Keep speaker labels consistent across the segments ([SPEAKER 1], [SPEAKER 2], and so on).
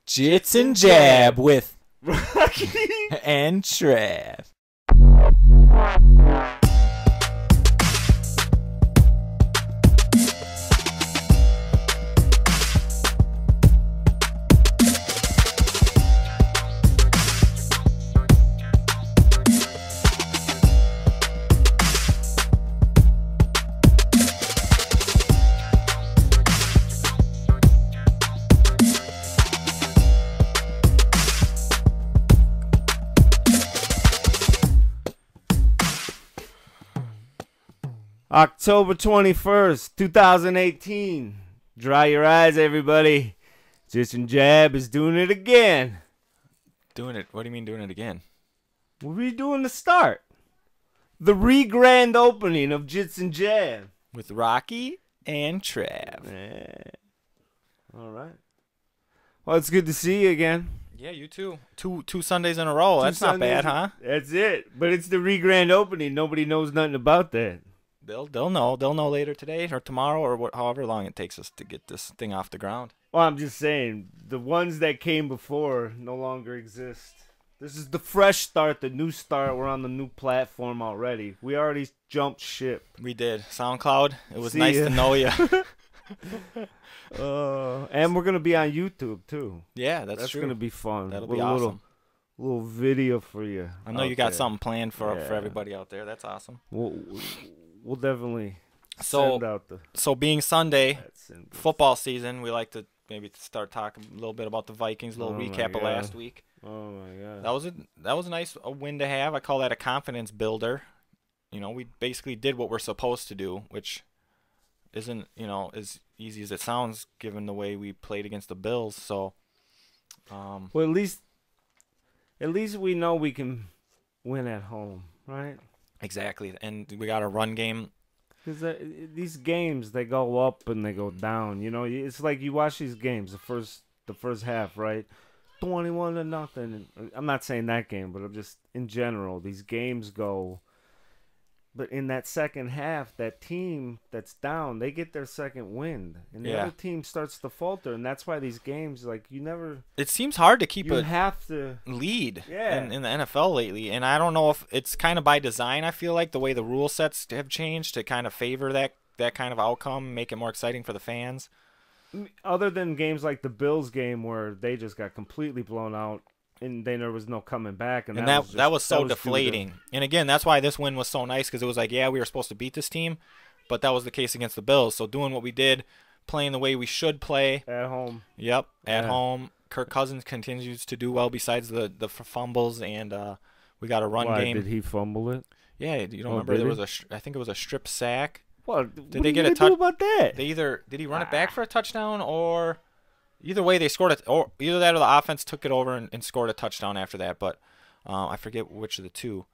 [SPEAKER 1] Jits and Jab with
[SPEAKER 2] Rocky
[SPEAKER 1] and Trav.
[SPEAKER 2] October 21st, 2018. Dry your eyes, everybody. Jits and Jab is doing it again.
[SPEAKER 1] Doing it? What do you mean doing it again?
[SPEAKER 2] We're redoing the start. The re-grand opening of Jits and Jab.
[SPEAKER 1] With Rocky and Trav.
[SPEAKER 2] All right. Well, it's good to see you again.
[SPEAKER 1] Yeah, you too. Two Sundays in a row. That's not bad, huh?
[SPEAKER 2] That's it. But it's the re-grand opening. Nobody knows nothing about that.
[SPEAKER 1] They'll know. They'll know later today or tomorrow or however long it takes us to get this thing off the ground.
[SPEAKER 2] Well, I'm just saying, the ones that came before no longer exist. This is the fresh start, the new start. We're on the new platform already. We already jumped ship.
[SPEAKER 1] We did. SoundCloud, it was
[SPEAKER 2] See
[SPEAKER 1] nice
[SPEAKER 2] ya.
[SPEAKER 1] to know you.
[SPEAKER 2] And we're going to be on YouTube, too.
[SPEAKER 1] Yeah, that's true.
[SPEAKER 2] That's going to be fun.
[SPEAKER 1] That'll
[SPEAKER 2] With
[SPEAKER 1] be
[SPEAKER 2] a
[SPEAKER 1] awesome.
[SPEAKER 2] Little video for you.
[SPEAKER 1] I know you got
[SPEAKER 2] there.
[SPEAKER 1] something planned for
[SPEAKER 2] Yeah.
[SPEAKER 1] everybody out there. That's awesome.
[SPEAKER 2] We'll definitely
[SPEAKER 1] So,
[SPEAKER 2] send out the...
[SPEAKER 1] so being Sunday,
[SPEAKER 2] That's in-
[SPEAKER 1] football season, we like to maybe start talking a little bit about the Vikings, a little
[SPEAKER 2] Oh my
[SPEAKER 1] recap of
[SPEAKER 2] God.
[SPEAKER 1] last week.
[SPEAKER 2] Oh, my God.
[SPEAKER 1] That was a nice win to have. I call that a confidence builder. You know, we basically did what we're supposed to do, which isn't, as easy as it sounds given the way we played against the Bills. So,
[SPEAKER 2] Well, at least we know we can win at home, right?
[SPEAKER 1] exactly. And we got a run game.
[SPEAKER 2] Because these games, they go up and they go down. You know, it's like you watch these games, the first half, right? 21-0. I'm not saying that game, but I'm just in general. These games go, but in that second half, that team that's down, they get their second wind, and the
[SPEAKER 1] Yeah.
[SPEAKER 2] other team starts to falter, and that's why these games, like
[SPEAKER 1] It seems hard to keep
[SPEAKER 2] you
[SPEAKER 1] a
[SPEAKER 2] have to.
[SPEAKER 1] lead
[SPEAKER 2] Yeah.
[SPEAKER 1] in the NFL lately, and I don't know if it's kind of by design. I feel like the way the rule sets have changed to kind of favor that kind of outcome, make it more exciting for the fans.
[SPEAKER 2] Other than games like the Bills game where they just got completely blown out, and then there was no coming back, and
[SPEAKER 1] that was so
[SPEAKER 2] due to-
[SPEAKER 1] deflating. And again, that's why this win was so nice, because it was like, yeah, we were supposed to beat this team, but that was the case against the Bills. So doing what we did, playing the way we should play.
[SPEAKER 2] At home.
[SPEAKER 1] Yep, at
[SPEAKER 2] Yeah.
[SPEAKER 1] home. Kirk Cousins continues to do well besides the fumbles, and we got a run
[SPEAKER 2] Why,
[SPEAKER 1] game.
[SPEAKER 2] did he fumble it?
[SPEAKER 1] Yeah, you don't
[SPEAKER 2] Oh,
[SPEAKER 1] remember
[SPEAKER 2] did
[SPEAKER 1] there
[SPEAKER 2] he?
[SPEAKER 1] was I think it was a strip sack.
[SPEAKER 2] What
[SPEAKER 1] they
[SPEAKER 2] are
[SPEAKER 1] get
[SPEAKER 2] you
[SPEAKER 1] a
[SPEAKER 2] gonna do
[SPEAKER 1] touch-
[SPEAKER 2] about that?
[SPEAKER 1] Did he run it back for a touchdown, or either way they scored it, or either that or the offense took it over and scored a touchdown after that. But I forget which of the two.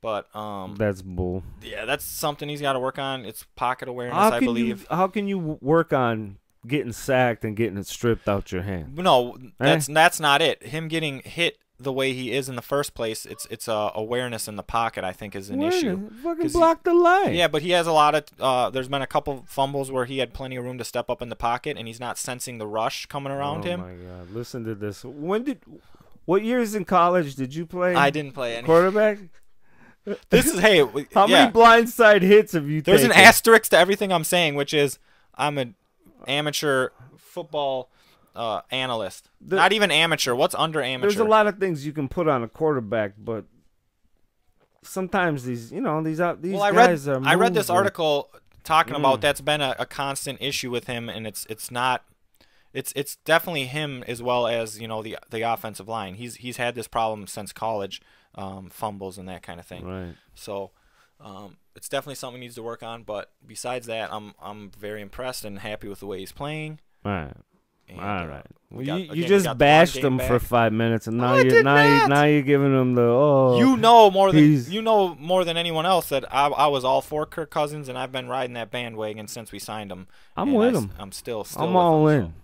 [SPEAKER 1] But
[SPEAKER 2] That's bull.
[SPEAKER 1] yeah, that's something he's got to work on. It's pocket awareness,
[SPEAKER 2] How
[SPEAKER 1] I
[SPEAKER 2] can
[SPEAKER 1] believe.
[SPEAKER 2] how can you work on getting sacked and getting it stripped out your hand?
[SPEAKER 1] No, that's not it. Him getting hit the way he is in the first place, it's awareness in the pocket, I think, is an issue.
[SPEAKER 2] Fucking
[SPEAKER 1] 'Cause he-
[SPEAKER 2] block the line.
[SPEAKER 1] Yeah, but he has a lot of. There's been a couple fumbles where he had plenty of room to step up in the pocket, and he's not sensing the rush coming around him.
[SPEAKER 2] Oh my God! Listen to this. What years in college did you play?
[SPEAKER 1] I didn't play any.
[SPEAKER 2] Quarterback.
[SPEAKER 1] This is hey.
[SPEAKER 2] How
[SPEAKER 1] yeah.
[SPEAKER 2] many blindside hits have you
[SPEAKER 1] There's
[SPEAKER 2] taken?
[SPEAKER 1] an asterisk to everything I'm saying, which is I'm an amateur football analyst. Not even amateur. What's under amateur?
[SPEAKER 2] There's a lot of things you can put on a quarterback, but sometimes these guys are.
[SPEAKER 1] I read this
[SPEAKER 2] moving.
[SPEAKER 1] article talking about that's been a constant issue with him, and it's not. It's definitely him as well as the offensive line. He's had this problem since college, fumbles and that kind of thing.
[SPEAKER 2] Right.
[SPEAKER 1] So it's definitely something he needs to work on. But besides that, I'm very impressed and happy with the way he's playing.
[SPEAKER 2] All right.
[SPEAKER 1] And,
[SPEAKER 2] All right. Well,
[SPEAKER 1] we got-
[SPEAKER 2] you
[SPEAKER 1] again, we
[SPEAKER 2] just
[SPEAKER 1] got the
[SPEAKER 2] bashed
[SPEAKER 1] run game
[SPEAKER 2] him for
[SPEAKER 1] back.
[SPEAKER 2] 5 minutes, and now
[SPEAKER 1] I did not.
[SPEAKER 2] now you're giving him the
[SPEAKER 1] You know more
[SPEAKER 2] he's-
[SPEAKER 1] than anyone else that I was all for Kirk Cousins, and I've been riding that bandwagon since we signed him.
[SPEAKER 2] I'm
[SPEAKER 1] And
[SPEAKER 2] with him.
[SPEAKER 1] I'm still.
[SPEAKER 2] I'm
[SPEAKER 1] with
[SPEAKER 2] all
[SPEAKER 1] him,
[SPEAKER 2] in.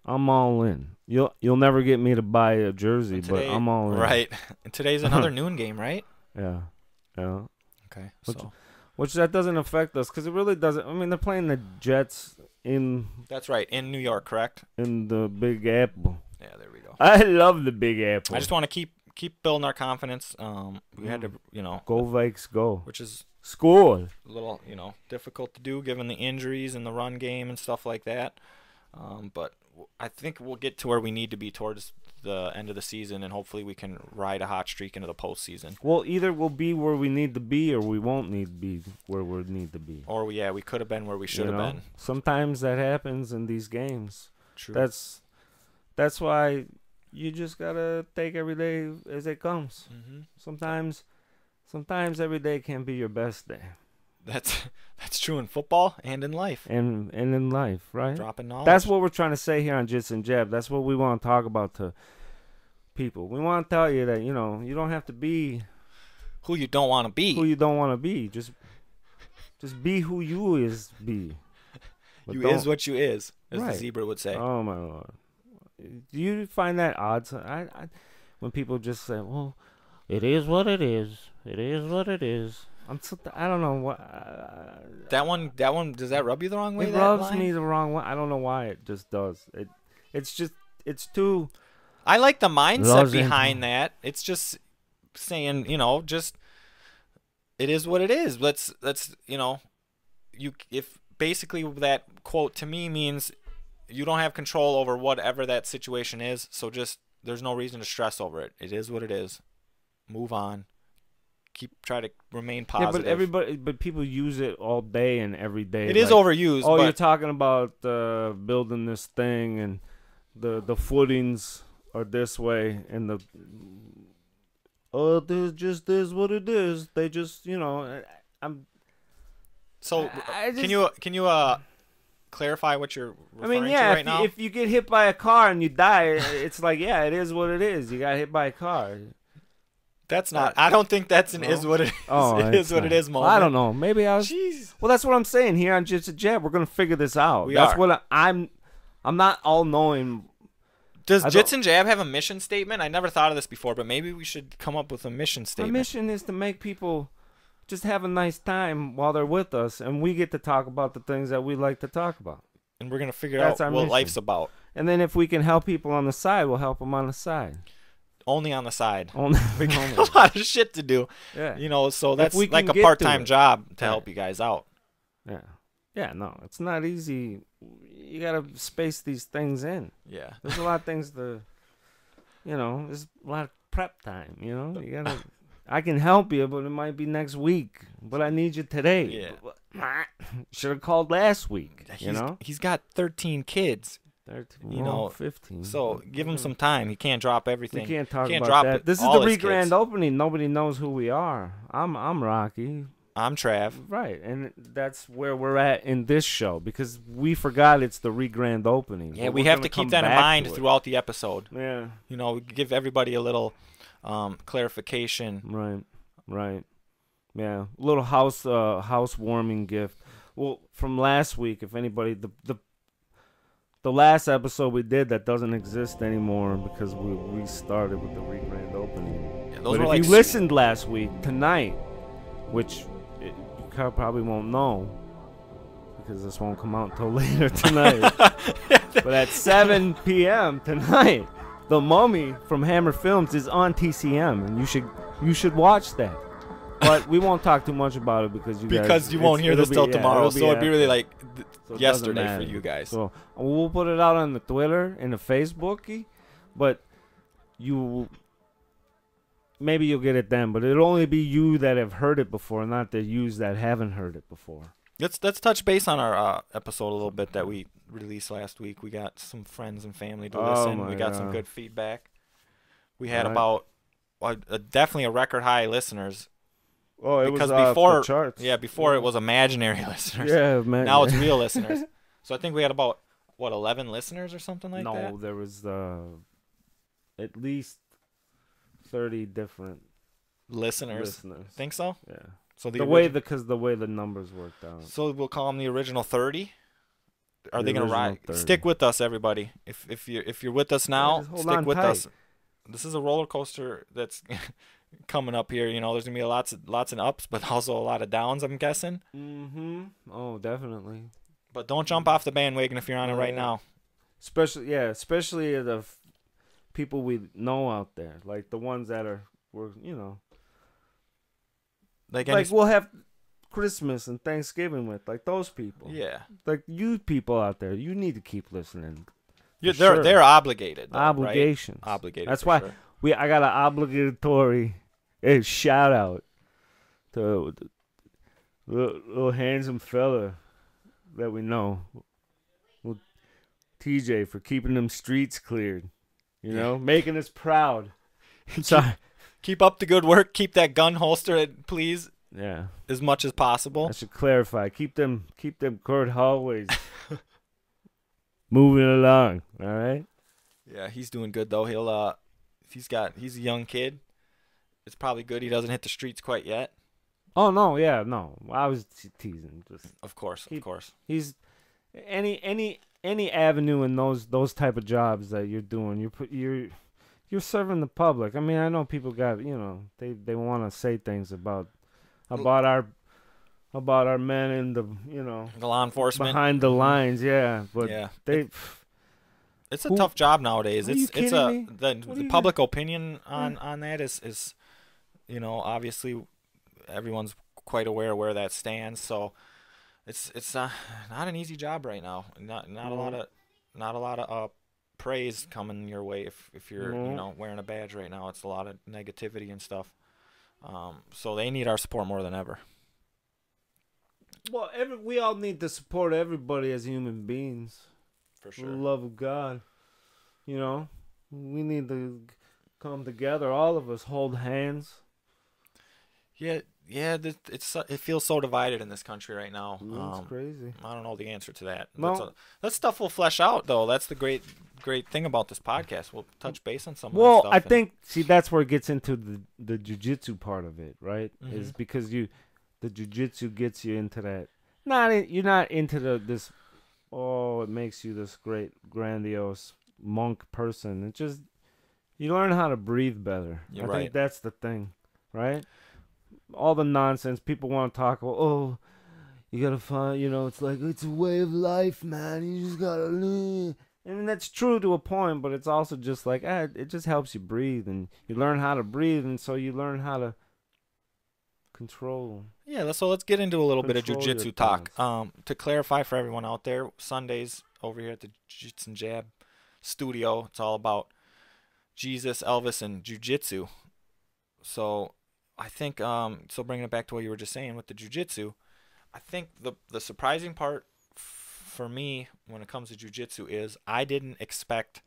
[SPEAKER 2] I'm all in. You'll never get me to buy a jersey,
[SPEAKER 1] so.
[SPEAKER 2] but I'm all in.
[SPEAKER 1] Right. And today's another noon game, right?
[SPEAKER 2] Yeah. Yeah.
[SPEAKER 1] Okay.
[SPEAKER 2] Which-
[SPEAKER 1] So
[SPEAKER 2] Which that doesn't affect us because it really doesn't. I mean, they're playing the Jets in
[SPEAKER 1] that's right, in New York, correct?
[SPEAKER 2] the Big Apple.
[SPEAKER 1] Yeah, there we go.
[SPEAKER 2] I love the Big Apple.
[SPEAKER 1] I just want to keep building our confidence. We had to,
[SPEAKER 2] go Vikes, go.
[SPEAKER 1] which is
[SPEAKER 2] Score.
[SPEAKER 1] a little, difficult to do given the injuries and the run game and stuff like that. But I think we'll get to where we need to be towards the end of the season, and hopefully we can ride a hot streak into the postseason.
[SPEAKER 2] Well, either we'll be where we need to be, or we won't need to be where we need to be.
[SPEAKER 1] Or we could have been where we should have been.
[SPEAKER 2] Sometimes that happens in these games.
[SPEAKER 1] True.
[SPEAKER 2] That's why you just gotta take every day as it comes.
[SPEAKER 1] Mm-hmm.
[SPEAKER 2] Sometimes every day can't be your best day.
[SPEAKER 1] That's true in football and in life.
[SPEAKER 2] And in life, right?
[SPEAKER 1] Dropping knowledge.
[SPEAKER 2] That's what we're trying to say here on Jits and Jab. That's what we want to talk about to people. We want to tell you that, you don't have to be
[SPEAKER 1] who you don't want to be.
[SPEAKER 2] Who you don't want to be. Just be who you is be. But
[SPEAKER 1] you is what you is, as
[SPEAKER 2] right.
[SPEAKER 1] the zebra would say.
[SPEAKER 2] Oh, my Lord. Do you find that odd? When people just say, well, it is what it is. It is what it is. I don't know what.
[SPEAKER 1] That one. Does that rub you the wrong way?
[SPEAKER 2] It rubs me the wrong way. I don't know why it just does. It's too.
[SPEAKER 1] I like the mindset behind that. It's just saying, just it is what it is. Let's if basically that quote to me means you don't have control over whatever that situation is. So just there's no reason to stress over it. It is what it is. Move on. Try to remain positive.
[SPEAKER 2] Yeah, but people use it all day and every day.
[SPEAKER 1] It is overused.
[SPEAKER 2] Oh, you're talking about building this thing, and the footings are this way, and this just is what it is. They just, I'm.
[SPEAKER 1] So can you clarify what you're referring to right now?
[SPEAKER 2] If you get hit by a car and you die, it's like, yeah, it is what it is. You got hit by a car.
[SPEAKER 1] That's not. I don't think that's an is what it is. Oh, it is what it is moment.
[SPEAKER 2] I don't know. Maybe I was.
[SPEAKER 1] Jeez.
[SPEAKER 2] Well, that's what I'm saying here on Jits and Jab. We're gonna figure this out. I'm not all knowing.
[SPEAKER 1] Does Jits and Jab have a mission statement? I never thought of this before, but maybe we should come up with a mission statement.
[SPEAKER 2] Our mission is to make people just have a nice time while they're with us, and we get to talk about the things that we like to talk about.
[SPEAKER 1] And we're gonna figure out what life's about.
[SPEAKER 2] And then if we can help people on the side, we'll help them on the side.
[SPEAKER 1] Only on the side.
[SPEAKER 2] We
[SPEAKER 1] got a lot of shit to do.
[SPEAKER 2] Yeah.
[SPEAKER 1] So that's like a part-time job to help you guys out.
[SPEAKER 2] Yeah. Yeah, no, it's not easy. You got to space these things in.
[SPEAKER 1] Yeah.
[SPEAKER 2] There's a lot of things there's a lot of prep time, You got to I can help you, but it might be next week. But I need you today. Yeah. Should have called last week,
[SPEAKER 1] He's got 13 kids.
[SPEAKER 2] 15.
[SPEAKER 1] So give him some time. He can't drop everything.
[SPEAKER 2] We can't talk about that. This is the re-grand opening. Nobody knows who we are. I'm Rocky.
[SPEAKER 1] I'm Trav.
[SPEAKER 2] Right, and that's where we're at in this show because we forgot it's the re-grand opening.
[SPEAKER 1] Yeah, we have to keep that in mind throughout the episode.
[SPEAKER 2] Yeah.
[SPEAKER 1] Give everybody a little clarification.
[SPEAKER 2] Right. Yeah, a little housewarming gift. Well, from last week, if anybody the last episode we did that doesn't exist anymore because we restarted with the re-grand opening.
[SPEAKER 1] Yeah,
[SPEAKER 2] but if you listened last week, tonight, which you probably won't know because this won't come out until later tonight, but at 7 p.m. tonight, The Mummy from Hammer Films is on TCM, and you should watch that. But we won't talk too much about it because you won't hear this till tomorrow, so it'd be really like yesterday for you guys. So we'll put it out on the Twitter and the Facebook, but maybe you'll get it then. But it'll only be you that have heard it before, not the yous that haven't heard it before.
[SPEAKER 1] Let's touch base on our episode a little bit that we released last week. We got some friends and family to listen. We got some good feedback. We had definitely a record high listeners.
[SPEAKER 2] Oh, it was before charts.
[SPEAKER 1] Yeah, before it was imaginary listeners.
[SPEAKER 2] Yeah, man.
[SPEAKER 1] Now it's real listeners. So I think we had about 11 listeners or something like that.
[SPEAKER 2] No, there was at least 30 different
[SPEAKER 1] listeners. Think so?
[SPEAKER 2] Yeah.
[SPEAKER 1] So
[SPEAKER 2] the way the numbers worked out.
[SPEAKER 1] So we'll call them the original 30. Are they gonna ride? Stick with us, everybody. If you're with us now, stick with us. This is a roller coaster that's coming up here. There's gonna be lots of ups, but also a lot of downs, I'm guessing.
[SPEAKER 2] Oh, definitely.
[SPEAKER 1] But don't jump off the bandwagon if you're on it right now.
[SPEAKER 2] Especially people we know out there, like the ones that we're like we'll have Christmas and Thanksgiving with, like those people.
[SPEAKER 1] Yeah.
[SPEAKER 2] Like you people out there, you need to keep listening.
[SPEAKER 1] They're obligated. Though,
[SPEAKER 2] Obligations.
[SPEAKER 1] Right? Obligated.
[SPEAKER 2] That's why
[SPEAKER 1] sure.
[SPEAKER 2] I got an obligatory shout out to little handsome fella that we know, TJ, for keeping them streets cleared. You know, making us proud. Sorry.
[SPEAKER 1] Keep up the good work. Keep that gun holster, please.
[SPEAKER 2] Yeah.
[SPEAKER 1] As much as possible.
[SPEAKER 2] I should clarify. Keep them court hallways moving along. All right.
[SPEAKER 1] Yeah, he's doing good though. He's a young kid. It's probably good he doesn't hit the streets quite yet.
[SPEAKER 2] Oh no, yeah, no. I was teasing. Just
[SPEAKER 1] of course.
[SPEAKER 2] He's any avenue in those type of jobs that you're doing. You're serving the public. I mean, I know people got they want to say things about our men in the
[SPEAKER 1] the law enforcement
[SPEAKER 2] behind the lines. Yeah, but
[SPEAKER 1] yeah, it's a
[SPEAKER 2] Who,
[SPEAKER 1] tough job nowadays.
[SPEAKER 2] Are you kidding me?
[SPEAKER 1] The public opinion on that is obviously everyone's quite aware where that stands. So it's not an easy job right now. Not a lot of praise coming your way if you're wearing a badge right now. It's a lot of negativity and stuff. So they need our support more than ever.
[SPEAKER 2] Well, we all need to support everybody as human beings.
[SPEAKER 1] For sure.
[SPEAKER 2] For the love of God. We need to come together, all of us, hold hands.
[SPEAKER 1] Yeah, it feels so divided in this country right now.
[SPEAKER 2] It's crazy.
[SPEAKER 1] I don't know the answer to that.
[SPEAKER 2] No.
[SPEAKER 1] That stuff will flesh out, though. That's the great thing about this podcast. We'll touch base on some of that
[SPEAKER 2] Well,
[SPEAKER 1] stuff.
[SPEAKER 2] I think, that's where it gets into the jiu-jitsu part of it, right?
[SPEAKER 1] Mm-hmm.
[SPEAKER 2] Is because the jiu-jitsu gets you into that. You're not into this, it makes you this great, grandiose monk person. It just, you learn how to breathe better.
[SPEAKER 1] You're
[SPEAKER 2] I
[SPEAKER 1] right.
[SPEAKER 2] think that's the thing, right? All the nonsense people want to talk about, you gotta find, it's like, it's a way of life, man. You just gotta live. And that's true to a point, but it's also just like, it just helps you breathe, and you learn how to breathe, and so you learn how to control.
[SPEAKER 1] Yeah, so let's get into a little bit of
[SPEAKER 2] Control
[SPEAKER 1] jiu-jitsu
[SPEAKER 2] your
[SPEAKER 1] talk.
[SPEAKER 2] thoughts.
[SPEAKER 1] To clarify for everyone out there, Sundays over here at the Jits and Jab studio, it's all about Jesus, Elvis, and jiu-jitsu. So I think, so bringing it back to what you were just saying with the jiu-jitsu, I think the surprising part for me when it comes to jiu-jitsu is I didn't expect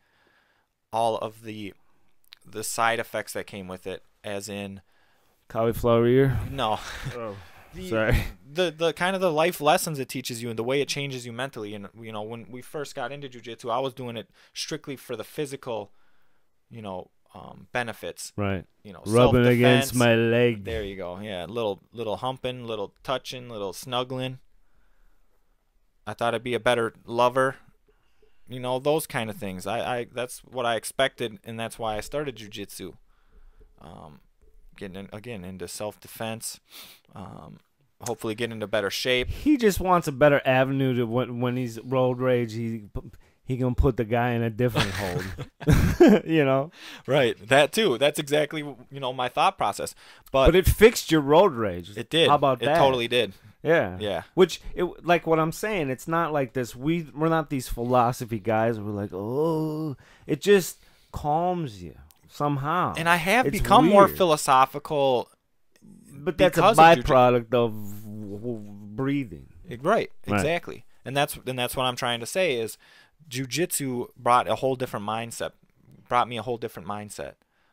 [SPEAKER 1] all of the side effects that came with it, as in
[SPEAKER 2] Cauliflower ear?
[SPEAKER 1] no.
[SPEAKER 2] Oh, sorry.
[SPEAKER 1] The kind of the life lessons it teaches you and the way it changes you mentally. And when we first got into jiu-jitsu, I was doing it strictly for the physical, benefits.
[SPEAKER 2] Right.
[SPEAKER 1] Rubbing
[SPEAKER 2] against my leg.
[SPEAKER 1] There you go. Yeah, little humping, little touching, little snuggling. I thought I'd be a better lover. Those kind of things. I that's what I expected, and that's why I started jiu-jitsu. Getting into self-defense. Hopefully get into better shape.
[SPEAKER 2] He just wants a better avenue to when he's road rage. He gonna put the guy in a different hold.
[SPEAKER 1] Right. That too. That's exactly my thought process. But
[SPEAKER 2] it fixed your road rage.
[SPEAKER 1] It did.
[SPEAKER 2] How about that?
[SPEAKER 1] It totally did.
[SPEAKER 2] Yeah.
[SPEAKER 1] Yeah.
[SPEAKER 2] Which, like what I'm saying, it's not like this. We're not these philosophy guys. We're like, it just calms you somehow.
[SPEAKER 1] And I have
[SPEAKER 2] It's
[SPEAKER 1] become more
[SPEAKER 2] weird.
[SPEAKER 1] philosophical.
[SPEAKER 2] But that's a
[SPEAKER 1] because
[SPEAKER 2] byproduct of breathing.
[SPEAKER 1] Right. Exactly. And that's what I'm trying to say is jiu-jitsu brought me a whole different mindset.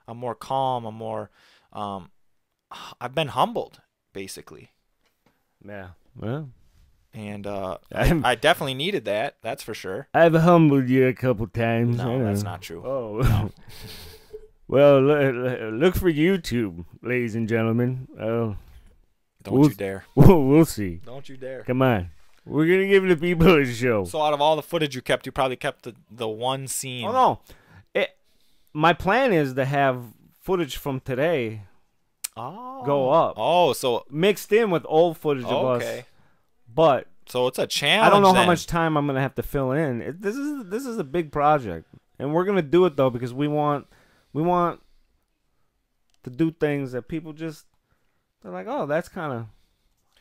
[SPEAKER 1] I'm more calm. I'm more I've been humbled, basically.
[SPEAKER 2] Yeah. Well.
[SPEAKER 1] And I definitely needed that. That's for sure.
[SPEAKER 2] I've humbled you a couple times.
[SPEAKER 1] No, that's not true.
[SPEAKER 2] Oh.
[SPEAKER 1] No.
[SPEAKER 2] Well, look for YouTube, ladies and gentlemen.
[SPEAKER 1] Don't you dare.
[SPEAKER 2] We'll see.
[SPEAKER 1] Don't you dare.
[SPEAKER 2] Come on. We're going to give the people a show.
[SPEAKER 1] So out of all the footage you kept, you probably kept the one scene.
[SPEAKER 2] Oh, no. My plan is to have footage from today go up.
[SPEAKER 1] Oh, so
[SPEAKER 2] mixed in with old footage of us. But
[SPEAKER 1] so it's a challenge.
[SPEAKER 2] I don't know
[SPEAKER 1] then.
[SPEAKER 2] how much time I'm going to have to fill in. This is a big project. And we're gonna do it though because we want to do things that people just they're like, oh, that's kind of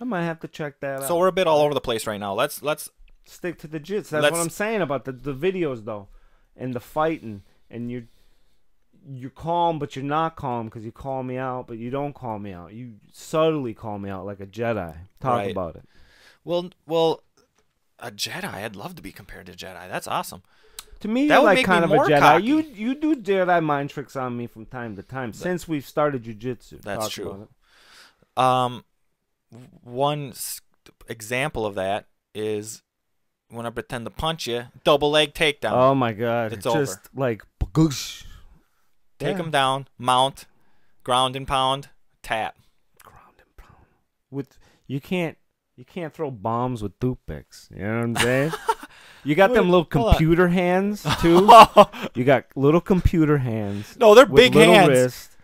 [SPEAKER 2] I might have to check that out.
[SPEAKER 1] So we're a bit all over the place right now. Let's
[SPEAKER 2] stick to the jits. That's what I'm saying about the videos though, and the fighting, and you're calm, but you're not calm because you call me out, but you don't call me out. You subtly call me out like a Jedi. Talk about it.
[SPEAKER 1] Well, a Jedi. I'd love to be compared to Jedi. That's awesome.
[SPEAKER 2] To me,
[SPEAKER 1] that
[SPEAKER 2] you're
[SPEAKER 1] would
[SPEAKER 2] like
[SPEAKER 1] make
[SPEAKER 2] kind
[SPEAKER 1] me
[SPEAKER 2] of
[SPEAKER 1] more
[SPEAKER 2] a Jedi.
[SPEAKER 1] cocky.
[SPEAKER 2] You do Jedi mind tricks on me from time to time since we've started Jiu Jitsu.
[SPEAKER 1] That's true. One example of that is when I pretend to punch you, double leg takedown.
[SPEAKER 2] Oh my God!
[SPEAKER 1] It's
[SPEAKER 2] just
[SPEAKER 1] over.
[SPEAKER 2] Like bagoosh.
[SPEAKER 1] Take him down, mount, ground and pound, tap.
[SPEAKER 2] Ground and pound. You can't throw bombs with toothpicks. You know what I'm saying? You got them little computer hands too. You got little computer hands.
[SPEAKER 1] No, they're big hands.
[SPEAKER 2] Wrist.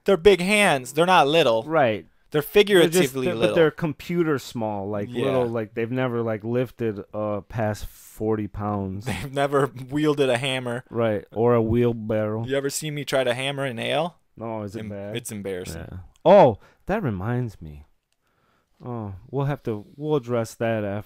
[SPEAKER 1] They're big hands. They're not little.
[SPEAKER 2] Right.
[SPEAKER 1] They're figuratively little.
[SPEAKER 2] But they're computer small, like little, like they've never like lifted past 40 pounds.
[SPEAKER 1] They've never wielded a hammer.
[SPEAKER 2] Right. Or a wheelbarrow.
[SPEAKER 1] You ever see me try to hammer a nail?
[SPEAKER 2] No, is it bad?
[SPEAKER 1] It's embarrassing.
[SPEAKER 2] Yeah. Oh, that reminds me. Oh, we'll address that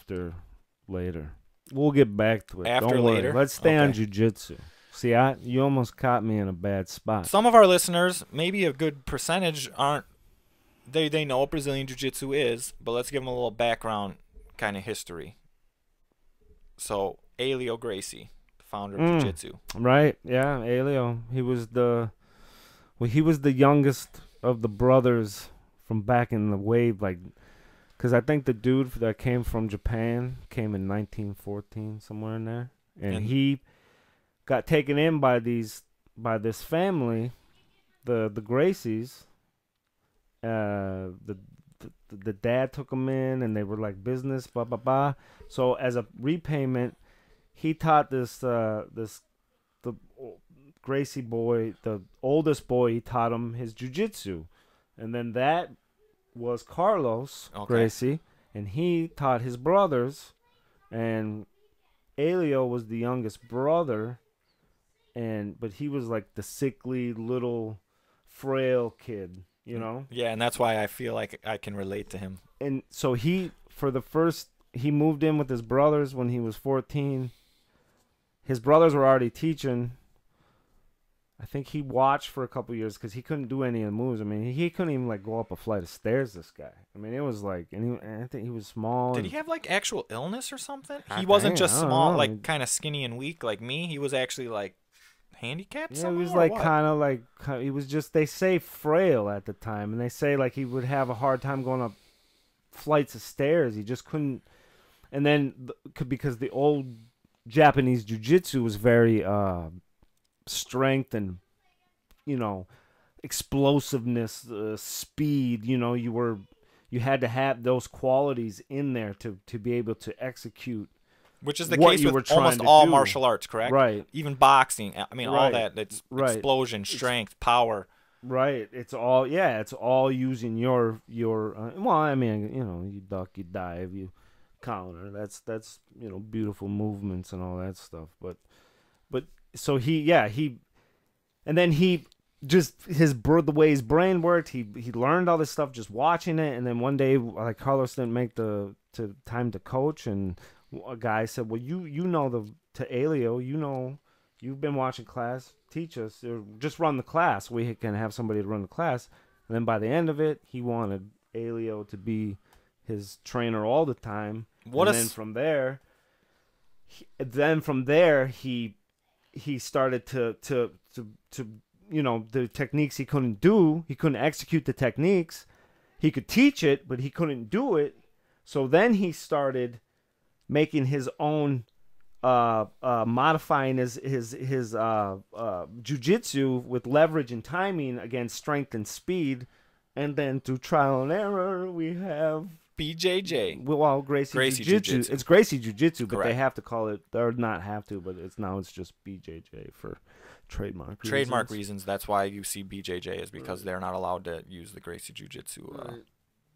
[SPEAKER 2] later. We'll get back to it. Don't
[SPEAKER 1] later.
[SPEAKER 2] Worry. Let's stay on jiu-jitsu. See, you almost caught me in a bad spot.
[SPEAKER 1] Some of our listeners, maybe a good percentage, aren't. They know what Brazilian Jiu-Jitsu is, but let's give them a little background kind of history. So, HELIO Gracie, the founder of Jiu-Jitsu.
[SPEAKER 2] Right, yeah, HELIO. He was the youngest of the brothers from back in the wave, like, because I think the dude that came from Japan came in 1914, somewhere in there. And he got taken in by this family, the Gracies. The dad took him in, and they were like business, blah blah blah. So as a repayment, he taught the Gracie boy, the oldest boy, he taught him his jiu-jitsu, and then that was Carlos Gracie, and he taught his brothers, and HELIO was the youngest brother, but he was like the sickly little frail kid. You know?
[SPEAKER 1] Yeah, and that's why I feel like I can relate to him.
[SPEAKER 2] And so he moved in with his brothers when he was 14. His brothers were already teaching. I think he watched for a couple years because he couldn't do any of the moves. I mean, he couldn't even like go up a flight of stairs, this guy. I mean, it was like, and I think he was small.
[SPEAKER 1] Did he have like actual illness or something? He wasn't just small, like kind of skinny and weak like me. He was actually like handicapped.
[SPEAKER 2] Yeah, he was like kind of like he was just, they say, frail at the time, and they say like he would have a hard time going up flights of stairs. He just couldn't. And then because the old Japanese jiu-jitsu was very strength and explosiveness, speed. You had to have those qualities in there to be able to execute.
[SPEAKER 1] Which is the case with almost all martial arts, correct?
[SPEAKER 2] Right.
[SPEAKER 1] Even boxing. I mean, all that. It's explosion, strength, power.
[SPEAKER 2] Right. It's all using your well, I mean, you duck, you dive, you counter. That's beautiful movements and all that stuff. But so and then he just the way his brain worked, he learned all this stuff just watching it, and then one day like Carlos didn't make the time to coach, and a guy said, well, you know to HELIO, you've been watching class, teach us, or just run the class. We can have somebody to run the class. And then by the end of it, he wanted HELIO to be his trainer all the time. Then from there, he started to the techniques he couldn't do. He couldn't execute the techniques. He could teach it, but he couldn't do it. So then he started making his own, modifying his jiu-jitsu with leverage and timing against strength and speed, and then through trial and error we have
[SPEAKER 1] BJJ.
[SPEAKER 2] Well, Gracie Jiu-Jitsu. It's Gracie Jiu-Jitsu, but they have to call it, or not have to, but it's just BJJ for trademark reasons.
[SPEAKER 1] That's why you see BJJ is because they're not allowed to use the Gracie Jiu-Jitsu.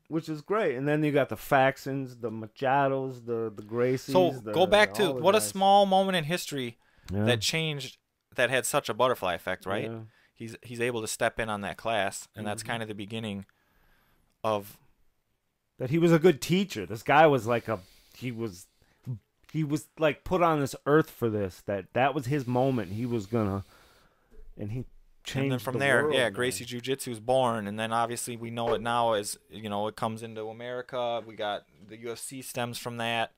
[SPEAKER 2] Which is great. And then you got the Faxons, the Machados, the Gracies.
[SPEAKER 1] So go back to what a small moment in history. that changed, that had such a butterfly effect, right?
[SPEAKER 2] Yeah.
[SPEAKER 1] He's able to step in on that class, and that's kind of the beginning of
[SPEAKER 2] that. He was a good teacher. This guy was like he was like put on this earth for this. That was his moment. He was gonna, and he changed.
[SPEAKER 1] And then from there,
[SPEAKER 2] world, man.
[SPEAKER 1] Gracie Jiu Jitsu is born, and then obviously we know it now as it comes into America. We got the UFC stems from that.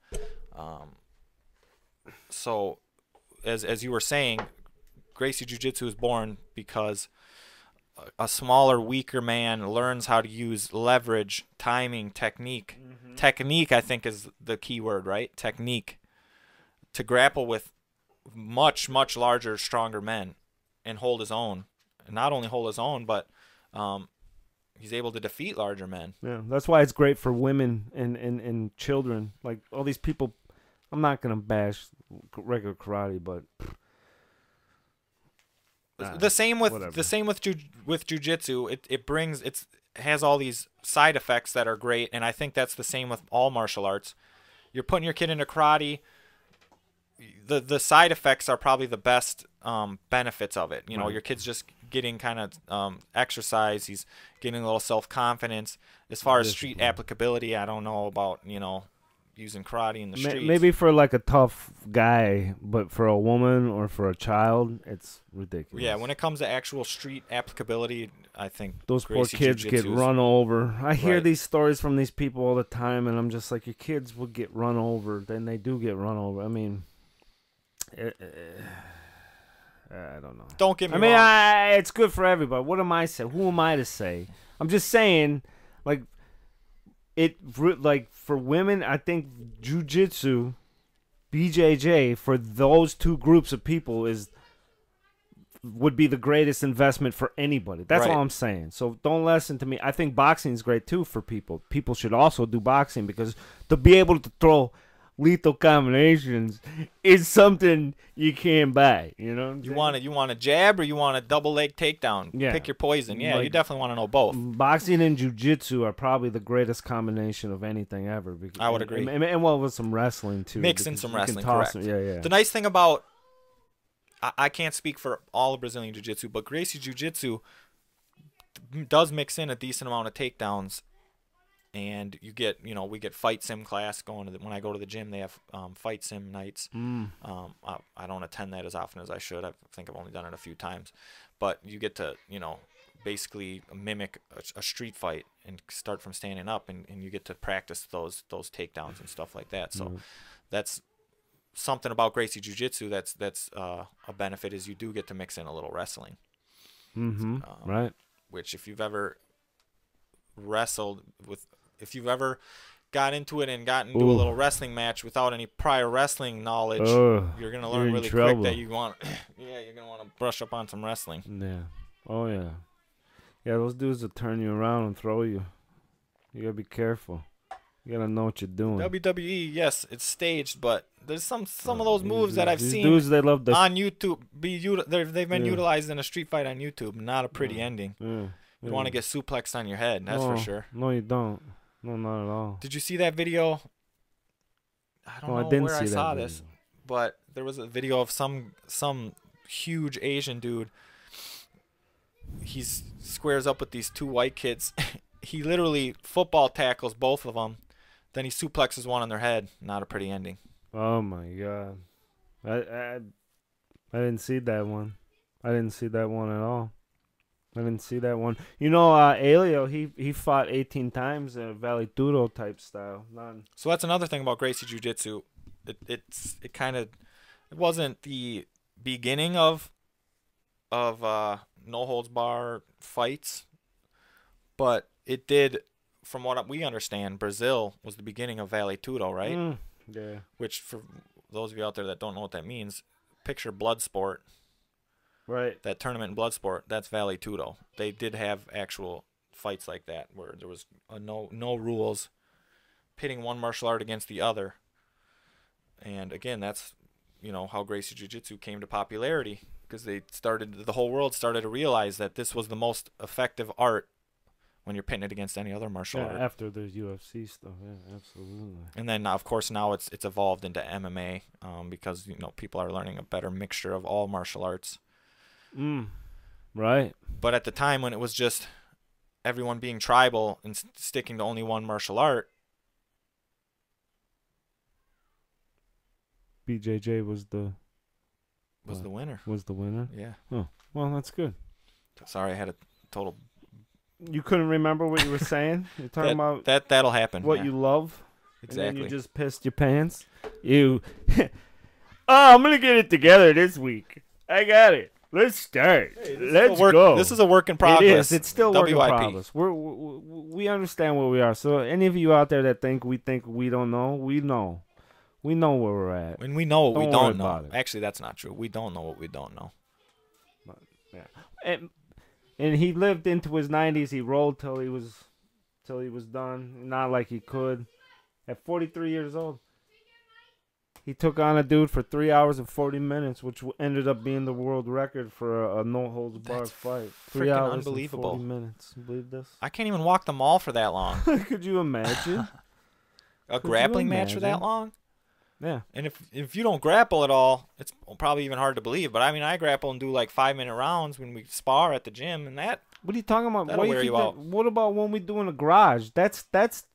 [SPEAKER 1] So, as you were saying, Gracie Jiu Jitsu is born because a smaller, weaker man learns how to use leverage, timing, technique. Technique, I think, is the key word, right? Technique. To grapple with much, much larger, stronger men and hold his own. And not only hold his own, but he's able to defeat larger men.
[SPEAKER 2] Yeah, that's why it's great for women and children. Like all these people, I'm not going to bash regular karate, but...
[SPEAKER 1] The same with jiu-jitsu. It has all these side effects that are great, and I think that's the same with all martial arts. You're putting your kid into karate. The side effects are probably the best benefits of it. Your kid's just getting kind of exercise. He's getting a little self-confidence. As far as street applicability, I don't know about using karate in the streets.
[SPEAKER 2] Maybe for like a tough guy, but for a woman or for a child, it's ridiculous.
[SPEAKER 1] Yeah, when it comes to actual street applicability, I think
[SPEAKER 2] those poor
[SPEAKER 1] Gracie
[SPEAKER 2] kids
[SPEAKER 1] Jiu-Jitsu
[SPEAKER 2] get run over. I hear
[SPEAKER 1] Right.
[SPEAKER 2] these stories from these people all the time, and I'm just like, your kids will get run over. Then they do get run over. I mean, I don't know.
[SPEAKER 1] Don't get me
[SPEAKER 2] I mean,
[SPEAKER 1] wrong.
[SPEAKER 2] it's good for everybody. What am I saying? Who am I to say? I'm just saying, like, for women, I think jiu-jitsu, BJJ, for those two groups of people would be the greatest investment for anybody. That's
[SPEAKER 1] Right.
[SPEAKER 2] all I'm saying. So don't listen to me. I think boxing is great too for people. People should also do boxing because to be able to throw lethal combinations is something you can't buy. You know,
[SPEAKER 1] You want a jab or you want a double leg takedown?
[SPEAKER 2] Yeah.
[SPEAKER 1] Pick your poison. Yeah,
[SPEAKER 2] Like-
[SPEAKER 1] you definitely want to know both.
[SPEAKER 2] boxing and jiu-jitsu are probably the greatest combination of anything ever.
[SPEAKER 1] I would agree.
[SPEAKER 2] And well, with some wrestling too.
[SPEAKER 1] Mix in
[SPEAKER 2] because
[SPEAKER 1] some
[SPEAKER 2] you can
[SPEAKER 1] wrestling,
[SPEAKER 2] toss
[SPEAKER 1] correct.
[SPEAKER 2] them. Yeah.
[SPEAKER 1] The nice thing about I can't speak for all of Brazilian Jiu-Jitsu, but Gracie Jiu-Jitsu does mix in a decent amount of takedowns. And you get, we get fight sim class going to when I go to the gym. They have fight sim nights. I don't attend that as often as I should. I think I've only done it a few times, but you get to, basically mimic a street fight and start from standing up, and you get to practice those takedowns and stuff like that. So that's something about Gracie Jiu-Jitsu that's a benefit is you do get to mix in a little wrestling.
[SPEAKER 2] Right.
[SPEAKER 1] Which if you've ever wrestled with. If you've ever got into it and gotten into a little wrestling match without any prior wrestling knowledge, you're going to learn really quick that you're going to want to brush up on some wrestling.
[SPEAKER 2] Yeah. Oh, yeah. Yeah, those dudes will turn you around and throw you. You got to be careful. You got to know what you're doing.
[SPEAKER 1] WWE, yes, it's staged, but there's some of those moves that I've seen
[SPEAKER 2] dudes, they love
[SPEAKER 1] on YouTube. They've been utilized in a street fight on YouTube. Not a pretty ending.
[SPEAKER 2] Yeah.
[SPEAKER 1] You want to get suplexed on your head, that's for sure.
[SPEAKER 2] No, you don't. No, not at all.
[SPEAKER 1] Did you see that video? I don't know where I saw this, but there was a video of some huge Asian dude. He squares up with these two white kids. He literally football tackles both of them. Then he suplexes one on their head. Not a pretty ending.
[SPEAKER 2] Oh my God, I didn't see that one. I didn't see that one at all. I didn't see that one. Helio, he fought 18 times in a Vale Tudo type style.
[SPEAKER 1] So that's another thing about Gracie Jiu-Jitsu. It wasn't the beginning of no holds bar fights, but it did, from what we understand, Brazil was the beginning of Vale Tudo, right?
[SPEAKER 2] Yeah.
[SPEAKER 1] Which, for those of you out there that don't know what that means, picture blood sport.
[SPEAKER 2] Right.
[SPEAKER 1] That tournament in Bloodsport, that's Vale Tudo. They did have actual fights like that where there was no rules, pitting one martial art against the other. And again, that's how Gracie Jiu-Jitsu came to popularity because the whole world started to realize that this was the most effective art when you're pitting it against any other martial art.
[SPEAKER 2] After the UFC stuff, yeah, absolutely.
[SPEAKER 1] And then of course now it's evolved into MMA because people are learning a better mixture of all martial arts.
[SPEAKER 2] Right.
[SPEAKER 1] But at the time when it was just everyone being tribal and sticking to only one martial art,
[SPEAKER 2] BJJ was the
[SPEAKER 1] winner.
[SPEAKER 2] Was the winner?
[SPEAKER 1] Yeah.
[SPEAKER 2] Oh, well, that's good.
[SPEAKER 1] Sorry, I had a total.
[SPEAKER 2] You couldn't remember what you were saying? You're talking about
[SPEAKER 1] that'll happen.
[SPEAKER 2] What you love?
[SPEAKER 1] Exactly.
[SPEAKER 2] And then you just pissed your pants? You. Oh, I'm going to get it together this week. I got it. Let's start.
[SPEAKER 1] Hey,
[SPEAKER 2] Let's go.
[SPEAKER 1] This is a work in progress.
[SPEAKER 2] It is. It's still work in
[SPEAKER 1] WIP.
[SPEAKER 2] progress. We understand where we are. So any of you out there that think we don't know, we know. We know where we're at.
[SPEAKER 1] And we know what we don't know.
[SPEAKER 2] It.
[SPEAKER 1] Actually, that's not true. We don't know what we don't know.
[SPEAKER 2] But, yeah. And he lived into his 90s. He rolled till he was done. Not like he could. At 43 years old, he took on a dude for 3 hours and 40 minutes, which ended up being the world record for a no-holds-barred fight. 3 hours
[SPEAKER 1] unbelievable.
[SPEAKER 2] and 40 minutes. Believe this?
[SPEAKER 1] I can't even walk the mall for that long.
[SPEAKER 2] Could you imagine?
[SPEAKER 1] A grappling match for that long?
[SPEAKER 2] Yeah.
[SPEAKER 1] And if you don't grapple at all, it's probably even hard to believe. But I mean, I grapple and do like 5-minute rounds when we spar at the gym, and that.
[SPEAKER 2] What are you talking about?
[SPEAKER 1] That'll wear you out.
[SPEAKER 2] What about when we do in the garage? That's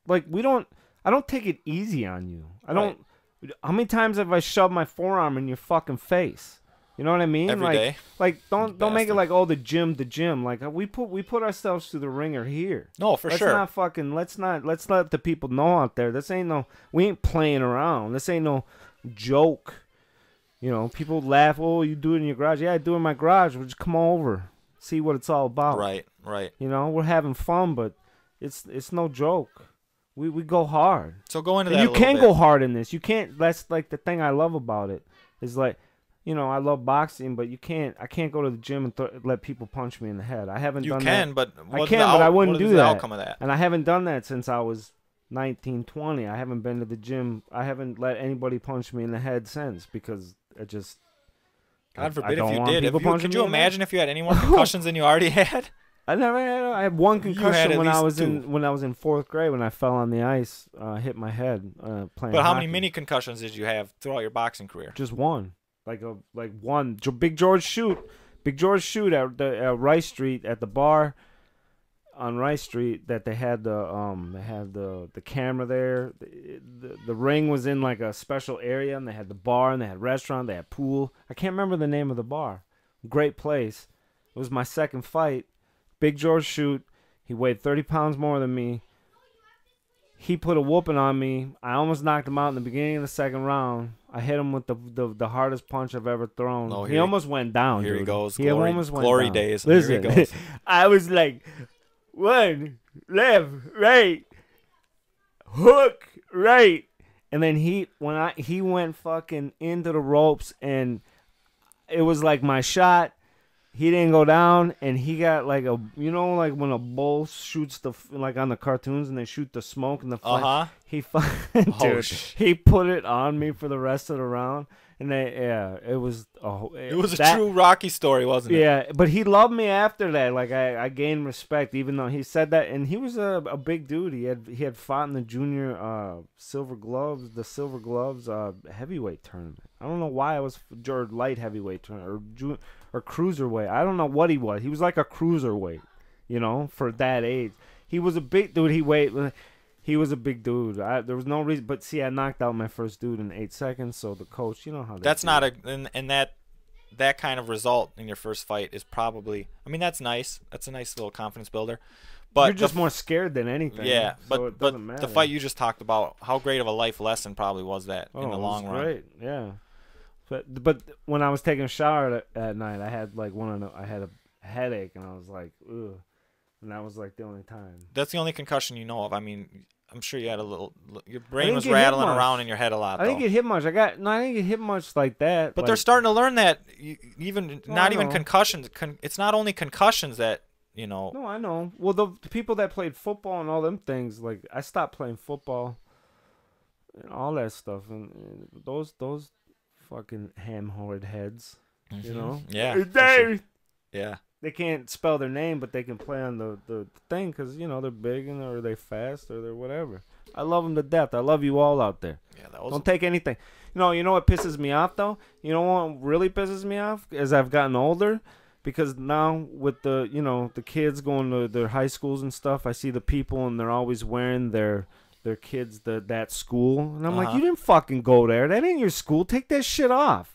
[SPEAKER 2] like we don't. I don't take it easy on you. I don't. Right. How many times have I shoved my forearm in your fucking face? You know what I mean?
[SPEAKER 1] Every day.
[SPEAKER 2] Like don't make it like the gym. Like we put ourselves through the ringer here.
[SPEAKER 1] No, for sure.
[SPEAKER 2] Let's let the people know out there. We ain't playing around. This ain't no joke. People laugh. Oh, you do it in your garage? Yeah, I do it in my garage. Well, just come over, see what it's all about.
[SPEAKER 1] Right.
[SPEAKER 2] We're having fun, but it's no joke. We go hard.
[SPEAKER 1] So go into
[SPEAKER 2] and
[SPEAKER 1] that.
[SPEAKER 2] You can go hard in this. You can't. That's like the thing I love about it. Is like. I love boxing, but I can't go to the gym and let people punch me in the head. I haven't done that.
[SPEAKER 1] You can, but
[SPEAKER 2] I wouldn't do that.
[SPEAKER 1] The outcome of that?
[SPEAKER 2] And I haven't done that since I was 19, 20. I haven't been to the gym. I haven't let anybody punch me in the head since because it just.
[SPEAKER 1] God forbid if you did. Could you imagine if you had any more concussions than you already had?
[SPEAKER 2] I had one concussion when I was in fourth grade when I fell on the ice, hit my head playing.
[SPEAKER 1] But how many mini concussions did you have throughout your boxing career?
[SPEAKER 2] Just one. Like one Big George shoot at the Rice Street at the bar on Rice Street that they had the camera there. The ring was in like a special area, and they had the bar, and they had restaurant, they had pool. I can't remember the name of the bar. Great place. It was my second fight. Big George shoot. He weighed 30 pounds more than me. He put a whooping on me. I almost knocked him out in the beginning of the second round. I hit him with the hardest punch I've ever thrown.
[SPEAKER 1] Oh,
[SPEAKER 2] he almost went down.
[SPEAKER 1] Here
[SPEAKER 2] dude.
[SPEAKER 1] he goes.
[SPEAKER 2] He almost went
[SPEAKER 1] glory
[SPEAKER 2] down.
[SPEAKER 1] Days.
[SPEAKER 2] Listen,
[SPEAKER 1] here he goes.
[SPEAKER 2] I was like, one, left, right, hook, right, and then he went fucking into the ropes, and it was like my shot. He didn't go down, and he got like like when a bull shoots like on the cartoons and they shoot the smoke and the flame. He he put it on me for the rest of the round, and it was
[SPEAKER 1] a true Rocky story, wasn't it?
[SPEAKER 2] Yeah, but he loved me after that. Like I gained respect, even though he said that, and he was a big dude. He had fought in the junior silver gloves heavyweight tournament. I don't know why I was light heavyweight tournament or cruiserweight. I don't know what he was. He was like a cruiserweight, for that age. He was a big dude. He was a big dude. There was no reason, but see, I knocked out my first dude in 8 seconds. So the coach, how
[SPEAKER 1] that's not and that kind of result in your first fight is probably. I mean, that's nice. That's a nice little confidence builder. But
[SPEAKER 2] you're just more scared than anything.
[SPEAKER 1] Yeah,
[SPEAKER 2] so it doesn't matter.
[SPEAKER 1] The fight you just talked about, how great of a life lesson probably was that in the long run?
[SPEAKER 2] Great, yeah. But when I was taking a shower at night, I had I had a headache, and I was like, ugh. And that was like the only time.
[SPEAKER 1] That's the only concussion you know of. I mean, I'm sure you had your brain was rattling around in your head a lot.
[SPEAKER 2] I didn't get hit much. I didn't get hit much like that.
[SPEAKER 1] But they're starting to learn that even concussions. It's not only concussions that.
[SPEAKER 2] No, I know. Well, the people that played football and all them things, like I stopped playing football and all that stuff, and those fucking ham-horrid heads,
[SPEAKER 1] Yeah.
[SPEAKER 2] Sure.
[SPEAKER 1] Yeah.
[SPEAKER 2] they can't spell their name, but they can play on the thing because you know they're big and or they fast or they're whatever. I love them to death. I love you all out there.
[SPEAKER 1] Yeah, that was
[SPEAKER 2] Don't take anything. You know what pisses me off though? You know what really pisses me off as I've gotten older, because now with the the kids going to their high schools and stuff, I see the people and they're always wearing their kids that school, and I'm like, you didn't fucking go there. That ain't your school. Take that shit off.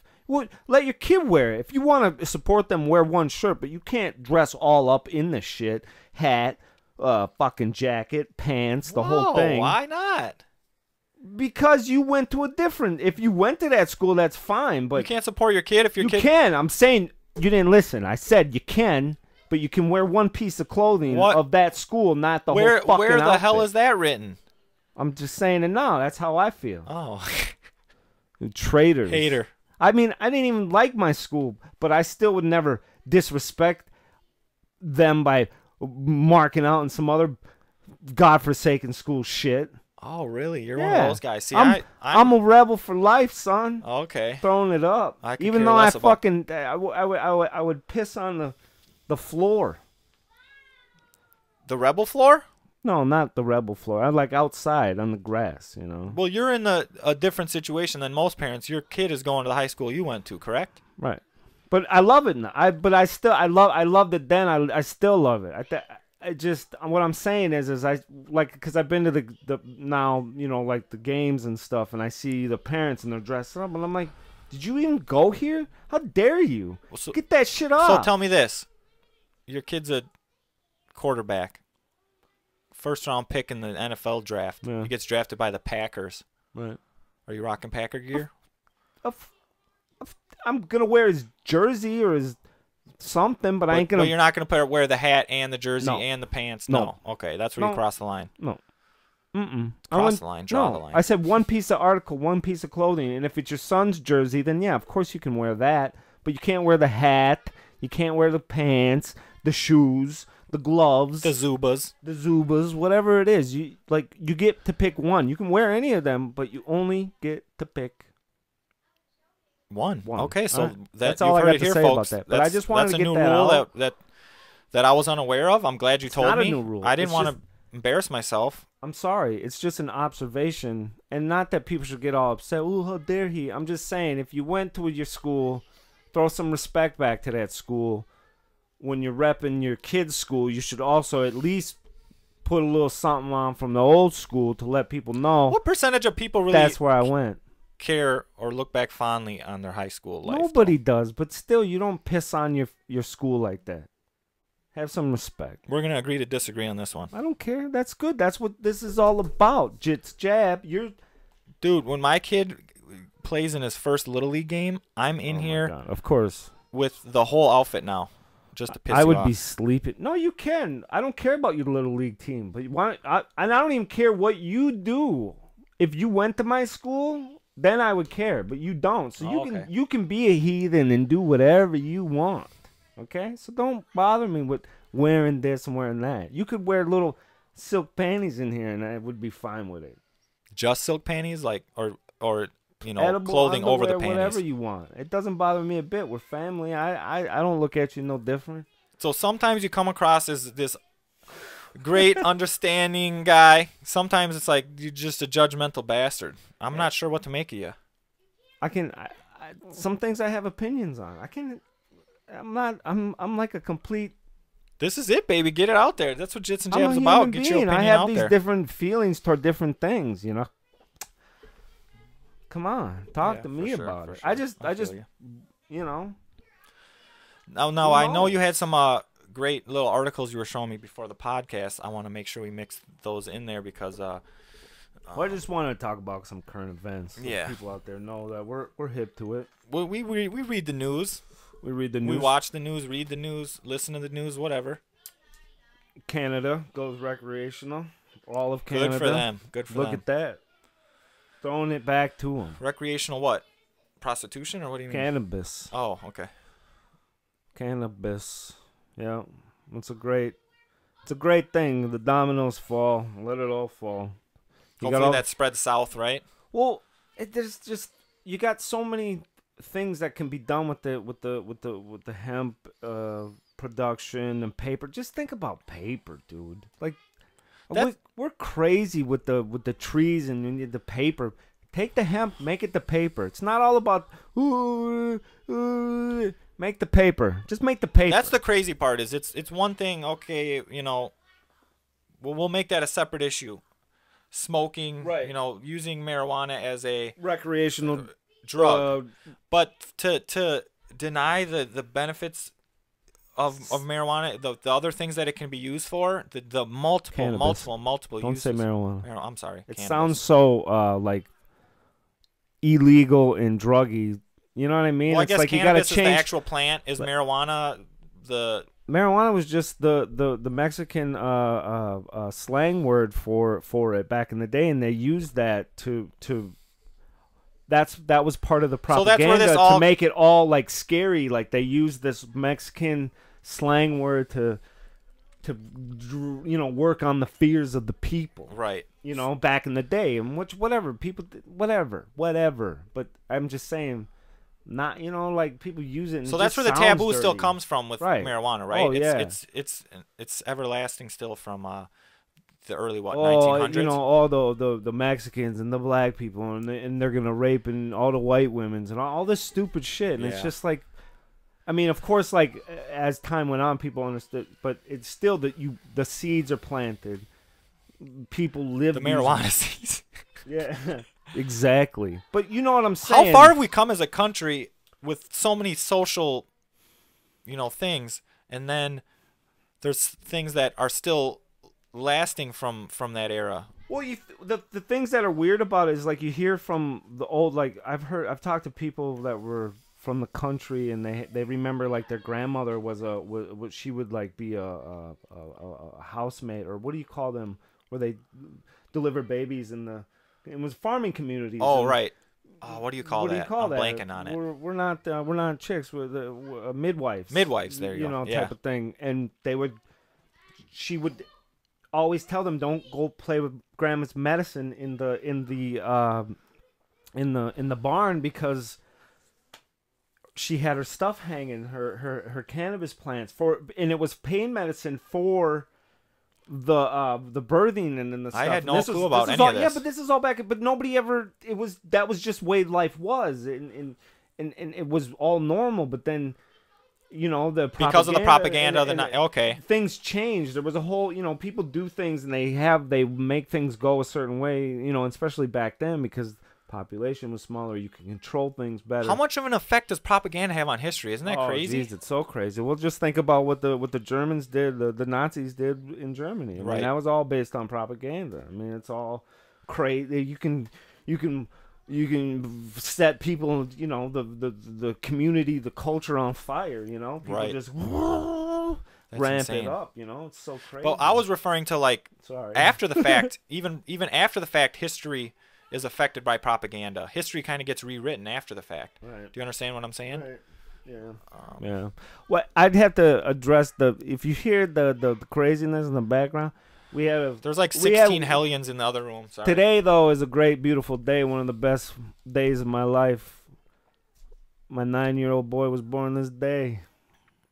[SPEAKER 2] Let your kid wear it. If you want to support them, wear one shirt, but you can't dress all up in the shit. Hat, fucking jacket, pants, the whole thing.
[SPEAKER 1] Why not?
[SPEAKER 2] Because you went to a different. If you went to that school, that's fine. But
[SPEAKER 1] you can't support your kid if your kid.
[SPEAKER 2] You can. I'm saying you didn't listen. I said you can, but you can wear one piece of clothing of that school, not the whole fucking
[SPEAKER 1] Where the
[SPEAKER 2] outfit.
[SPEAKER 1] hell is that written?
[SPEAKER 2] I'm just saying it now. That's how I feel.
[SPEAKER 1] Oh,
[SPEAKER 2] traitors.
[SPEAKER 1] Hater.
[SPEAKER 2] I mean, I didn't even like my school, but I still would never disrespect them by marking out in some other godforsaken school shit.
[SPEAKER 1] Oh, really? You're one of those guys. See,
[SPEAKER 2] I'm a rebel for life, son.
[SPEAKER 1] Okay.
[SPEAKER 2] Throwing it up. Even though I would piss on the floor.
[SPEAKER 1] The rebel floor?
[SPEAKER 2] No, not the rebel floor. I like outside on the grass, you know.
[SPEAKER 1] Well, you're in a different situation than most parents. Your kid is going to the high school you went to, correct?
[SPEAKER 2] Right. But I love it now. I loved it then. I still love it. I just what I'm saying is I like because I've been to the now like the games and stuff, and I see the parents and they're dressed up, and I'm like, did you even go here? How dare you? Get that shit off.
[SPEAKER 1] So tell me this: your kid's a quarterback. First round pick in the NFL draft.
[SPEAKER 2] Yeah.
[SPEAKER 1] He gets drafted by the Packers.
[SPEAKER 2] Right.
[SPEAKER 1] Are you rocking Packer gear?
[SPEAKER 2] I'm gonna wear his jersey or his something, but I ain't gonna.
[SPEAKER 1] But you're not gonna wear the hat and the jersey and the pants. No. Okay, that's where you cross the line.
[SPEAKER 2] No.
[SPEAKER 1] Cross the line. Draw the line.
[SPEAKER 2] I said one piece of article, one piece of clothing, and if it's your son's jersey, then yeah, of course you can wear that. But you can't wear the hat. You can't wear the pants, the shoes, the gloves,
[SPEAKER 1] the Zubas,
[SPEAKER 2] whatever it is. You get to pick one. You can wear any of them, but you only get to pick
[SPEAKER 1] one. Okay, so
[SPEAKER 2] that's all I got to say about that. But I just wanted to get that out.
[SPEAKER 1] That's a new rule that I was unaware of. I'm glad you told me.
[SPEAKER 2] It's not a new rule.
[SPEAKER 1] I didn't want to embarrass myself.
[SPEAKER 2] I'm sorry. It's just an observation, and not that people should get all upset. Ooh, how dare he? I'm just saying, if you went to your school, throw some respect back to that school. When you're repping your kid's school, you should also at least put a little something on from the old school to let people know.
[SPEAKER 1] What percentage of people really
[SPEAKER 2] that's where I went.
[SPEAKER 1] Care or look back fondly on their high school life?
[SPEAKER 2] Nobody does, but still, you don't piss on your school like that. Have some respect.
[SPEAKER 1] We're going to agree to disagree on this one.
[SPEAKER 2] I don't care. That's good. That's what this is all about. Jits jab.
[SPEAKER 1] Dude, when my kid plays in his first Little League game, I'm in here.
[SPEAKER 2] God. Of course.
[SPEAKER 1] With the whole outfit now. Just to piss you off.
[SPEAKER 2] I would be sleeping. No, you can. I don't care about your Little League team. But and I don't even care what you do. If you went to my school, then I would care. But you don't. So you can be a heathen and do whatever you want. Okay? So don't bother me with wearing this and wearing that. You could wear little silk panties in here and I would be fine with it.
[SPEAKER 1] Just silk panties? or
[SPEAKER 2] edible
[SPEAKER 1] clothing over the panties?
[SPEAKER 2] Whatever you want. It doesn't bother me a bit. We're family. I don't look at you no different.
[SPEAKER 1] So sometimes you come across as this great understanding guy. Sometimes it's like you're just a judgmental bastard. I'm not sure what to make of you.
[SPEAKER 2] Some things I have opinions on. I'm like a complete.
[SPEAKER 1] This is it, baby. Get it out there. That's what Jits and Jab's about. Get your opinion
[SPEAKER 2] I have
[SPEAKER 1] out
[SPEAKER 2] these
[SPEAKER 1] there.
[SPEAKER 2] different feelings toward different things, you know. Come on, talk to me about it. Sure. I just, you know.
[SPEAKER 1] Now I know you had some great little articles you were showing me before the podcast. I want to make sure we mix those in there because.
[SPEAKER 2] Well, I just want to talk about some current events. So people out there know that we're hip to it.
[SPEAKER 1] Well, we read the news.
[SPEAKER 2] We read the news.
[SPEAKER 1] We watch the news, read the news, listen to the news, whatever.
[SPEAKER 2] Canada goes recreational. All of Canada.
[SPEAKER 1] Good for them. Good for them.
[SPEAKER 2] Look at that. Throwing it back to them.
[SPEAKER 1] Recreational what? Prostitution or what do you mean?
[SPEAKER 2] Cannabis.
[SPEAKER 1] Oh, okay.
[SPEAKER 2] Cannabis. Yeah. It's a great thing. The dominoes fall. Let it all fall.
[SPEAKER 1] Hopefully that spreads south, right?
[SPEAKER 2] Well, there's just you got so many things that can be done with the hemp production and paper. Just think about paper, dude. Like we're crazy with the trees and the paper. Take the hemp, make it the paper. It's not all about make the paper. Just make the paper.
[SPEAKER 1] That's the crazy part. Is it's one thing. Okay, we'll make that a separate issue. Smoking,
[SPEAKER 2] right?
[SPEAKER 1] Using marijuana as a
[SPEAKER 2] recreational
[SPEAKER 1] drug, but to deny the benefits of marijuana, the other things that it can be used for, the multiple
[SPEAKER 2] Don't
[SPEAKER 1] uses.
[SPEAKER 2] Say marijuana.
[SPEAKER 1] I'm sorry.
[SPEAKER 2] It
[SPEAKER 1] cannabis.
[SPEAKER 2] Sounds so like illegal and druggy. You know what I mean?
[SPEAKER 1] Well, I
[SPEAKER 2] it's
[SPEAKER 1] guess
[SPEAKER 2] like
[SPEAKER 1] cannabis
[SPEAKER 2] you gotta change.
[SPEAKER 1] Is the actual plant. Is marijuana the? Marijuana
[SPEAKER 2] was just the Mexican slang word for it back in the day, and they used that to. That was part of the propaganda to make it all like scary. Like they used this Mexican slang word to work on the fears of the people.
[SPEAKER 1] Right.
[SPEAKER 2] Back in the day, and whatever people whatever. But I'm just saying, not like people use it. And
[SPEAKER 1] so that's where the taboo still comes from with marijuana, right?
[SPEAKER 2] Oh, yeah.
[SPEAKER 1] It's everlasting still from the early
[SPEAKER 2] 1900s.
[SPEAKER 1] 1900s.
[SPEAKER 2] All the Mexicans and the black people, and they're gonna rape and all the white women's and all this stupid shit, and it's just like, I mean, of course, like as time went on, people understood, but it's still that the seeds are planted. People live
[SPEAKER 1] the marijuana seeds.
[SPEAKER 2] Yeah, exactly. But you know what I'm saying?
[SPEAKER 1] How far have we come as a country with so many social, things, and then there's things that are still lasting from that era.
[SPEAKER 2] Well, the things that are weird about it is like you hear from the old, like I've talked to people that were from the country, and they remember like their grandmother was she would like be a housemaid, or what do you call them, where they deliver babies it was farming communities.
[SPEAKER 1] Oh, right. What do you call that?
[SPEAKER 2] What do you call
[SPEAKER 1] I'm
[SPEAKER 2] that?
[SPEAKER 1] blanking on it.
[SPEAKER 2] We're not chicks. We're midwives.
[SPEAKER 1] Midwives, there you go.
[SPEAKER 2] Type of thing. And she would always tell them, don't go play with grandma's medicine in the barn, because she had her stuff hanging, her cannabis plants and it was pain medicine for the birthing and then the stuff.
[SPEAKER 1] I had no clue about any of this.
[SPEAKER 2] Yeah, but this is all back. But nobody ever. That was just way life was, and it was all normal. But then,
[SPEAKER 1] because of the propaganda, okay,
[SPEAKER 2] things changed. There was a whole, people do things and they make things go a certain way. Especially back then, because population was smaller, you can control things better.
[SPEAKER 1] How much of an effect does propaganda have on history? Isn't that crazy?
[SPEAKER 2] Geez, it's so crazy. Well, just think about what the Germans did, the Nazis did in Germany. I mean, that was all based on propaganda. I mean, it's all crazy. You can set people, the community, the culture on fire. People just ramp
[SPEAKER 1] insane.
[SPEAKER 2] it up. It's so crazy.
[SPEAKER 1] Well, I was referring to after the fact, even after the fact, history is affected by propaganda. History kind of gets rewritten after the fact.
[SPEAKER 2] Right.
[SPEAKER 1] Do you understand what I'm saying?
[SPEAKER 2] Right. Yeah. Yeah. Well, I'd have to address if you hear the craziness in the background,
[SPEAKER 1] there's like 16 hellions in the other room. Sorry.
[SPEAKER 2] Today though is a great, beautiful day. One of the best days of my life. My 9-year-old boy was born this day.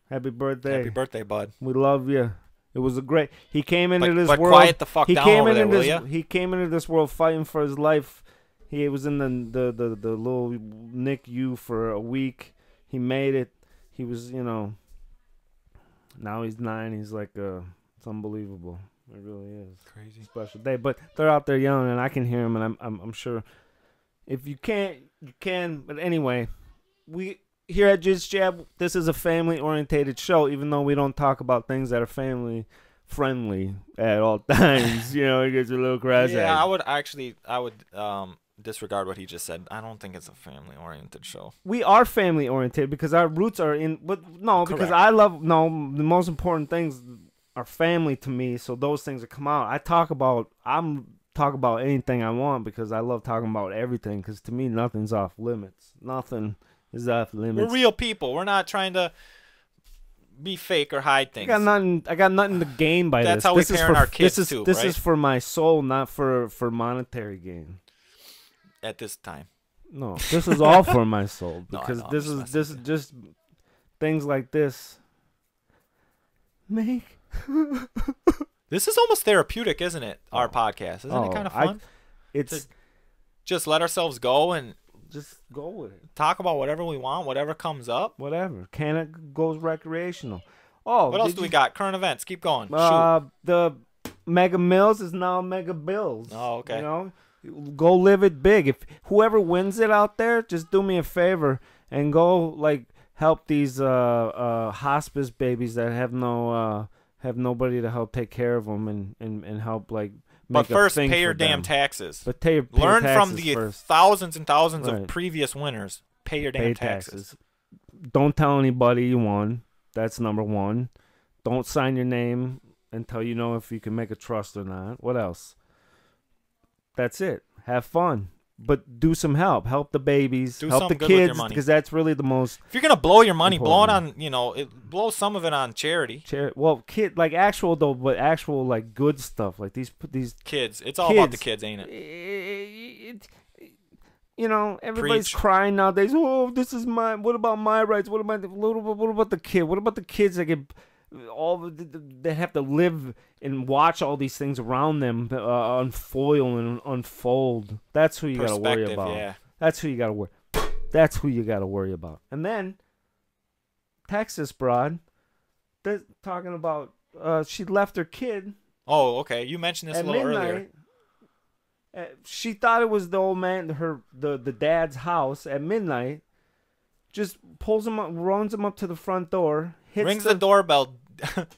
[SPEAKER 2] Happy birthday.
[SPEAKER 1] Happy birthday, bud.
[SPEAKER 2] We love you. It was a great. He came into this world.
[SPEAKER 1] Quiet the fuck down over there, will ya?
[SPEAKER 2] He came into this world fighting for his life. He was in the little NICU for a week. He made it. He was, now he's 9. He's like, it's unbelievable. It really is.
[SPEAKER 1] Crazy.
[SPEAKER 2] Special day. But they're out there yelling, and I can hear them, and I'm sure if you can't, you can. But anyway, we. Here at Jits Jab, this is a family-orientated show, even though we don't talk about things that are family-friendly at all times. It gets a little crazy.
[SPEAKER 1] Yeah, I would disregard what he just said. I don't think it's a family-oriented show.
[SPEAKER 2] We are family-oriented because our roots are in... But no,
[SPEAKER 1] Correct.
[SPEAKER 2] because I love... No, the most important things are family to me, so those things that come out. I'm talk about anything I want because I love talking about everything, because to me, nothing's off limits. Nothing... is off limits.
[SPEAKER 1] We're real people. We're not trying to be fake or hide things.
[SPEAKER 2] I got nothing to gain by
[SPEAKER 1] That's
[SPEAKER 2] this.
[SPEAKER 1] how we parent our kids too,
[SPEAKER 2] This
[SPEAKER 1] right?
[SPEAKER 2] is for my soul, not for monetary gain.
[SPEAKER 1] At this time.
[SPEAKER 2] No, this is all for my soul,
[SPEAKER 1] No,
[SPEAKER 2] because
[SPEAKER 1] I know,
[SPEAKER 2] this is just things like this. make.
[SPEAKER 1] This is almost therapeutic, isn't it? Our podcast. Isn't it kind of fun?
[SPEAKER 2] It's
[SPEAKER 1] to just let ourselves go and
[SPEAKER 2] just go with it.
[SPEAKER 1] Talk about whatever we want, whatever comes up.
[SPEAKER 2] Whatever. Canada goes recreational. Oh,
[SPEAKER 1] what else do we got? Current events. Keep going. Shoot.
[SPEAKER 2] The Mega Mills is now Mega Bills.
[SPEAKER 1] Oh, okay.
[SPEAKER 2] You know, go live it big. If whoever wins it out there, just do me a favor and go like help these hospice babies that have nobody to help take care of them and help like.
[SPEAKER 1] But first, pay your damn taxes.
[SPEAKER 2] But pay
[SPEAKER 1] Learn
[SPEAKER 2] taxes
[SPEAKER 1] from the
[SPEAKER 2] first.
[SPEAKER 1] thousands and thousands of previous winners. Pay your damn taxes.
[SPEAKER 2] Don't tell anybody you won. That's number one. Don't sign your name until you know if you can make a trust or not. What else? That's it. Have fun. But do some help. Help the babies. Help the kids, because that's really the most.
[SPEAKER 1] If you're gonna blow your money, blow it on. Blow some of it on charity.
[SPEAKER 2] Well, like actual though, but actual like good stuff. Like these
[SPEAKER 1] kids. It's all about the kids, ain't it?
[SPEAKER 2] Everybody's crying nowadays. Oh, this is my. What about my rights? What about the kid? What about the kids that get they have to live and watch all these things around them unfoil and unfold. That's who you got to worry about.
[SPEAKER 1] Yeah.
[SPEAKER 2] That's who you got to worry. That's who you got to worry about. And then Texas broad, they're talking about she left her kid.
[SPEAKER 1] Oh, okay. You mentioned this a little earlier.
[SPEAKER 2] She thought it was the old man, the dad's house at midnight. Just pulls him up, runs him up to the front door.
[SPEAKER 1] Rings the doorbell.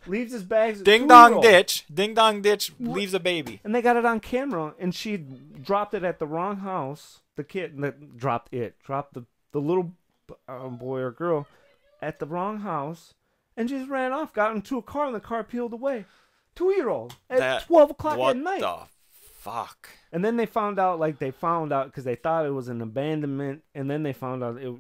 [SPEAKER 2] Leaves his bags.
[SPEAKER 1] Ding dong ditch. Ding dong ditch. Leaves a baby.
[SPEAKER 2] And they got it on camera. And she dropped it at the wrong house. The kid dropped the little boy or girl at the wrong house, and just ran off. Got into a car, and the car peeled away. 2-year-old at 12 o'clock at night.
[SPEAKER 1] What the fuck?
[SPEAKER 2] And then they found out because they thought it was an abandonment, and then they found out it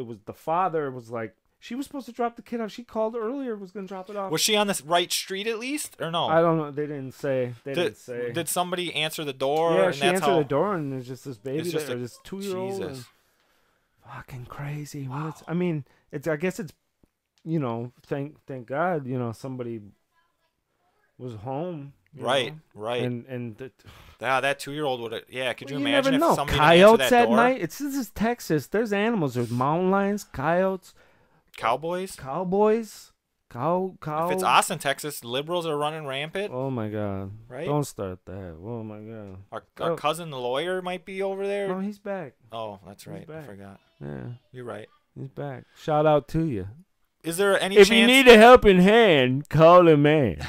[SPEAKER 2] was the father. Was like. She was supposed to drop the kid off. She called earlier, was going to drop it off.
[SPEAKER 1] Was she on the right street at least, or no?
[SPEAKER 2] I don't know. They didn't say.
[SPEAKER 1] Did somebody answer the door?
[SPEAKER 2] Yeah, she answered the door, and there's just this baby
[SPEAKER 1] there,
[SPEAKER 2] this 2-year-old.
[SPEAKER 1] Jesus.
[SPEAKER 2] Fucking crazy.
[SPEAKER 1] Wow.
[SPEAKER 2] I guess it's, thank God, somebody was home.
[SPEAKER 1] Right.
[SPEAKER 2] And
[SPEAKER 1] that 2-year-old would have. Yeah, could you imagine
[SPEAKER 2] never
[SPEAKER 1] if
[SPEAKER 2] know.
[SPEAKER 1] somebody
[SPEAKER 2] Coyotes
[SPEAKER 1] answered that
[SPEAKER 2] at
[SPEAKER 1] door?
[SPEAKER 2] night. This is Texas. There's animals. There's mountain lions, coyotes.
[SPEAKER 1] Cowboys.
[SPEAKER 2] If
[SPEAKER 1] it's Austin, Texas, liberals are running rampant.
[SPEAKER 2] Oh my God!
[SPEAKER 1] Right?
[SPEAKER 2] Don't start that. Oh my God!
[SPEAKER 1] Our cousin, the lawyer, might be over there.
[SPEAKER 2] No, he's back.
[SPEAKER 1] Oh, that's right. I forgot.
[SPEAKER 2] Yeah,
[SPEAKER 1] you're right.
[SPEAKER 2] He's back. Shout out to you.
[SPEAKER 1] Is there any
[SPEAKER 2] if
[SPEAKER 1] chance?
[SPEAKER 2] you need a helping hand, call a man.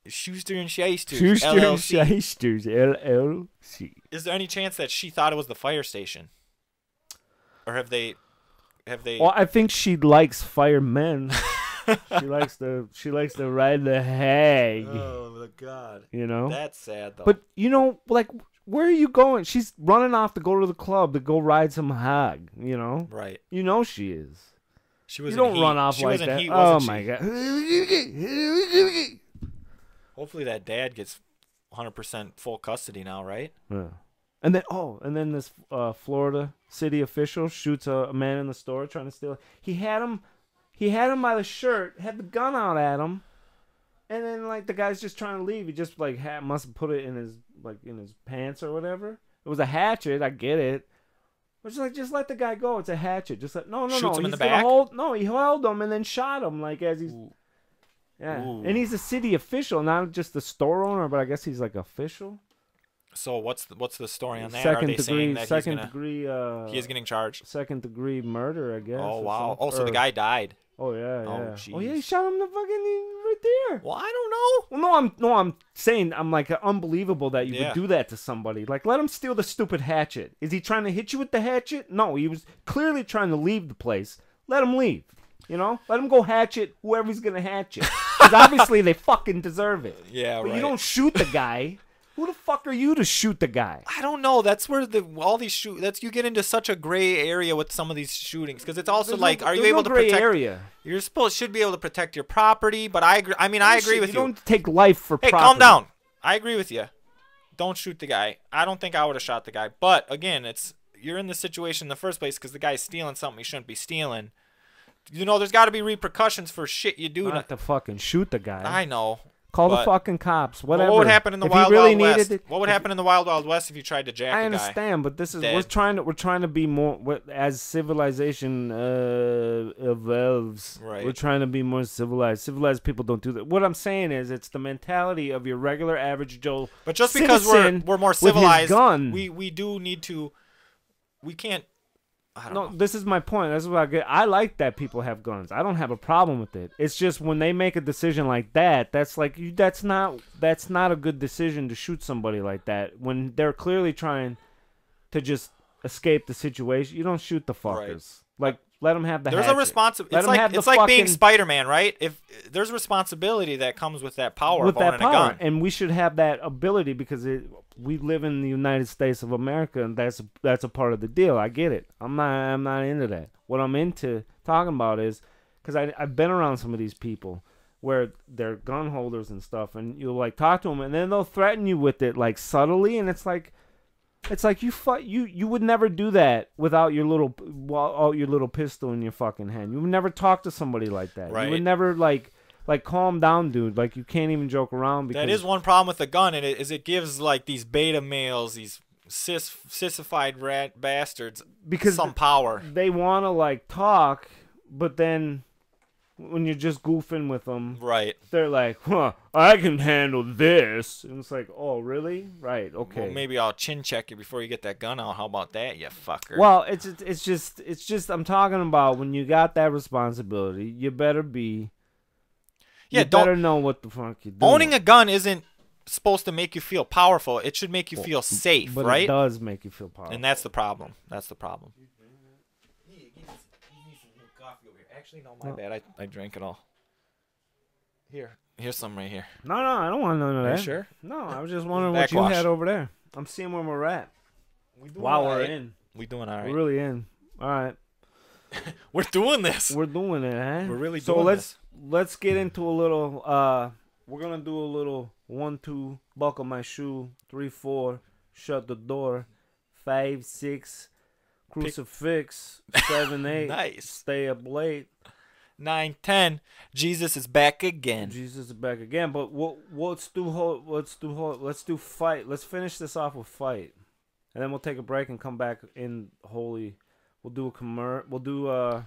[SPEAKER 1] Schuster and Shysters.
[SPEAKER 2] And Shysters LLC.
[SPEAKER 1] Is there any chance that she thought it was the fire station, or have they?
[SPEAKER 2] Well, I think she likes firemen. she likes to ride the hag.
[SPEAKER 1] Oh my God!
[SPEAKER 2] That's
[SPEAKER 1] sad though.
[SPEAKER 2] But where are you going? She's running off to go to the club to go ride some hag.
[SPEAKER 1] Right.
[SPEAKER 2] She is.
[SPEAKER 1] She was.
[SPEAKER 2] You don't run off like that. Oh my God!
[SPEAKER 1] Hopefully that dad gets 100% full custody now, right?
[SPEAKER 2] Yeah. And then this Florida city official shoots a man in the store trying to steal. He had him by the shirt, had the gun out at him, and then the guy's just trying to leave. He just must have put it in his pants or whatever. It was a hatchet. I get it. But just let the guy go. It's a hatchet. Just no.
[SPEAKER 1] Shoots him in
[SPEAKER 2] He's
[SPEAKER 1] the back.
[SPEAKER 2] He held him and then shot him as he's.
[SPEAKER 1] Ooh.
[SPEAKER 2] Yeah,
[SPEAKER 1] Ooh.
[SPEAKER 2] And he's a city official, not just the store owner, but I guess he's official.
[SPEAKER 1] So what's the story on that?
[SPEAKER 2] Second
[SPEAKER 1] Are they
[SPEAKER 2] degree,
[SPEAKER 1] saying that
[SPEAKER 2] second degree.
[SPEAKER 1] He is getting charged.
[SPEAKER 2] Second degree murder, I guess.
[SPEAKER 1] Oh wow! Oh, so the guy died.
[SPEAKER 2] Oh yeah.
[SPEAKER 1] Oh,
[SPEAKER 2] Oh yeah, he shot him right there.
[SPEAKER 1] Well, I don't know.
[SPEAKER 2] Well, I'm saying unbelievable that you would do that to somebody. Let him steal the stupid hatchet. Is he trying to hit you with the hatchet? No, he was clearly trying to leave the place. Let him leave. Let him go hatchet whoever's gonna hatchet. Because obviously they fucking deserve it.
[SPEAKER 1] Yeah,
[SPEAKER 2] but
[SPEAKER 1] right.
[SPEAKER 2] You don't shoot the guy. Who the fuck are you to shoot the guy?
[SPEAKER 1] I don't know. That's where all these you get into such a gray area with some of these shootings because it's also are you able to protect?
[SPEAKER 2] Area.
[SPEAKER 1] You're should be able to protect your property, but I agree. I agree with you.
[SPEAKER 2] You don't take life for property.
[SPEAKER 1] Hey, calm down. I agree with you. Don't shoot the guy. I don't think I would have shot the guy, but again, you're in the situation in the first place because the guy's stealing something he shouldn't be stealing. You know, there's got to be repercussions for shit you do.
[SPEAKER 2] Not to fucking shoot the guy.
[SPEAKER 1] I know.
[SPEAKER 2] Call the fucking cops. Whatever.
[SPEAKER 1] What would happen in the Wild Wild West? What would happen in the Wild Wild West if you tried to jack a guy?
[SPEAKER 2] I understand, but this is
[SPEAKER 1] Dead.
[SPEAKER 2] we're trying to be more as civilization evolves.
[SPEAKER 1] Right.
[SPEAKER 2] We're trying to be more civilized. Civilized people don't do that. What I'm saying is, it's the mentality of your regular average Joe.
[SPEAKER 1] But just because we're more civilized, we do need to. We can't. I don't know.
[SPEAKER 2] This is my point. That's what I get. I like that people have guns. I don't have a problem with it. It's just when they make a decision like that, that's not a good decision to shoot somebody like that when they're clearly trying to just escape the situation. You don't shoot the fuckers. Right. Like, let them have the hatchet.
[SPEAKER 1] There's a responsibility. It's like being Spider-Man, right? If there's responsibility that comes with that power of owning a gun,
[SPEAKER 2] and we should have that ability because we live in the United States of America, and that's a part of the deal. I get it. I'm not into that. What I'm into talking about is because I've been around some of these people where they're gun holders and stuff, and you'll like talk to them, and then they'll threaten you with it like subtly, and it's like you would never do that without your little pistol in your fucking hand. You would never talk to somebody like that.
[SPEAKER 1] Right.
[SPEAKER 2] You would never like calm down, dude. Like you can't even joke around. Because
[SPEAKER 1] that is one problem with the gun, and it gives like these beta males, these sissified rat bastards,
[SPEAKER 2] because
[SPEAKER 1] some power.
[SPEAKER 2] They want to like talk, but then when you're just goofing with them,
[SPEAKER 1] right?
[SPEAKER 2] They're like, "Huh, I can handle this," and it's like, "Oh, really? Right? Okay.
[SPEAKER 1] Well, maybe I'll chin check you before you get that gun out. How about that, you fucker?"
[SPEAKER 2] Well, it's just I'm talking about when you got that responsibility, you better be.
[SPEAKER 1] Yeah,
[SPEAKER 2] you better know what the fuck you're doing.
[SPEAKER 1] Owning a gun isn't supposed to make you feel powerful. It should make you feel safe,
[SPEAKER 2] but
[SPEAKER 1] right?
[SPEAKER 2] It does make you feel powerful,
[SPEAKER 1] and that's the problem. That's the problem. Actually, no, my bad. I drank it all. Here's some right here.
[SPEAKER 2] No, I don't want none of that.
[SPEAKER 1] You sure?
[SPEAKER 2] No, I was just wondering what you had over there. I'm seeing where we're at. We're in.
[SPEAKER 1] We doing all right.
[SPEAKER 2] We're really in. All right.
[SPEAKER 1] We're doing this.
[SPEAKER 2] We're doing it, huh?
[SPEAKER 1] We're really doing this.
[SPEAKER 2] So let's get into a little. We're gonna do a little 1, 2, buckle my shoe, 3, 4, shut the door, 5, 6. Crucifix, 7, 8.
[SPEAKER 1] Nice.
[SPEAKER 2] Stay up late.
[SPEAKER 1] 9, 10. Jesus is back again.
[SPEAKER 2] Jesus is back again. But let's do fight. Let's finish this off with fight, and then we'll take a break and come back in holy. We'll do a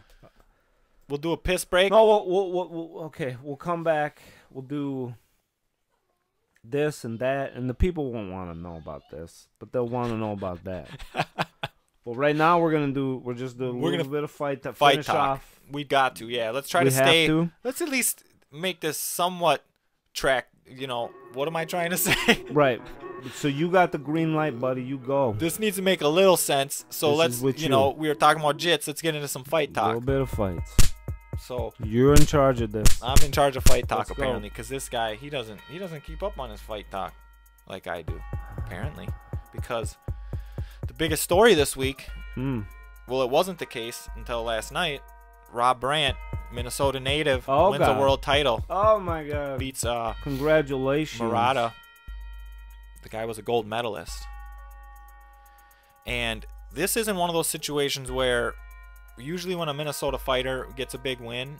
[SPEAKER 1] We'll do a piss break.
[SPEAKER 2] No, okay. We'll come back. We'll do this and that, and the people won't want to know about this, but they'll want to know about that. Well, right now we're just doing a little bit of fight to finish off.
[SPEAKER 1] We got to, yeah. Let's try to stay. Let's at least make this somewhat track. You know, what am I trying to say?
[SPEAKER 2] Right. So you got the green light, buddy. You go.
[SPEAKER 1] This needs to make a little sense. So let's, we were talking about Jits. Let's get into some fight talk.
[SPEAKER 2] A little bit of fights.
[SPEAKER 1] So
[SPEAKER 2] you're in charge of this.
[SPEAKER 1] I'm in charge of fight talk apparently, because this guy he doesn't keep up on his fight talk like I do apparently, because. The biggest story this week, well, it wasn't the case until last night. Rob Brandt, Minnesota native, wins a world title.
[SPEAKER 2] Oh, my God.
[SPEAKER 1] Beats
[SPEAKER 2] congratulations.
[SPEAKER 1] Murata. The guy was a gold medalist. And this isn't one of those situations where usually when a Minnesota fighter gets a big win,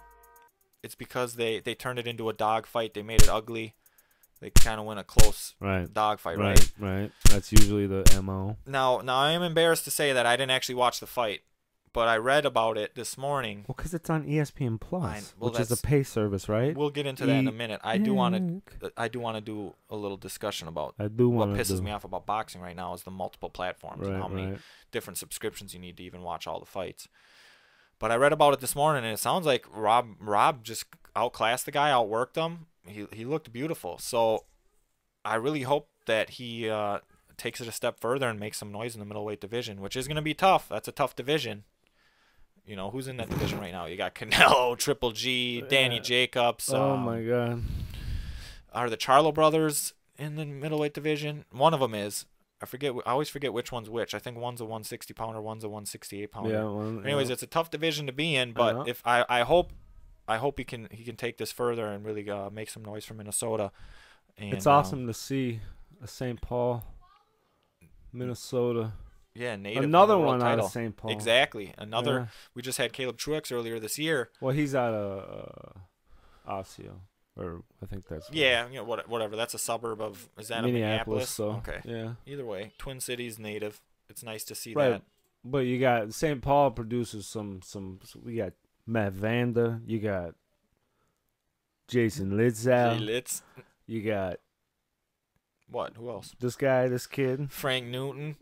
[SPEAKER 1] it's because they turned it into a dog fight. They made it ugly. They kind of win a close dogfight, right?
[SPEAKER 2] Right. That's usually the MO.
[SPEAKER 1] Now I am embarrassed to say that I didn't actually watch the fight, but I read about it this morning.
[SPEAKER 2] Well, because it's on ESPN Plus, which is a pay service, right?
[SPEAKER 1] We'll get into that in a minute. I do want to do a little discussion about what pisses me off about boxing right now is the multiple platforms and how many different subscriptions you need to even watch all the fights. But I read about it this morning, and it sounds like Rob just outclassed the guy, outworked him. He looked beautiful. So I really hope that he takes it a step further and makes some noise in the middleweight division, which is going to be tough. That's a tough division. You know, who's in that division right now? You got Canelo, Triple G, Danny Jacobs.
[SPEAKER 2] Oh, my God.
[SPEAKER 1] Are the Charlo brothers in the middleweight division? One of them is. I always forget which one's which. I think one's a 160-pounder, one's a 168-pounder.
[SPEAKER 2] Yeah.
[SPEAKER 1] Anyways, it's a tough division to be in, but if I hope he can take this further and really make some noise for Minnesota. And,
[SPEAKER 2] it's awesome to see a St. Paul, Minnesota
[SPEAKER 1] Yeah, native.
[SPEAKER 2] Another
[SPEAKER 1] world
[SPEAKER 2] one out
[SPEAKER 1] title.
[SPEAKER 2] of St. Paul.
[SPEAKER 1] Exactly. Another.
[SPEAKER 2] Yeah.
[SPEAKER 1] We just had Caleb Truex earlier this year.
[SPEAKER 2] Well, he's out of Osseo, or I think that's.
[SPEAKER 1] Yeah, you know, whatever. That's a suburb of. Is that Minneapolis?
[SPEAKER 2] So,
[SPEAKER 1] okay.
[SPEAKER 2] Yeah.
[SPEAKER 1] Either way, Twin Cities native. It's nice to see
[SPEAKER 2] Right.
[SPEAKER 1] that.
[SPEAKER 2] But you got St. Paul produces some. We got Matt Vanda. You got Jason Litzau.
[SPEAKER 1] Litz.
[SPEAKER 2] You got
[SPEAKER 1] What? Who else?
[SPEAKER 2] this guy, this kid.
[SPEAKER 1] Frank Newton.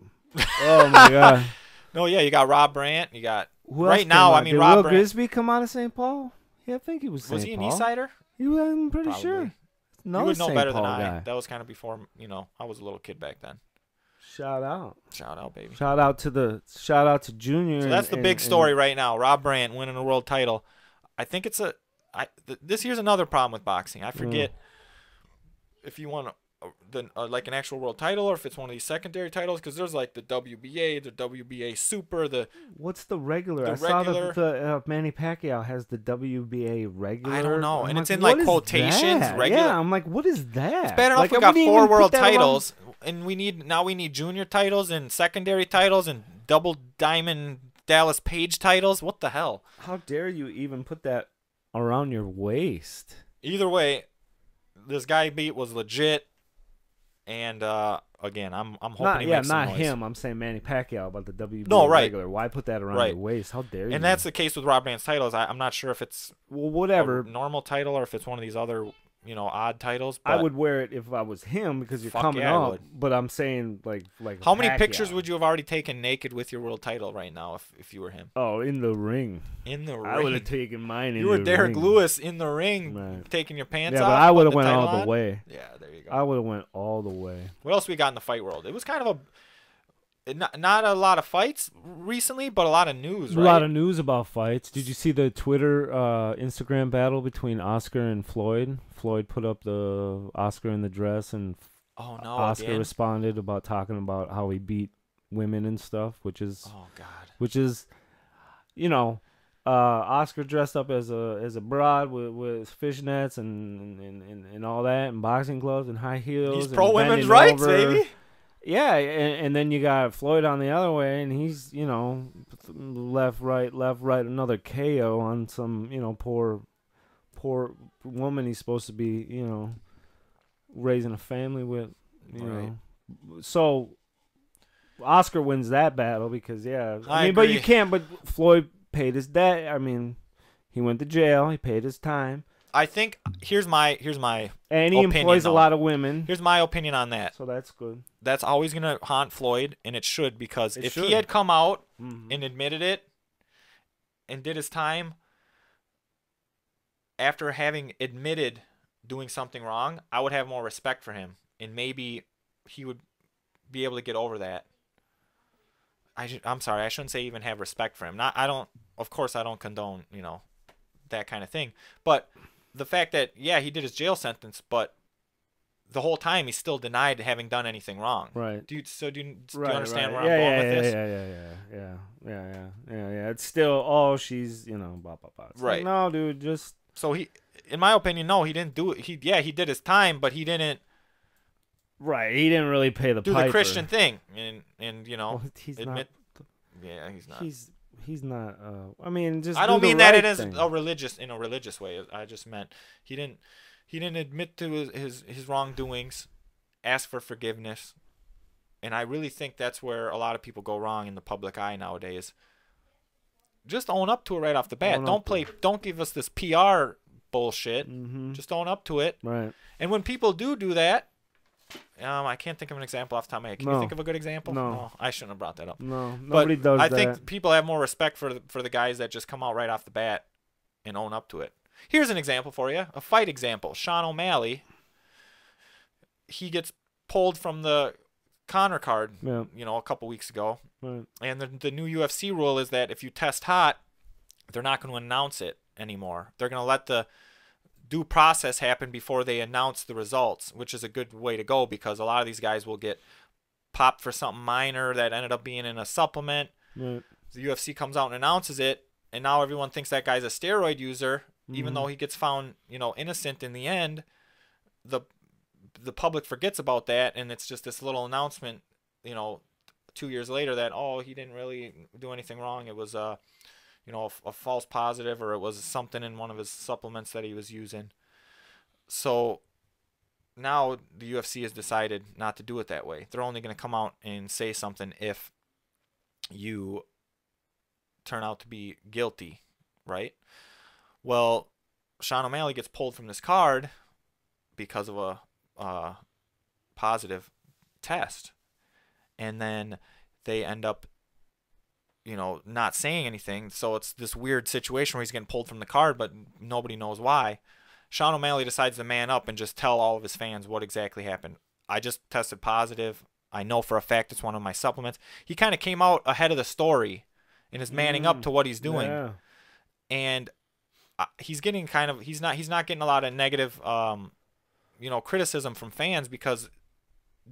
[SPEAKER 2] Oh my God.
[SPEAKER 1] No, yeah, you got Rob Brandt. You got
[SPEAKER 2] Who
[SPEAKER 1] right
[SPEAKER 2] else
[SPEAKER 1] now.
[SPEAKER 2] came
[SPEAKER 1] I
[SPEAKER 2] out?
[SPEAKER 1] mean,
[SPEAKER 2] Did
[SPEAKER 1] Rob
[SPEAKER 2] Will
[SPEAKER 1] Brandt.
[SPEAKER 2] Grisby come out of St. Paul? Yeah, I think he was.
[SPEAKER 1] Was
[SPEAKER 2] St.
[SPEAKER 1] he an
[SPEAKER 2] Paul.
[SPEAKER 1] Eastsider?
[SPEAKER 2] I'm pretty
[SPEAKER 1] Probably.
[SPEAKER 2] sure. No,
[SPEAKER 1] You would know
[SPEAKER 2] St.
[SPEAKER 1] better
[SPEAKER 2] Paul
[SPEAKER 1] than I.
[SPEAKER 2] guy.
[SPEAKER 1] That was kind of before, you know, I was a little kid back then.
[SPEAKER 2] Shout out.
[SPEAKER 1] Shout out, baby.
[SPEAKER 2] Shout out to Junior.
[SPEAKER 1] So that's the big story right now. Rob Brandt winning a world title. I think it's this here's another problem with boxing. I forget if you want like an actual world title or if it's one of these secondary titles, because there's like the WBA, the WBA Super,
[SPEAKER 2] what's the regular?
[SPEAKER 1] The
[SPEAKER 2] I saw
[SPEAKER 1] regular-
[SPEAKER 2] that Manny Pacquiao has the WBA regular.
[SPEAKER 1] I don't know,
[SPEAKER 2] I'm
[SPEAKER 1] and it's in
[SPEAKER 2] what
[SPEAKER 1] like
[SPEAKER 2] is
[SPEAKER 1] quotations.
[SPEAKER 2] that?
[SPEAKER 1] Regular.
[SPEAKER 2] Yeah, I'm like, what is that?
[SPEAKER 1] It's bad enough
[SPEAKER 2] Like,
[SPEAKER 1] we
[SPEAKER 2] I
[SPEAKER 1] got
[SPEAKER 2] wouldn't
[SPEAKER 1] 4
[SPEAKER 2] even put
[SPEAKER 1] world
[SPEAKER 2] that along-
[SPEAKER 1] titles, and we need junior titles and secondary titles and double diamond Dallas Page titles. What the hell?
[SPEAKER 2] How dare you even put that around your waist?
[SPEAKER 1] Either way, this guy beat was legit. And again, I'm hoping he makes some
[SPEAKER 2] not
[SPEAKER 1] noise.
[SPEAKER 2] him. I'm saying Manny Pacquiao about the WBA
[SPEAKER 1] No, right.
[SPEAKER 2] regular. Why put that around
[SPEAKER 1] Right.
[SPEAKER 2] your waist? How dare you?
[SPEAKER 1] And that's the case with Rob Brandt's titles. I'm not sure if it's
[SPEAKER 2] well, whatever.
[SPEAKER 1] a normal title or if it's one of these other, odd titles. But
[SPEAKER 2] I would wear it if I was him because you're
[SPEAKER 1] Fuck
[SPEAKER 2] coming
[SPEAKER 1] yeah, I
[SPEAKER 2] up.
[SPEAKER 1] would.
[SPEAKER 2] But I'm saying like
[SPEAKER 1] how many
[SPEAKER 2] Pacquiao.
[SPEAKER 1] pictures would you have already taken naked with your world title right now if you were him?
[SPEAKER 2] Oh, in the ring.
[SPEAKER 1] In the
[SPEAKER 2] I would
[SPEAKER 1] ring.
[SPEAKER 2] have taken mine.
[SPEAKER 1] You were Derek Lewis in the ring,
[SPEAKER 2] Right.
[SPEAKER 1] taking your pants
[SPEAKER 2] Yeah,
[SPEAKER 1] off.
[SPEAKER 2] but I would have
[SPEAKER 1] putting
[SPEAKER 2] went
[SPEAKER 1] title
[SPEAKER 2] all the
[SPEAKER 1] on.
[SPEAKER 2] way.
[SPEAKER 1] Yeah, there you go.
[SPEAKER 2] I would have went all the way.
[SPEAKER 1] What else we got in the fight world? It was kind of not a lot of fights recently, but a lot of news, right?
[SPEAKER 2] A lot of news about fights. Did you see the Twitter, Instagram battle between Oscar and Floyd? Floyd put up the Oscar in the dress, and
[SPEAKER 1] Oh no!
[SPEAKER 2] Oscar
[SPEAKER 1] again?
[SPEAKER 2] responded about talking about how he beat women and stuff, which is
[SPEAKER 1] Oh god.
[SPEAKER 2] Oscar dressed up as a broad with fishnets and all that, and boxing gloves and high heels.
[SPEAKER 1] He's
[SPEAKER 2] and
[SPEAKER 1] pro women's
[SPEAKER 2] bending
[SPEAKER 1] rights,
[SPEAKER 2] over.
[SPEAKER 1] baby.
[SPEAKER 2] Yeah, and then you got Floyd on the other way, and he's, left, right, another KO on some, poor woman he's supposed to be, raising a family with,
[SPEAKER 1] Right.
[SPEAKER 2] know. So Oscar wins that battle because,
[SPEAKER 1] I
[SPEAKER 2] but you
[SPEAKER 1] agree.
[SPEAKER 2] can't, but Floyd paid his debt. I mean, he went to jail, he paid his time,
[SPEAKER 1] I think here's my
[SPEAKER 2] and he
[SPEAKER 1] opinion,
[SPEAKER 2] employs a
[SPEAKER 1] though.
[SPEAKER 2] lot of women,
[SPEAKER 1] Here's my opinion on that.
[SPEAKER 2] so that's good.
[SPEAKER 1] That's always gonna haunt Floyd, and it should, because
[SPEAKER 2] It
[SPEAKER 1] if
[SPEAKER 2] should.
[SPEAKER 1] he had come out
[SPEAKER 2] Mhm.
[SPEAKER 1] and admitted it and did his time after having admitted doing something wrong, I would have more respect for him, and maybe he would be able to get over that. I'm sorry, I shouldn't say even have respect for him. Of course I don't condone, that kind of thing. But the fact that, he did his jail sentence, but the whole time he still denied having done anything wrong.
[SPEAKER 2] Right.
[SPEAKER 1] Do you
[SPEAKER 2] Right,
[SPEAKER 1] understand
[SPEAKER 2] right.
[SPEAKER 1] where I'm going with this?
[SPEAKER 2] Yeah. It's still, she's, blah, blah, blah. It's like,
[SPEAKER 1] Right.
[SPEAKER 2] no, dude, just.
[SPEAKER 1] So he, in my opinion, no, he didn't do it. He did his time, but he didn't
[SPEAKER 2] Right. He didn't really pay the
[SPEAKER 1] do
[SPEAKER 2] piper.
[SPEAKER 1] the Christian thing, and
[SPEAKER 2] Well, he's
[SPEAKER 1] admit.
[SPEAKER 2] not.
[SPEAKER 1] Yeah, he's not.
[SPEAKER 2] He's not. I mean, just.
[SPEAKER 1] I don't
[SPEAKER 2] do the
[SPEAKER 1] mean that
[SPEAKER 2] right
[SPEAKER 1] it is
[SPEAKER 2] thing.
[SPEAKER 1] in a religious way. I just meant he didn't admit to his wrongdoings, ask for forgiveness, and I really think that's where a lot of people go wrong in the public eye nowadays. Just own up to it right off the bat. Don't give us this PR bullshit.
[SPEAKER 2] Mm-hmm.
[SPEAKER 1] Just own up to it.
[SPEAKER 2] Right.
[SPEAKER 1] And when people do that, I can't think of an example off the top of my head. Can you think of a good example?
[SPEAKER 2] No.
[SPEAKER 1] I shouldn't have brought that up.
[SPEAKER 2] No,
[SPEAKER 1] But
[SPEAKER 2] nobody does
[SPEAKER 1] I
[SPEAKER 2] that.
[SPEAKER 1] think people have more respect for the guys that just come out right off the bat and own up to it. Here's an example for you, a fight example. Sean O'Malley, he gets pulled from the Conor card,
[SPEAKER 2] Yeah.
[SPEAKER 1] a couple weeks ago.
[SPEAKER 2] Right.
[SPEAKER 1] And the new UFC rule is that if you test hot, they're not going to announce it anymore. They're going to let the due process happen before they announce the results, which is a good way to go, because a lot of these guys will get popped for something minor that ended up being in a supplement.
[SPEAKER 2] Right.
[SPEAKER 1] The UFC comes out and announces it, and now everyone thinks that guy's a steroid user, even though he gets found, innocent in the end. The public forgets about that, and it's just this little announcement, 2 years later that, oh, he didn't really do anything wrong. It was a false positive, or it was something in one of his supplements that he was using. So now the UFC has decided not to do it that way. They're only going to come out and say something if you turn out to be guilty, right? Well, Sean O'Malley gets pulled from this card because of a positive test, and then they end up not saying anything. So it's this weird situation where he's getting pulled from the card, but nobody knows why. Sean O'Malley decides to man up and just tell all of his fans what exactly happened. I just tested positive. I know for a fact it's one of my supplements. He kind of came out ahead of the story and is manning up to what he's doing.
[SPEAKER 2] Yeah.
[SPEAKER 1] And he's getting he's not getting a lot of negative criticism from fans, because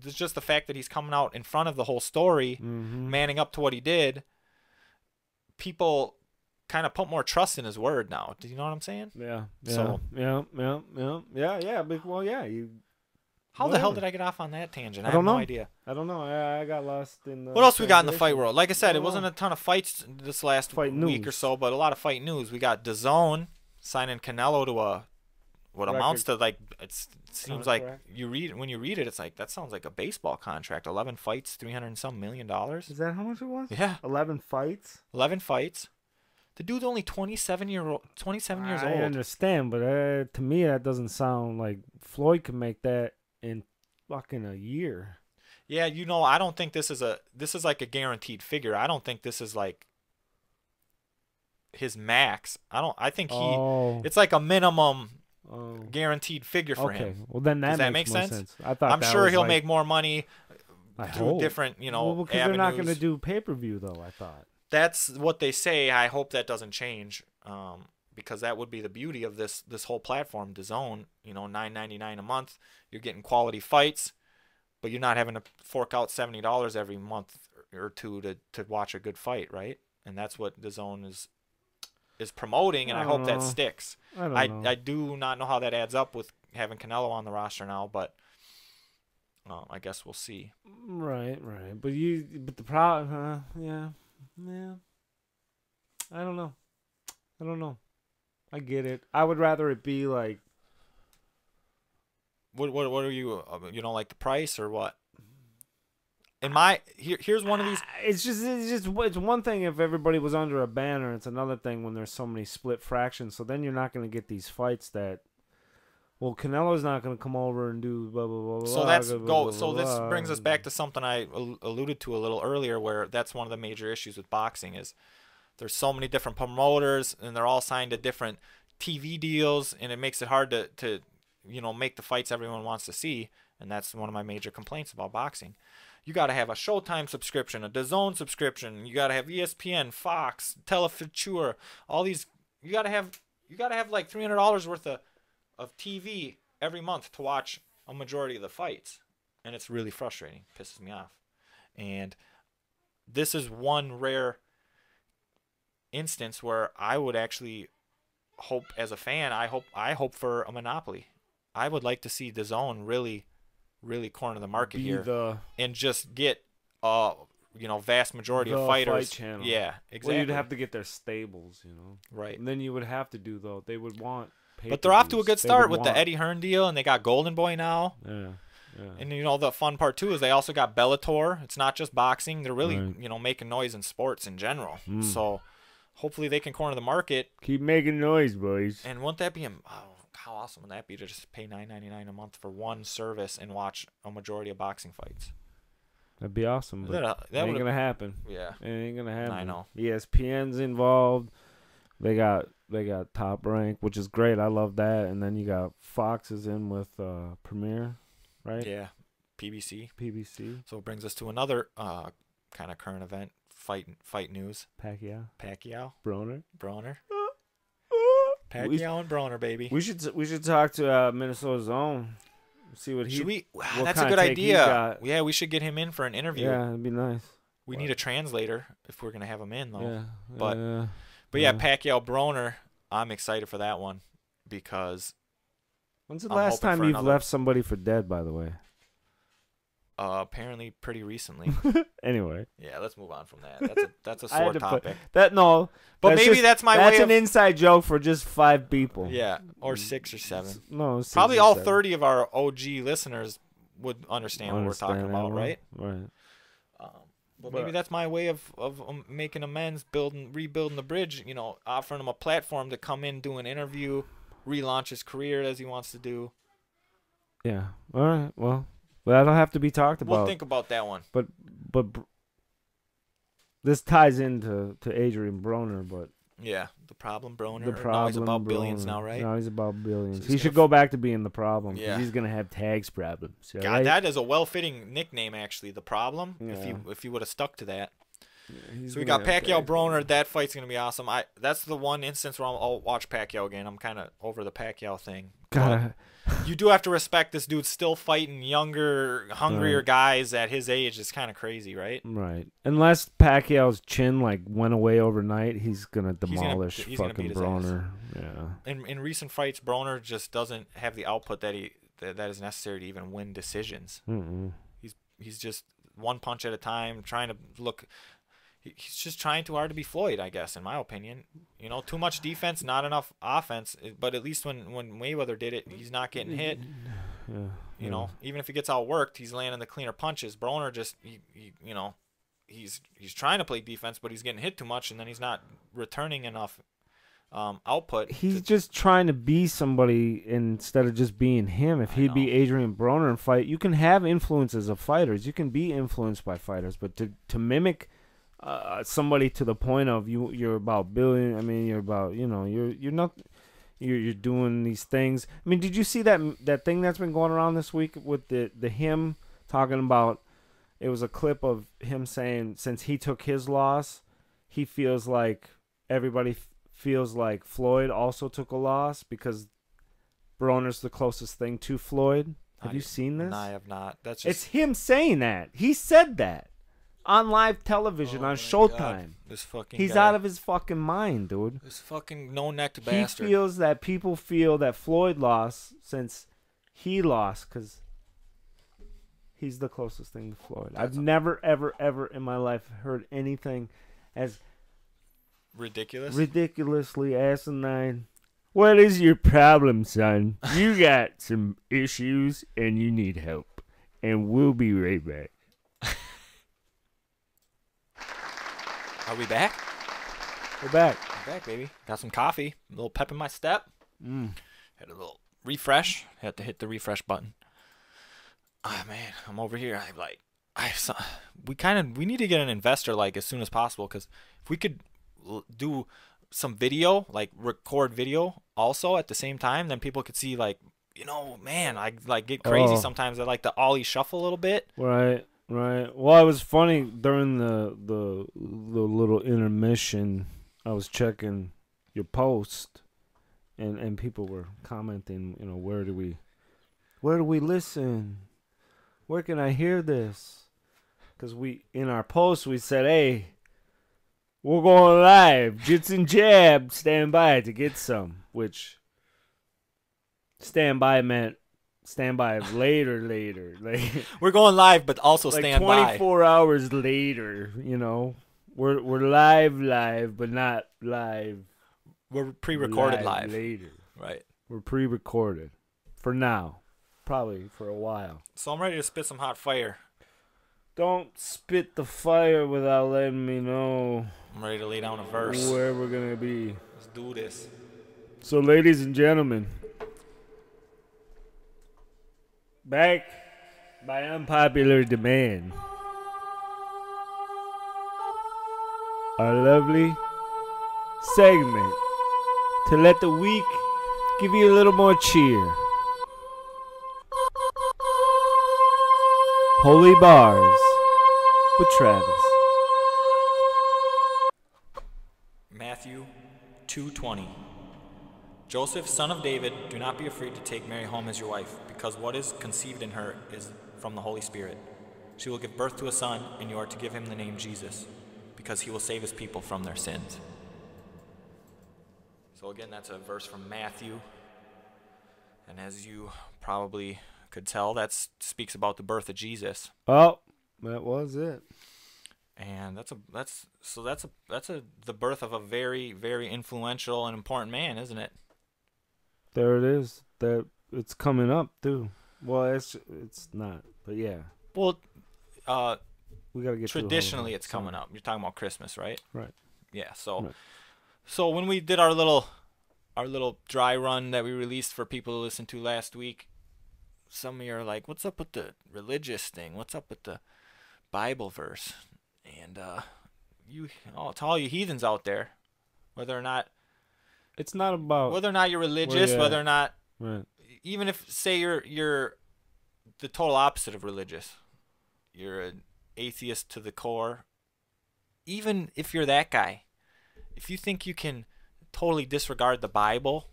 [SPEAKER 1] it's just the fact that he's coming out in front of the whole story, manning up to what he did. People kind of put more trust in his word now. Do you know what I'm saying?
[SPEAKER 2] Yeah.
[SPEAKER 1] So,
[SPEAKER 2] yeah. Well, yeah.
[SPEAKER 1] How the hell did I get off on that tangent? I
[SPEAKER 2] don't
[SPEAKER 1] have
[SPEAKER 2] know.
[SPEAKER 1] no idea.
[SPEAKER 2] I don't know. I got lost in the...
[SPEAKER 1] What else we got in the fight world? Like I said, it wasn't a ton of fights this last
[SPEAKER 2] Fight
[SPEAKER 1] week
[SPEAKER 2] news.
[SPEAKER 1] or so, but a lot of fight news. We got DAZN signing Canelo to what amounts to, like, it seems like when you read it, it's like, that sounds like a baseball contract. 11 fights, $300 and some million.
[SPEAKER 2] Is that how much it was?
[SPEAKER 1] Yeah.
[SPEAKER 2] 11 fights?
[SPEAKER 1] 11 fights. The dude's only 27 years old.
[SPEAKER 2] I understand, but to me that doesn't sound like Floyd could make that in fucking a year.
[SPEAKER 1] Yeah, I don't think this is like a guaranteed figure. I don't think this is like his max. I think it's like a minimum guaranteed figure for him.
[SPEAKER 2] Well, then
[SPEAKER 1] Does that
[SPEAKER 2] makes
[SPEAKER 1] make
[SPEAKER 2] more
[SPEAKER 1] sense?
[SPEAKER 2] I'm
[SPEAKER 1] sure he'll make more money through
[SPEAKER 2] hope.
[SPEAKER 1] different,
[SPEAKER 2] because
[SPEAKER 1] avenues.
[SPEAKER 2] they're not going to do pay-per-view though, I thought.
[SPEAKER 1] That's what they say. I hope that doesn't change, because that would be the beauty of this whole platform, DAZN. $9.99 a month. You're getting quality fights, but you're not having to fork out $70 every month or two to watch a good fight, right? And that's what DAZN is promoting, and I hope that sticks. I do not know how that adds up with having Canelo on the roster now, but I guess we'll see.
[SPEAKER 2] Right. But the problem, yeah. I don't know. I get it. I would rather it be like.
[SPEAKER 1] What are you? You don't like the price or what? Here's one of these.
[SPEAKER 2] It's one thing if everybody was under a banner. It's another thing when there's so many split fractions. So then you're not going to get these fights that. Well, Canelo's not going to come over and do blah blah blah.
[SPEAKER 1] So this brings us back to something I alluded to a little earlier, where that's one of the major issues with boxing is there's so many different promoters and they're all signed to different TV deals, and it makes it hard to make the fights everyone wants to see, and that's one of my major complaints about boxing. You got to have a Showtime subscription, a DAZN subscription. You got to have ESPN, Fox, Telefuture, all these. You got to have like $300 worth of TV every month to watch a majority of the fights, and it's really frustrating. Pisses me off. And this is one rare instance where I would actually hope, as a fan, I hope for a monopoly. I would like to see DAZN really corner the market here and just get vast majority of fighters.
[SPEAKER 2] Fight channel.
[SPEAKER 1] Yeah, exactly.
[SPEAKER 2] Well, you'd have to get their stables,
[SPEAKER 1] Right.
[SPEAKER 2] And then you would have to do though. They would want.
[SPEAKER 1] But they're off to a good start with the Eddie Hearn deal, and they got Golden Boy now.
[SPEAKER 2] Yeah.
[SPEAKER 1] And the fun part too is they also got Bellator. It's not just boxing. They're really making noise in sports in general. So hopefully they can corner the market.
[SPEAKER 2] Keep making noise, boys.
[SPEAKER 1] And wouldn't that be how awesome would that be to just pay $9.99 a month for one service and watch a majority of boxing fights?
[SPEAKER 2] That'd be awesome. But that ain't gonna happen.
[SPEAKER 1] Yeah,
[SPEAKER 2] it ain't gonna happen.
[SPEAKER 1] I know.
[SPEAKER 2] ESPN's involved. They got Top Rank, which is great. I love that. And then you got Fox is in with Premiere, right?
[SPEAKER 1] Yeah, PBC.
[SPEAKER 2] So
[SPEAKER 1] it brings us to another kind of current event, fight news.
[SPEAKER 2] Pacquiao.
[SPEAKER 1] Broner. Pacquiao and Broner, baby.
[SPEAKER 2] We should talk to Minnesota's own. See what he.
[SPEAKER 1] That's a good idea. Yeah, we should get him in for an interview.
[SPEAKER 2] Yeah, it'd be nice.
[SPEAKER 1] We need a translator if we're gonna have him in, though.
[SPEAKER 2] Yeah.
[SPEAKER 1] But yeah, Pacquiao Broner, I'm excited for that one because.
[SPEAKER 2] When's the last time you've left somebody for dead? By the way.
[SPEAKER 1] Apparently pretty recently.
[SPEAKER 2] Anyway.
[SPEAKER 1] Yeah, let's move on from that. That's a
[SPEAKER 2] I had
[SPEAKER 1] sore
[SPEAKER 2] to put-
[SPEAKER 1] topic.
[SPEAKER 2] No.
[SPEAKER 1] But maybe that's my way
[SPEAKER 2] That's
[SPEAKER 1] of...
[SPEAKER 2] an inside joke for just 5 people.
[SPEAKER 1] Yeah, or 6 or 7.
[SPEAKER 2] No, 6
[SPEAKER 1] Probably
[SPEAKER 2] or
[SPEAKER 1] all
[SPEAKER 2] 7.
[SPEAKER 1] 30 of our OG listeners would understand what we're talking about, right?
[SPEAKER 2] Right.
[SPEAKER 1] But maybe that's my way of making amends, rebuilding the bridge. You know, offering him a platform to come in, do an interview, relaunch his career as he wants to do.
[SPEAKER 2] Yeah. All right. Well, that'll have to be talked about.
[SPEAKER 1] We'll think about that one.
[SPEAKER 2] But this ties into Adrian Broner, but
[SPEAKER 1] yeah, the problem Broner.
[SPEAKER 2] The problem.
[SPEAKER 1] Now he's about
[SPEAKER 2] Broner.
[SPEAKER 1] billions now, right?
[SPEAKER 2] Now he's about billions.
[SPEAKER 1] So
[SPEAKER 2] he should go back to being the problem.
[SPEAKER 1] Yeah.
[SPEAKER 2] He's gonna have tags problems.
[SPEAKER 1] God,
[SPEAKER 2] right?
[SPEAKER 1] that is a well-fitting nickname, actually. The problem.
[SPEAKER 2] Yeah.
[SPEAKER 1] If you would have stuck to that.
[SPEAKER 2] Yeah,
[SPEAKER 1] So we got Pacquiao Broner. That fight's gonna be awesome. That's the one instance where I'll watch Pacquiao again. I'm kind of over the Pacquiao thing.
[SPEAKER 2] God.
[SPEAKER 1] You do have to respect this dude's still fighting younger, hungrier guys at his age. It's kind of crazy, right?
[SPEAKER 2] Right. Unless Pacquiao's chin went away overnight, he's gonna demolish
[SPEAKER 1] he's gonna
[SPEAKER 2] fucking
[SPEAKER 1] beat his
[SPEAKER 2] Broner. Yeah.
[SPEAKER 1] In recent fights, Broner just doesn't have the output that is necessary to even win decisions.
[SPEAKER 2] Mm-mm.
[SPEAKER 1] He's just one punch at a time, trying to look. He's just trying too hard to be Floyd, I guess, in my opinion. You know, too much defense, not enough offense. But at least when Mayweather did it, he's not getting hit.
[SPEAKER 2] Yeah.
[SPEAKER 1] You know, even if he gets outworked, he's landing the cleaner punches. Broner just, you know, he's trying to play defense, but he's getting hit too much, and then he's not returning enough output.
[SPEAKER 2] He's just trying to be somebody instead of just being him. If he'd be Adrian Broner and fight, you can have influences of fighters. You can be influenced by fighters, but to mimic somebody to the point of you're about billion. I mean, you're about, you know, you're not. You're doing these things. I mean, did you see that thing that's been going around this week with the him talking about? It was a clip of him saying since he took his loss, he feels like everybody feels like Floyd also took a loss because Broner's the closest thing to Floyd. Have you seen this?
[SPEAKER 1] No, I have not. That's just...
[SPEAKER 2] It's him saying that. He said that on live television on Showtime.
[SPEAKER 1] God. This fucking
[SPEAKER 2] He's
[SPEAKER 1] guy.
[SPEAKER 2] out of his fucking mind, dude.
[SPEAKER 1] This fucking no-necked bastard.
[SPEAKER 2] He feels that people feel that Floyd lost since he lost because he's the closest thing to Floyd. I've never, ever, ever in my life heard anything as ridiculously asinine. What is your problem, son? You got some issues and you need help. And we'll be right back.
[SPEAKER 1] Are we back?
[SPEAKER 2] We're back.
[SPEAKER 1] We're back, baby. Got some coffee. A little pep in my step. Had a little refresh. Had to hit the refresh button. Ah, man, I'm over here. We need to get an investor as soon as possible, because if we could do some video, record video also at the same time, then people could see man, I get crazy sometimes. I like to ollie shuffle a little bit.
[SPEAKER 2] Right. Well, it was funny during the little intermission. I was checking your post, and people were commenting. You know, where do we listen? Where can I hear this? Because in our post we said, hey, we're going live. Jits and Jab, stand by to get some. Which stand by meant stand by later.
[SPEAKER 1] We're going live, but also stand by.
[SPEAKER 2] 24 hours later, you know. We're live, but not live.
[SPEAKER 1] We're pre-recorded live.
[SPEAKER 2] Later.
[SPEAKER 1] Right.
[SPEAKER 2] We're pre-recorded. For now. Probably for a while.
[SPEAKER 1] So I'm ready to spit some hot fire.
[SPEAKER 2] Don't spit the fire without letting me know.
[SPEAKER 1] I'm ready to lay down a verse.
[SPEAKER 2] Where we're going to be.
[SPEAKER 1] Let's do this.
[SPEAKER 2] So, ladies and gentlemen, back by unpopular demand, our lovely segment to let the week give you a little more cheer. Holy Bars with Travis.
[SPEAKER 1] Matthew 2:20. Joseph, son of David, do not be afraid to take Mary home as your wife, because what is conceived in her is from the Holy Spirit. She will give birth to a son, and you are to give him the name Jesus, because he will save his people from their sins. So again, that's a verse from Matthew. And as you probably could tell. That speaks about the birth of Jesus.
[SPEAKER 2] Oh, that was it.
[SPEAKER 1] And the birth of a very, very influential and important man, isn't it?
[SPEAKER 2] There it is. That it's coming up too. Well, it's not, but yeah.
[SPEAKER 1] Well,
[SPEAKER 2] we gotta get
[SPEAKER 1] traditionally it's coming up. You're talking about Christmas, right?
[SPEAKER 2] Right.
[SPEAKER 1] Yeah. So,
[SPEAKER 2] right.
[SPEAKER 1] So when we did our little dry run that we released for people to listen to last week, some of you are like, "What's up with the religious thing? What's up with the Bible verse?" And to all you heathens out there, whether or not
[SPEAKER 2] it's not about
[SPEAKER 1] whether or not you're religious, whether or not,
[SPEAKER 2] right.
[SPEAKER 1] Even if say you're the total opposite of religious, you're an atheist to the core. Even if you're that guy, if you think you can totally disregard the Bible,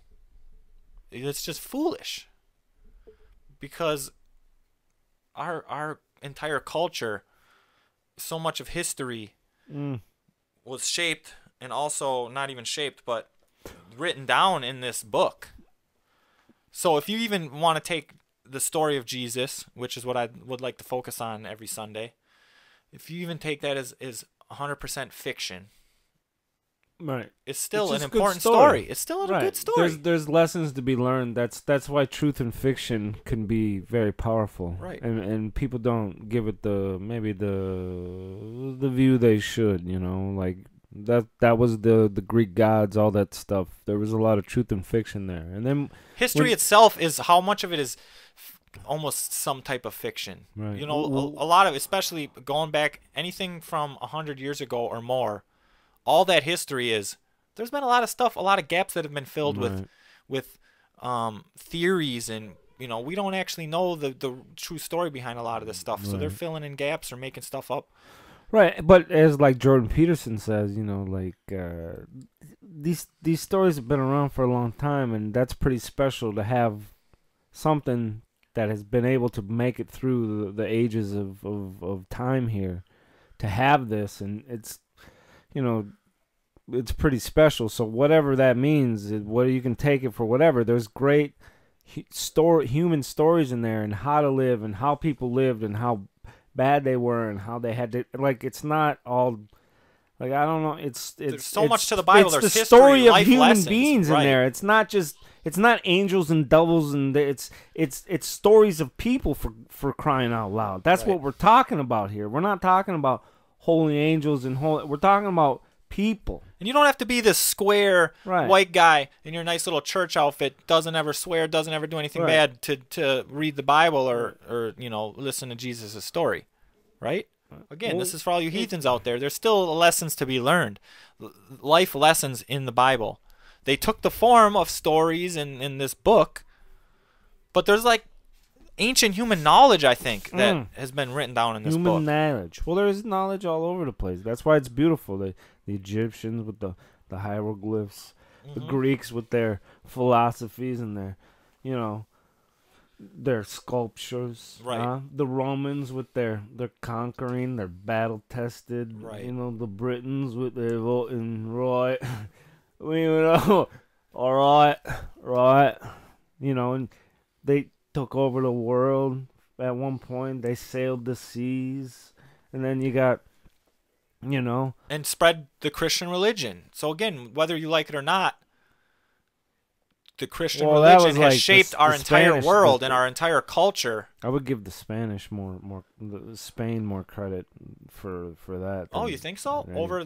[SPEAKER 1] it's just foolish. Because our entire culture, so much of history was shaped, and also not even shaped, but written down in this book. So if you even want to take the story of Jesus, which is what I would like to focus on every Sunday, if you even take that as 100% fiction,
[SPEAKER 2] right,
[SPEAKER 1] it's still an important story. It's still a good story.
[SPEAKER 2] There's lessons to be learned. That's why truth and fiction can be very powerful.
[SPEAKER 1] Right.
[SPEAKER 2] And people don't give it the view they should. Like that was the Greek gods, all that stuff. There was a lot of truth and fiction there. And then
[SPEAKER 1] history itself is how much of it is almost some type of fiction.
[SPEAKER 2] Right.
[SPEAKER 1] A lot of, especially going back anything from 100 years ago or more, all that history is, there's been a lot of stuff, a lot of gaps that have been filled with theories, and we don't actually know the true story behind a lot of this stuff. So they're filling in gaps or making stuff up.
[SPEAKER 2] Right, but as like Jordan Peterson says, these stories have been around for a long time, and that's pretty special to have something that has been able to make it through the ages of time here, to have this, and it's it's pretty special. So whatever that means, whether you can take it for whatever, there's great human stories in there, and how to live, and how people lived, and how bad they were, and how they had to, like, it's not all, like, I don't know, there's
[SPEAKER 1] so much to the Bible. There's
[SPEAKER 2] the
[SPEAKER 1] history,
[SPEAKER 2] story of human
[SPEAKER 1] lessons,
[SPEAKER 2] beings in there. It's not angels and devils, and it's stories of people, for crying out loud. That's what we're talking about here. We're not talking about holy angels and we're talking about people.
[SPEAKER 1] And you don't have to be this square white guy in your nice little church outfit, doesn't ever swear, doesn't ever do anything bad to read the Bible or listen to Jesus' story, right? Again, this is for all you heathens out there. There's still lessons to be learned, life lessons in the Bible. They took the form of stories in this book, but there's like ancient human knowledge, I think, that has been written down in this book.
[SPEAKER 2] Human knowledge. Well, there's knowledge all over the place. That's why it's beautiful. The Egyptians with the hieroglyphs, the Greeks with their philosophies and their sculptures.
[SPEAKER 1] Right.
[SPEAKER 2] The Romans with their conquering, their battle tested.
[SPEAKER 1] Right.
[SPEAKER 2] The Britons with their voting right. All right. And they took over the world at one point. They sailed the seas, and then you got,
[SPEAKER 1] and spread the Christian religion. So again, whether you like it or not, the Christian religion has shaped our entire world and our entire culture.
[SPEAKER 2] I would give the Spanish Spain more credit for that.
[SPEAKER 1] Oh, you think so? Over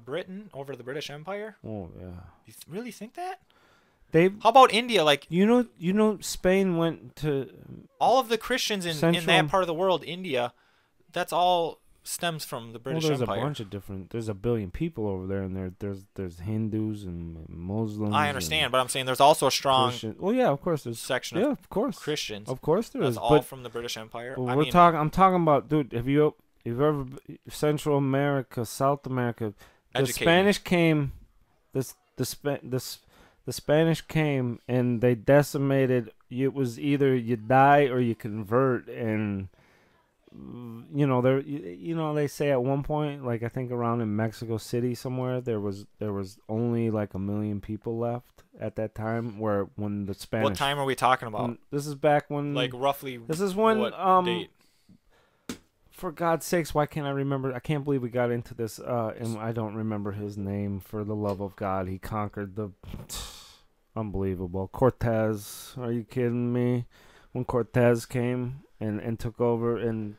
[SPEAKER 1] Britain, over the British Empire?
[SPEAKER 2] Oh yeah.
[SPEAKER 1] You really think that?
[SPEAKER 2] How
[SPEAKER 1] about India? Like
[SPEAKER 2] Spain went to
[SPEAKER 1] all of the Christians in that part of the world. India, that's all stems from the British Empire.
[SPEAKER 2] There's a bunch of different. There's 1 billion people over there, and there's Hindus and Muslims.
[SPEAKER 1] I understand, but I'm saying there's also a strong.
[SPEAKER 2] Well, yeah, of course, there's
[SPEAKER 1] section.
[SPEAKER 2] Of course,
[SPEAKER 1] Christians.
[SPEAKER 2] Of course, there is.
[SPEAKER 1] That's all from the British Empire.
[SPEAKER 2] But I'm talking about, dude. Have you ever Central America, South America? The Spanish came. The Spanish came and they decimated. It was either you die or you convert, and they say at one point, like I think around in Mexico City somewhere, there was only like 1 million people left at that time. Where when the Spanish,
[SPEAKER 1] What time are we talking about?
[SPEAKER 2] This is back when,
[SPEAKER 1] like roughly.
[SPEAKER 2] This is when
[SPEAKER 1] what date?
[SPEAKER 2] For God's sakes, why can't I remember? I can't believe we got into this. And I don't remember his name. For the love of God, he conquered the unbelievable Cortez. Are you kidding me? When Cortez came and took over, and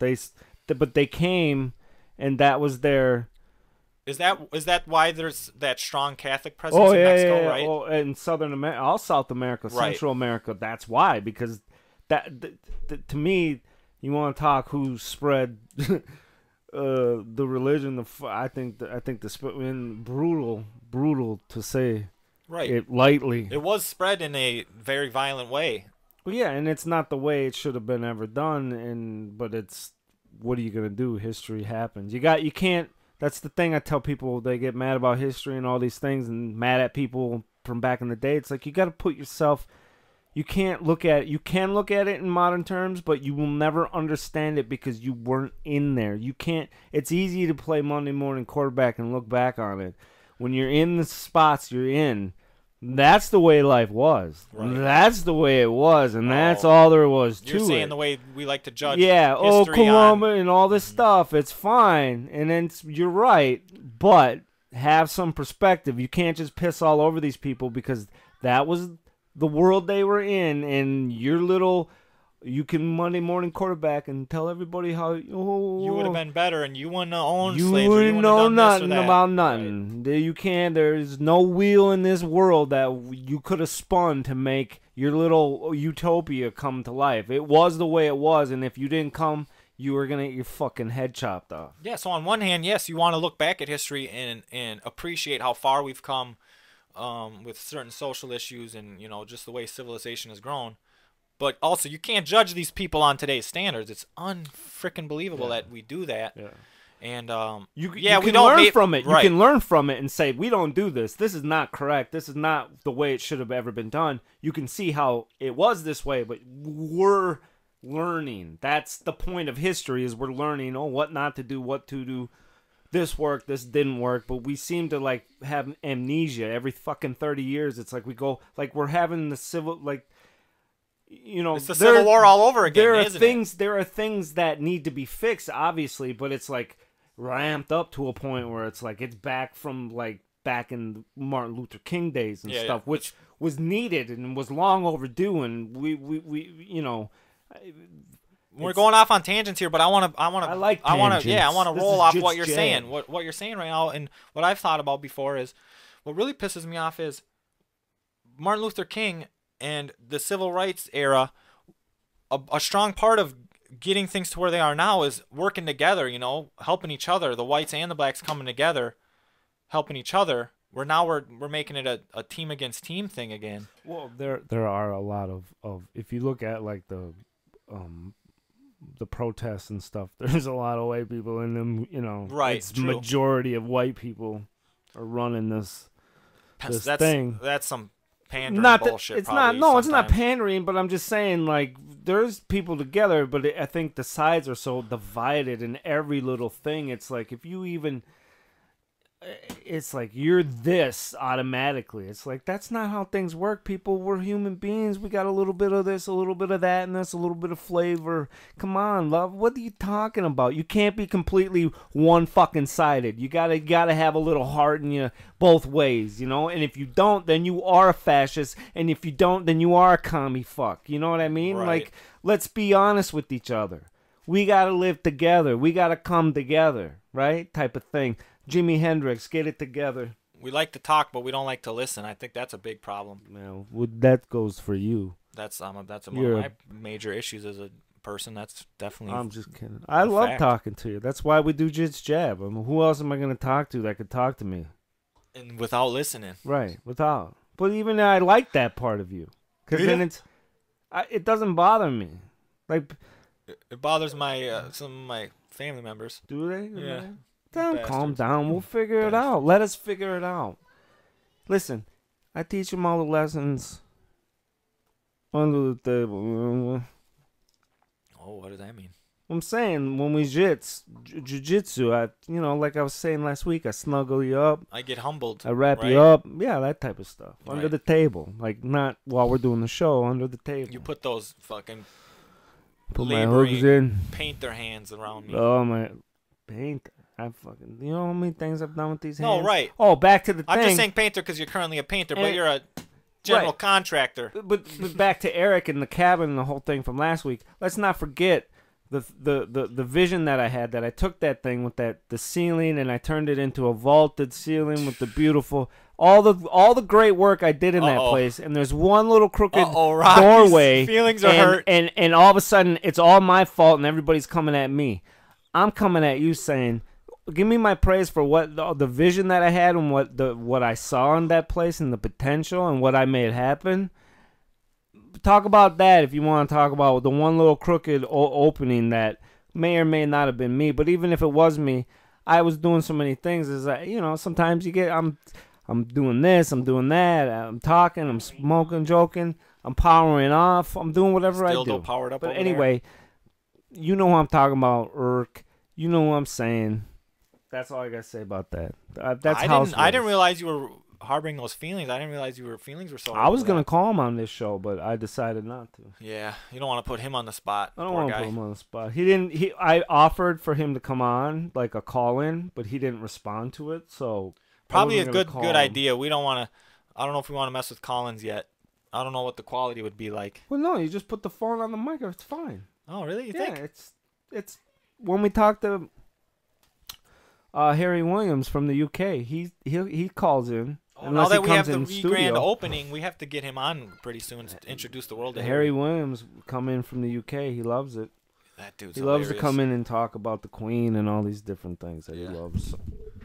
[SPEAKER 2] but they came, and that was their.
[SPEAKER 1] Is that why there's that strong Catholic presence in Mexico, right?
[SPEAKER 2] Oh, in Southern America, all South America,
[SPEAKER 1] right.
[SPEAKER 2] Central America. That's why, because to me, you want to talk who spread the religion. I think the brutal to say
[SPEAKER 1] right.
[SPEAKER 2] It lightly.
[SPEAKER 1] It was spread in a very violent way.
[SPEAKER 2] Well, yeah, and it's not the way it should have been ever done. But it's, what are you gonna do? History happens. You can't. That's the thing I tell people. They get mad about history and all these things, and mad at people from back in the day. It's like you got to put yourself. You can't look at it. You can look at it in modern terms, but you will never understand it because you weren't in there. You can't. It's easy to play Monday morning quarterback and look back on it. When you're in the spots you're in, that's the way life was.
[SPEAKER 1] Right.
[SPEAKER 2] That's the way it was, and that's all there was to it.
[SPEAKER 1] You're saying the way we like to judge.
[SPEAKER 2] Yeah, Columbus and all this stuff. It's fine, and then you're right, but have some perspective. You can't just piss all over these people because that was the world they were in, and you can Monday morning quarterback and tell everybody how you
[SPEAKER 1] would have been better, and you wouldn't have owned slaves.
[SPEAKER 2] You wouldn't know nothing about
[SPEAKER 1] nothing.
[SPEAKER 2] Right. You can't. There's no wheel in this world that you could have spun to make your little utopia come to life. It was the way it was, and if you didn't come, you were gonna get your fucking head chopped off.
[SPEAKER 1] Yeah. So on one hand, yes, you want to look back at history and appreciate how far we've come with certain social issues and just the way civilization has grown. But also, you can't judge these people on today's standards. It's unfreaking believable that we do that. Yeah. And
[SPEAKER 2] you can learn from it.
[SPEAKER 1] Right.
[SPEAKER 2] You can learn from it and say, we don't do this. This is not correct. This is not the way it should have ever been done. You can see how it was this way, but we're learning. That's the point of history, is we're learning what not to do, what to do. This worked, this didn't work, but we seem to have amnesia every fucking 30 years. It's like we go, we're having the civil,
[SPEAKER 1] it's the Civil War all over again.
[SPEAKER 2] There are things that need to be fixed, obviously, but it's ramped up to a point where it's it's back from back in Martin Luther King days and stuff, which was needed and was long overdue. And we
[SPEAKER 1] we're going off on tangents here, but I want to roll off what you're saying. What you're saying right now, and what I've thought about before is, what really pisses me off is Martin Luther King and the civil rights era. A strong part of getting things to where they are now is working together, helping each other. The whites and the blacks coming together, helping each other. We're making it a team against team thing again.
[SPEAKER 2] Well, there are a lot of if you look at the protests and stuff, there's a lot of white people in them.
[SPEAKER 1] Right.
[SPEAKER 2] It's the majority of white people are running this thing.
[SPEAKER 1] That's some pandering bullshit.
[SPEAKER 2] It's not pandering, but I'm just saying, there's people together, but I think the sides are so divided in every little thing. It's if you even, it's you're this automatically. It's that's not how things work, people. We're human beings. We got a little bit of this, a little bit of that, and this, a little bit of flavor. Come on, love. What are you talking about? You can't be completely one fucking sided. You gotta have a little heart in you both ways, And if you don't, then you are a fascist. And if you don't, then you are a commie fuck. You know what I mean?
[SPEAKER 1] Right.
[SPEAKER 2] Let's be honest with each other. We gotta live together. We gotta come together, right? Type of thing. Jimi Hendrix, get it together.
[SPEAKER 1] We like to talk, but we don't like to listen. I think that's a big problem.
[SPEAKER 2] That goes for you.
[SPEAKER 1] That's one of my major issues as a person. That's definitely.
[SPEAKER 2] I'm just kidding. I love talking to you. That's why we do Jits Jab. Who else am I going to talk to that could talk to me?
[SPEAKER 1] And without listening.
[SPEAKER 2] Right, without. But even I like that part of you, because then it doesn't bother me.
[SPEAKER 1] It bothers some of my family members.
[SPEAKER 2] Do they?
[SPEAKER 1] Yeah.
[SPEAKER 2] Calm down. We'll figure it out. Let us figure it out. Listen, I teach them all the lessons under the table.
[SPEAKER 1] Oh, what does that mean?
[SPEAKER 2] I'm saying when we jiu-jitsu, like I was saying last week, I snuggle you up.
[SPEAKER 1] I get humbled.
[SPEAKER 2] I wrap
[SPEAKER 1] right?
[SPEAKER 2] you up. Yeah, that type of stuff.
[SPEAKER 1] Right.
[SPEAKER 2] Under the table. Like, not while we're doing the show, under the table.
[SPEAKER 1] You put those fucking
[SPEAKER 2] Put my hooks in.
[SPEAKER 1] painter hands around me.
[SPEAKER 2] Oh, my painter. I fucking, you know how many things I've done with these hands?
[SPEAKER 1] No, right.
[SPEAKER 2] Oh, back to the thing.
[SPEAKER 1] I'm just saying painter because you're currently a painter, but you're a general contractor.
[SPEAKER 2] But back to Eric and the cabin and the whole thing from last week. Let's not forget the vision that I had, that I took that thing with the ceiling and I turned it into a vaulted ceiling with the beautiful all the great work I did in that place, and there's one little crooked doorway.
[SPEAKER 1] Feelings are hurt.
[SPEAKER 2] And all of a sudden it's all my fault and everybody's coming at me. I'm coming at you saying, give me my praise for what the vision that I had and what I saw in that place and the potential and what I made happen. Talk about that if you want to talk about the one little crooked opening that may or may not have been me. But even if it was me, I was doing so many things. Is that, sometimes you get I'm doing this, I'm doing that, I'm talking, I'm smoking, joking, I'm powering off, I'm doing whatever I do.
[SPEAKER 1] Powered up.
[SPEAKER 2] But anyway, you know what I'm talking about, Irk. You know what I'm saying. That's all I gotta say about that. I
[SPEAKER 1] didn't realize you were harboring those feelings. I didn't realize your feelings were so.
[SPEAKER 2] I was gonna call him on this show, but I decided not to.
[SPEAKER 1] Yeah, you don't want to put him on the spot.
[SPEAKER 2] I don't want to put him on the spot. I offered for him to come on, like a call-in, but he didn't respond to it. So
[SPEAKER 1] probably a good idea. We don't want to. I don't know if we want to mess with Collins yet. I don't know what the quality would be like.
[SPEAKER 2] Well, no, you just put the phone on the mic. It's fine.
[SPEAKER 1] Oh, really? You think?
[SPEAKER 2] It's when we talked to Harry Williams from the UK. He calls in.
[SPEAKER 1] Now that we have the grand opening, we have to get him on pretty soon to introduce the world to
[SPEAKER 2] Harry Williams come in from the UK. He loves it.
[SPEAKER 1] That dude's
[SPEAKER 2] loves to come in and talk about the Queen and all these different things that he loves. So,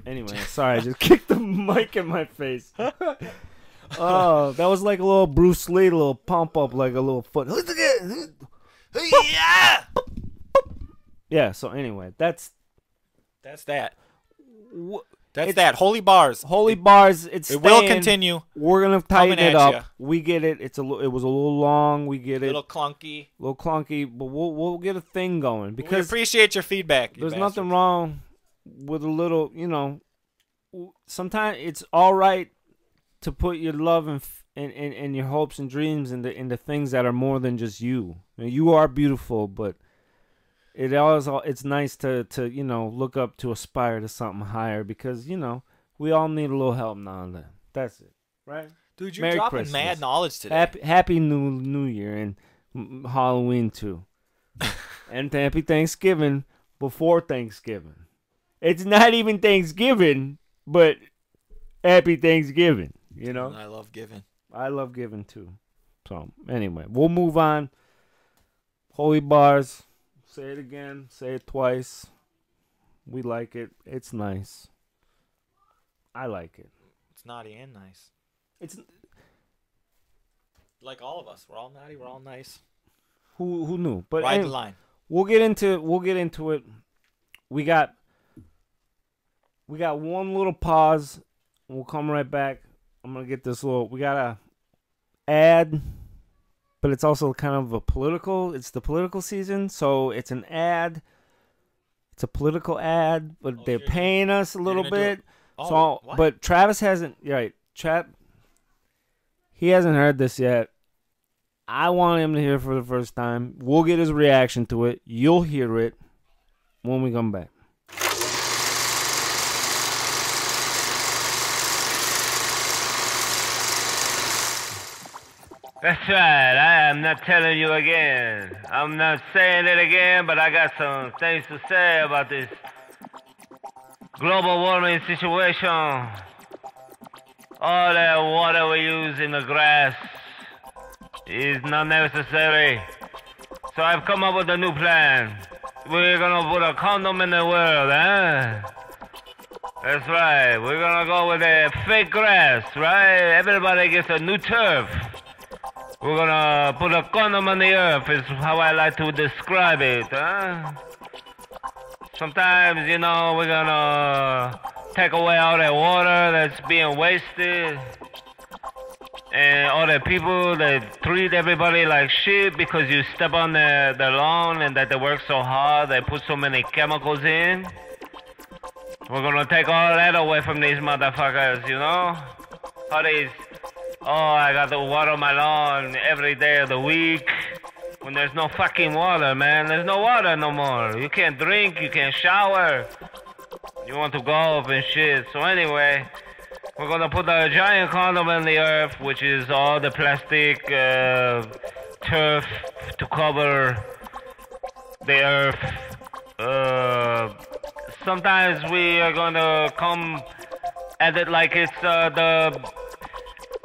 [SPEAKER 2] anyway, sorry, I just kicked the mic in my face. Oh, that was like a little Bruce Lee, a little pump up, like a little foot.
[SPEAKER 1] Yeah.
[SPEAKER 2] Yeah. So anyway, that's
[SPEAKER 1] that. That's that. Holy bars.
[SPEAKER 2] Holy bars. It
[SPEAKER 1] will continue.
[SPEAKER 2] We're gonna tighten it up. We get it. It was a little long. We get it.
[SPEAKER 1] A little clunky.
[SPEAKER 2] But we'll get a thing going because
[SPEAKER 1] we appreciate your feedback.
[SPEAKER 2] There's nothing wrong with a little. Sometimes it's all right to put your love and your hopes and dreams into things that are more than just you. You are beautiful, but it's nice to look up, to aspire to something higher, because we all need a little help now and then. That's it, right?
[SPEAKER 1] Dude, you're dropping mad knowledge today.
[SPEAKER 2] Happy New Year and Halloween too, and happy Thanksgiving before Thanksgiving. It's not even Thanksgiving, but happy Thanksgiving.
[SPEAKER 1] I love giving.
[SPEAKER 2] I love giving too. So anyway, we'll move on. Holy bars. Say it again. Say it twice. We like it. It's nice. I like it.
[SPEAKER 1] It's naughty and nice.
[SPEAKER 2] It's
[SPEAKER 1] like all of us. We're all naughty. We're all nice.
[SPEAKER 2] Who knew? But
[SPEAKER 1] ride the line.
[SPEAKER 2] We'll get into it. We got one little pause. We'll come right back. I'm gonna get this little. We got a ad. But it's also kind of it's the political season, so it's an ad. It's a political ad, but they're paying us a little bit. But Travis hasn't, right, he hasn't heard this yet. I want him to hear it for the first time. We'll get his reaction to it. You'll hear it when we come back.
[SPEAKER 3] That's right, I am not telling you again. I'm not saying it again, but I got some things to say about this global warming situation. All that water we use in the grass is not necessary. So I've come up with a new plan. We're gonna put a condom in the world, eh? That's right, we're gonna go with a fake grass, right? Everybody gets a new turf. We're gonna put a condom on the earth, is how I like to describe it, huh? Sometimes, we're gonna take away all that water that's being wasted. And all the people that treat everybody like shit because you step on their lawn and that they work so hard, they put so many chemicals in. We're gonna take all that away from these motherfuckers, you know? All these, oh, I got to water my lawn every day of the week. When there's no fucking water, man. There's no water no more. You can't drink, you can't shower. You want to golf and shit. So anyway, we're gonna put a giant condom in the earth, which is all the plastic turf to cover the earth. Sometimes we are gonna come at it like it's the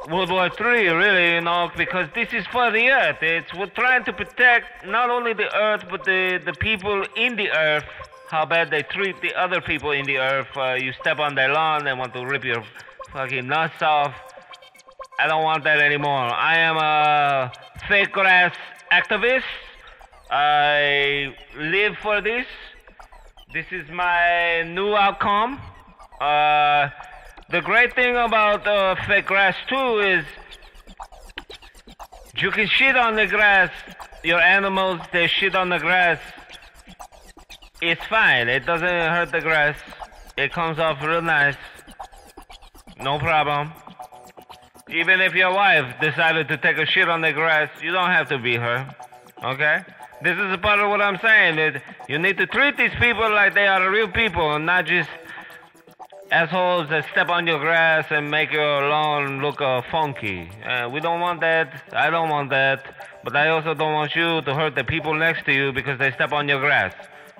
[SPEAKER 3] World War III, really, you know, because this is for the earth. We're trying to protect not only the earth, but the people in the earth, how bad they treat the other people in the earth. You step on their lawn, they want to rip your fucking nuts off. I don't want that anymore. I am a fake grass activist. I live for this. This is my new outcome. The great thing about fake grass too is you can shit on the grass. Your animals, they shit on the grass. It's fine. It doesn't hurt the grass. It comes off real nice. No problem. Even if your wife decided to take a shit on the grass, you don't have to beat her. Okay? This is a part of what I'm saying. That you need to treat these people like they are real people and not just assholes that step on your grass and make your lawn look funky. We don't want that. I don't want that. But I also don't want you to hurt the people next to you because they step on your grass.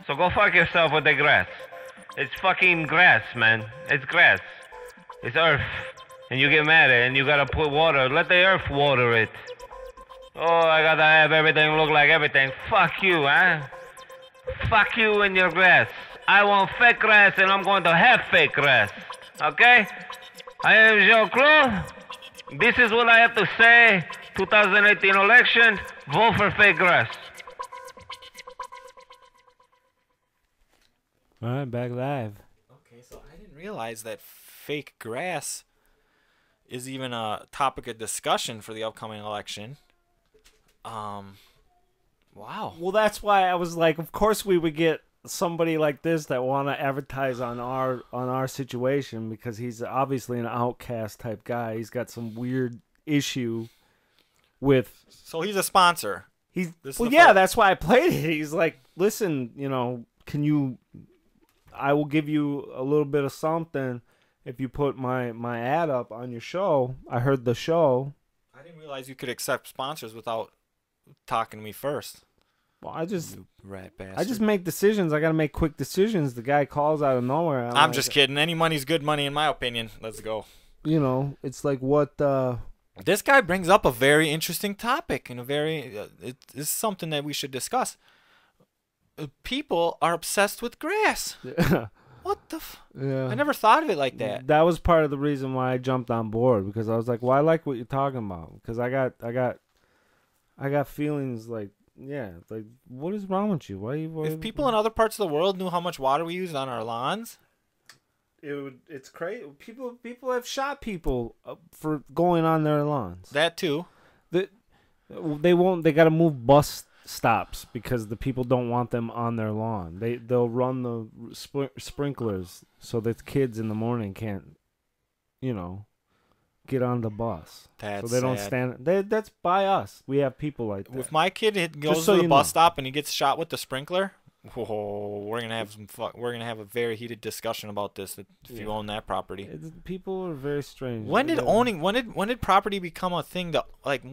[SPEAKER 3] So go fuck yourself with the grass. It's fucking grass, man. It's grass. It's earth. And you get mad at it and you gotta put water. Let the earth water it. Oh, I gotta have everything look like everything. Fuck you, huh? Fuck you and your grass. I want fake grass and I'm going to have fake grass. Okay? I am Joe Claude. This is what I have to say. 2018 election. Vote for fake grass.
[SPEAKER 2] Alright, back live.
[SPEAKER 1] Okay, so I didn't realize that fake grass is even a topic of discussion for the upcoming election. Wow.
[SPEAKER 2] Well, that's why I was like, of course we would get somebody like this that want to advertise on our situation because he's obviously an outcast type guy. He's got some weird issue with.
[SPEAKER 1] So he's a sponsor.
[SPEAKER 2] That's why I played it. He's like, listen, I will give you a little bit of something if you put my ad up on your show. I heard the show.
[SPEAKER 1] I didn't realize you could accept sponsors without talking to me first.
[SPEAKER 2] Well, I just
[SPEAKER 1] bastard.
[SPEAKER 2] make decisions. I got to make quick decisions. The guy calls out of nowhere.
[SPEAKER 1] I'm just kidding. Any money's good money in my opinion. Let's go.
[SPEAKER 2] It's like what
[SPEAKER 1] this guy brings up a very interesting topic and it's something that we should discuss. People are obsessed with grass. What the
[SPEAKER 2] yeah.
[SPEAKER 1] I never thought of it like that.
[SPEAKER 2] That was part of the reason why I jumped on board because I was like, well, I like what you're talking about because I got feelings like, yeah, like what is wrong with you?
[SPEAKER 1] If people in other parts of the world knew how much water we use on our lawns,
[SPEAKER 2] it's crazy. People have shot people for going on their lawns.
[SPEAKER 1] That too.
[SPEAKER 2] They got to move bus stops because the people don't want them on their lawn. They'll run the sprinklers so that kids in the morning can't, get on the bus.
[SPEAKER 1] That's
[SPEAKER 2] so they don't
[SPEAKER 1] sad.
[SPEAKER 2] stand. That's by us. We have people like that.
[SPEAKER 1] If my kid goes to the bus stop and he gets shot with the sprinkler, we're gonna have a very heated discussion about this. If you own that property,
[SPEAKER 2] people are very strange.
[SPEAKER 1] When did property become a thing that like?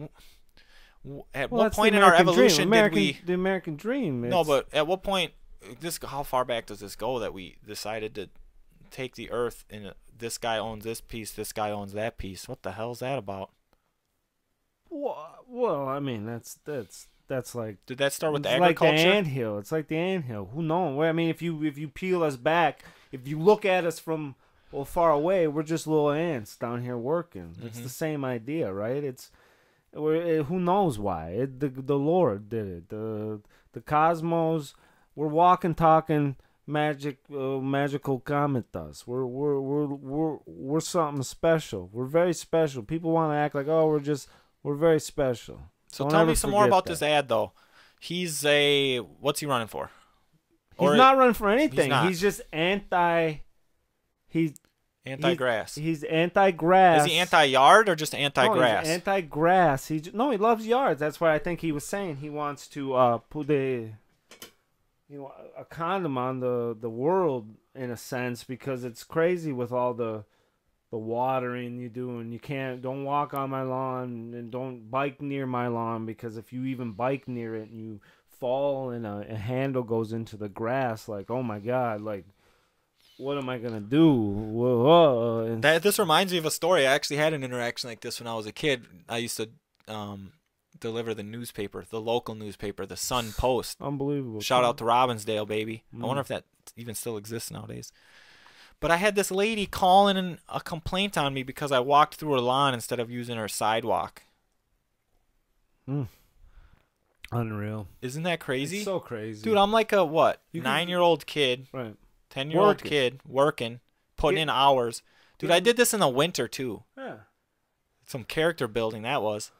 [SPEAKER 1] At what point in our evolution did we
[SPEAKER 2] the American dream?
[SPEAKER 1] No, but at what point? How far back does this go that we decided to take the earth and this guy owns this piece, this guy owns that piece? What the hell is that about?
[SPEAKER 2] Well, I mean that's like.
[SPEAKER 1] Did that start with the agriculture?
[SPEAKER 2] Like the anthill. It's like the anthill. Who knows? I mean, if you peel us back, if you look at us from far away, we're just little ants down here working. Mm-hmm. It's the same idea, right? Who knows why? The Lord did it. The cosmos. We're walking, talking, magical comet dust. We're something special. We're very special. People want to act like, oh, we're very special.
[SPEAKER 1] So
[SPEAKER 2] Don't
[SPEAKER 1] tell
[SPEAKER 2] ever
[SPEAKER 1] me some more
[SPEAKER 2] forget
[SPEAKER 1] about
[SPEAKER 2] that.
[SPEAKER 1] this ad, though. What's he running for?
[SPEAKER 2] He's not running for anything.
[SPEAKER 1] not.
[SPEAKER 2] He's just anti-grass.
[SPEAKER 1] He's
[SPEAKER 2] anti-grass.
[SPEAKER 1] Is he anti-yard or just anti-grass?
[SPEAKER 2] No, he's anti-grass. He loves yards. That's why I think he was saying he wants to put a condom on the world in a sense, because it's crazy with all the watering you do, and don't walk on my lawn and don't bike near my lawn, because if you even bike near it and you fall and a handle goes into the grass, like, oh my God, like, what am I gonna do? Whoa.
[SPEAKER 1] This reminds me of a story. I actually had an interaction like this when I was a kid. I used to deliver the newspaper, the local newspaper, the Sun Post.
[SPEAKER 2] Unbelievable.
[SPEAKER 1] Shout out to Robbinsdale, baby. I wonder if that even still exists nowadays. But I had this lady calling in a complaint on me because I walked through her lawn instead of using her sidewalk.
[SPEAKER 2] Unreal.
[SPEAKER 1] Isn't that crazy?
[SPEAKER 2] It's so crazy.
[SPEAKER 1] Dude, I'm like a 9-year-old kid,
[SPEAKER 2] right.
[SPEAKER 1] 10-year-old kid working, putting in hours. Dude, I did this in the winter too.
[SPEAKER 2] Yeah.
[SPEAKER 1] Some character building that was.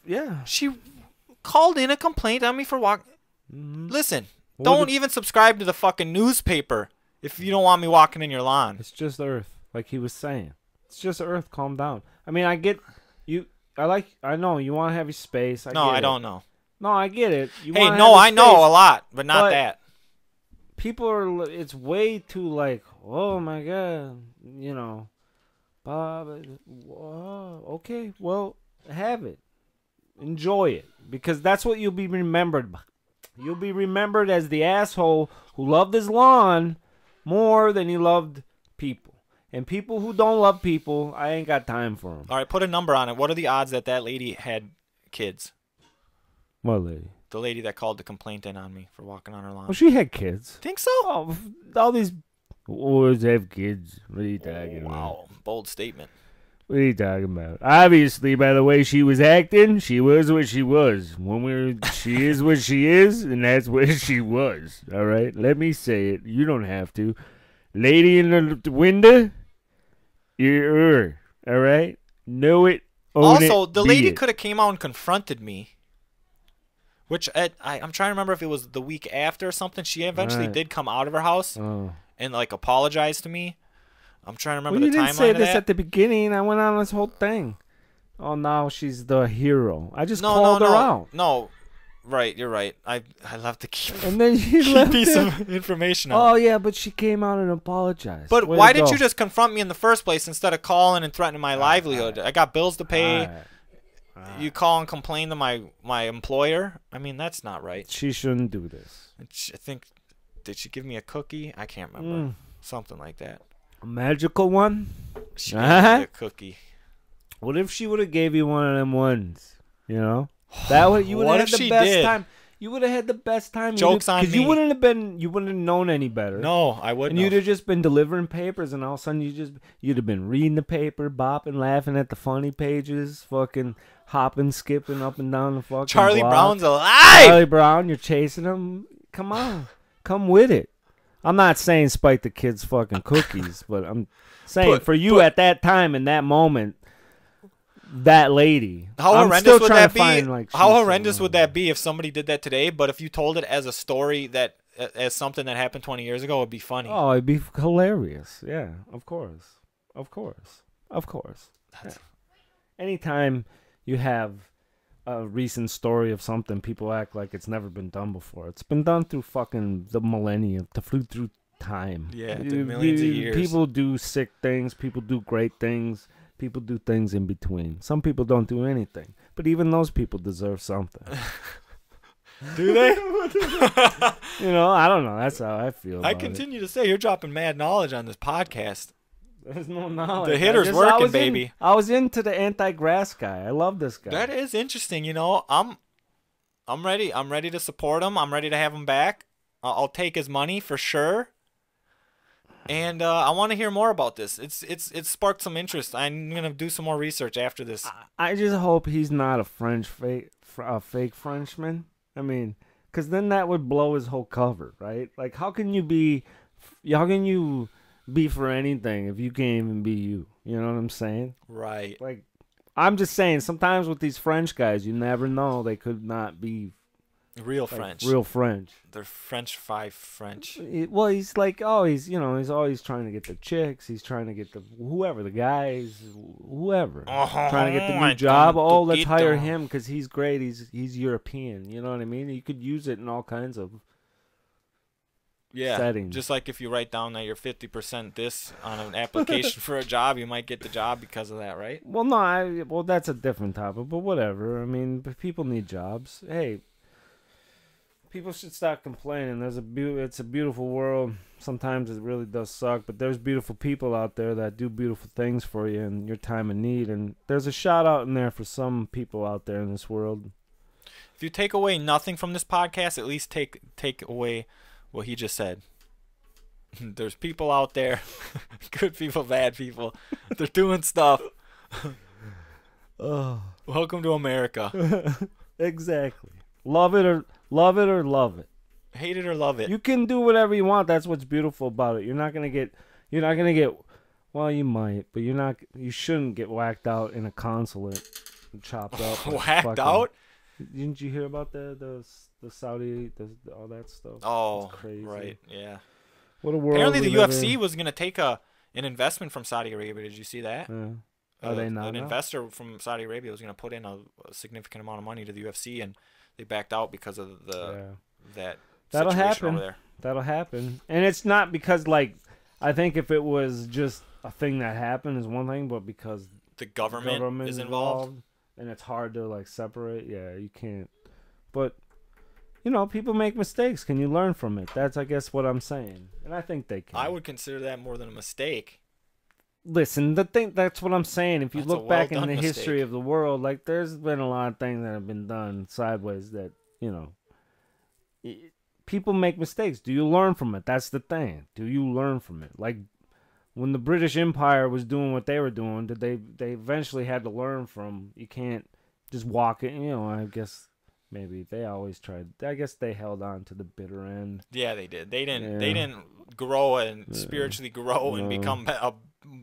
[SPEAKER 2] Yeah.
[SPEAKER 1] She called in a complaint on me for walking. Listen, don't even subscribe to the fucking newspaper if you don't want me walking in your lawn.
[SPEAKER 2] It's just Earth, like he was saying. It's just Earth. Calm down. I mean, I get you. I know you want to have your space. I
[SPEAKER 1] don't know.
[SPEAKER 2] No, I get it.
[SPEAKER 1] I know a lot, but not that.
[SPEAKER 2] People are. It's way too like. Oh my God, Bob. Okay, well, have it. Enjoy it, because that's what you'll be remembered by. You'll be remembered as the asshole who loved his lawn more than he loved people. And people who don't love people, I ain't got time for them.
[SPEAKER 1] All right, put a number on it. What are the odds that lady had kids?
[SPEAKER 2] What lady?
[SPEAKER 1] The lady that called the complaint in on me for walking on her lawn.
[SPEAKER 2] Well, she had kids.
[SPEAKER 1] Think so?
[SPEAKER 2] Oh, all these boys have kids. What are you talking about?
[SPEAKER 1] Wow, bold statement.
[SPEAKER 2] What are you talking about? Obviously, by the way she was acting, she was what she was. She is what she is, and that's what she was. All right? Let me say it. You don't have to. Lady in the window, you're all right? Know it, own it,
[SPEAKER 1] also, the
[SPEAKER 2] be
[SPEAKER 1] lady
[SPEAKER 2] it.
[SPEAKER 1] could have came out and confronted me, which I'm trying to remember if it was the week after or something. She eventually did come out of her house and, like, apologize to me. I'm trying to remember the timeline of that.
[SPEAKER 2] You didn't say this at the beginning. I went on this whole thing. Oh, now she's the hero. I just called her out.
[SPEAKER 1] No, right, you're right. I love to keep
[SPEAKER 2] and then she left
[SPEAKER 1] piece of information out.
[SPEAKER 2] Oh, yeah, but she came out and apologized.
[SPEAKER 1] But why didn't you just confront me in the first place instead of calling and threatening my livelihood? I got bills to pay. You call and complain to my employer? I mean, that's not right.
[SPEAKER 2] She shouldn't do this.
[SPEAKER 1] I think, did she give me a cookie? I can't remember. Something like that.
[SPEAKER 2] A magical one?
[SPEAKER 1] She gave me a cookie.
[SPEAKER 2] What if she would have gave you one of them ones? You know? You would have had the best time. You would have had the best time.
[SPEAKER 1] Joke's on me.
[SPEAKER 2] Because you wouldn't have known any better.
[SPEAKER 1] No, I wouldn't.
[SPEAKER 2] And you'd have just been delivering papers, and all of a sudden you'd have been reading the paper, bopping, laughing at the funny pages, fucking hopping, skipping up and down the fucking
[SPEAKER 1] Charlie
[SPEAKER 2] block.
[SPEAKER 1] Brown's alive!
[SPEAKER 2] Charlie Brown, you're chasing him. Come on. Come with it. I'm not saying spike the kids' fucking cookies, but I'm saying for you at that time, in that moment, that lady.
[SPEAKER 1] How horrendous would that be? How horrendous would that be if somebody did that today? But if you told it as a story as something that happened 20 years ago, it'd be funny.
[SPEAKER 2] Oh, it'd be hilarious. Yeah, of course. Yeah. Anytime you have a recent story of something, people act like it's never been done before. It's been done through fucking the millennium, through time.
[SPEAKER 1] Yeah, millions of years.
[SPEAKER 2] People do sick things. People do great things. People do things in between. Some people don't do anything. But even those people deserve something.
[SPEAKER 1] Do they?
[SPEAKER 2] I don't know. That's how I feel about
[SPEAKER 1] I continue to say you're dropping mad knowledge on this podcast.
[SPEAKER 2] There's no knowledge.
[SPEAKER 1] The hitter's working, baby.
[SPEAKER 2] I was into the anti-grass guy. I love this guy.
[SPEAKER 1] That is interesting. I'm ready. I'm ready to support him. I'm ready to have him back. I'll take his money for sure. And I want to hear more about this. It's sparked some interest. I'm gonna do some more research after this.
[SPEAKER 2] I just hope he's not a fake Frenchman. I mean, Because then that would blow his whole cover, right? Like, how can you be for anything if you can't even be you? You know what I'm saying?
[SPEAKER 1] Right.
[SPEAKER 2] Like, I'm just saying, sometimes with these French guys, you never know. They could not be
[SPEAKER 1] real
[SPEAKER 2] like,
[SPEAKER 1] French.
[SPEAKER 2] Real French.
[SPEAKER 1] They're French-fied French.
[SPEAKER 2] Well, he's like, oh, he's always trying to get the chicks. He's trying to get the whoever, the guys, whoever. Trying to get the new job. Oh, let's hire him because he's great. He's European. You know what I mean? You could use it in all kinds of settings.
[SPEAKER 1] Just like if you write down that you're 50% this on an application for a job, you might get the job because of that, right?
[SPEAKER 2] Well, no, well, that's a different topic, but whatever. I mean, people need jobs. Hey, people should stop complaining. It's a beautiful world. Sometimes it really does suck, but there's beautiful people out there that do beautiful things for you in your time of need, and there's a shout out in there for some people out there in this world.
[SPEAKER 1] If you take away nothing from this podcast, at least take away what he just said. There's people out there, good people, bad people. They're doing stuff. Welcome to America.
[SPEAKER 2] Exactly. Love it or love it.
[SPEAKER 1] Hate it or love it.
[SPEAKER 2] You can do whatever you want. That's what's beautiful about it. You're not gonna get. Well, you might, but you shouldn't get whacked out in a consulate and chopped up.
[SPEAKER 1] Whacked out?
[SPEAKER 2] Didn't you hear about the Saudi, all that stuff?
[SPEAKER 1] Oh,
[SPEAKER 2] it's crazy.
[SPEAKER 1] Right, yeah.
[SPEAKER 2] What a world.
[SPEAKER 1] Apparently the UFC was going to take an investment from Saudi Arabia. Did you see that?
[SPEAKER 2] Yeah. Are they not?
[SPEAKER 1] An investor from Saudi Arabia was going to put in a significant amount of money to the UFC, and they backed out because of that
[SPEAKER 2] That'll
[SPEAKER 1] situation
[SPEAKER 2] happen.
[SPEAKER 1] over there.
[SPEAKER 2] That'll happen. And it's not because, like, I think if it was just a thing that happened is one thing, but because
[SPEAKER 1] the government is involved.
[SPEAKER 2] And it's hard to, like, separate. Yeah, you can't. But, you know, people make mistakes. Can you learn from it? That's, I guess, what I'm saying. And I think they can.
[SPEAKER 1] I would consider that more than a mistake.
[SPEAKER 2] Listen, that's what I'm saying. If you look back in the history of the world, like, there's been a lot of things that have been done sideways that, you know, people make mistakes. Do you learn from it? That's the thing. Do you learn from it? Like, when the British Empire was doing what they were doing, they eventually had to learn from. You can't just walk it. You know, I guess maybe they always tried. I guess they held on to the bitter end.
[SPEAKER 1] Yeah, they did. They didn't grow and spiritually grow and become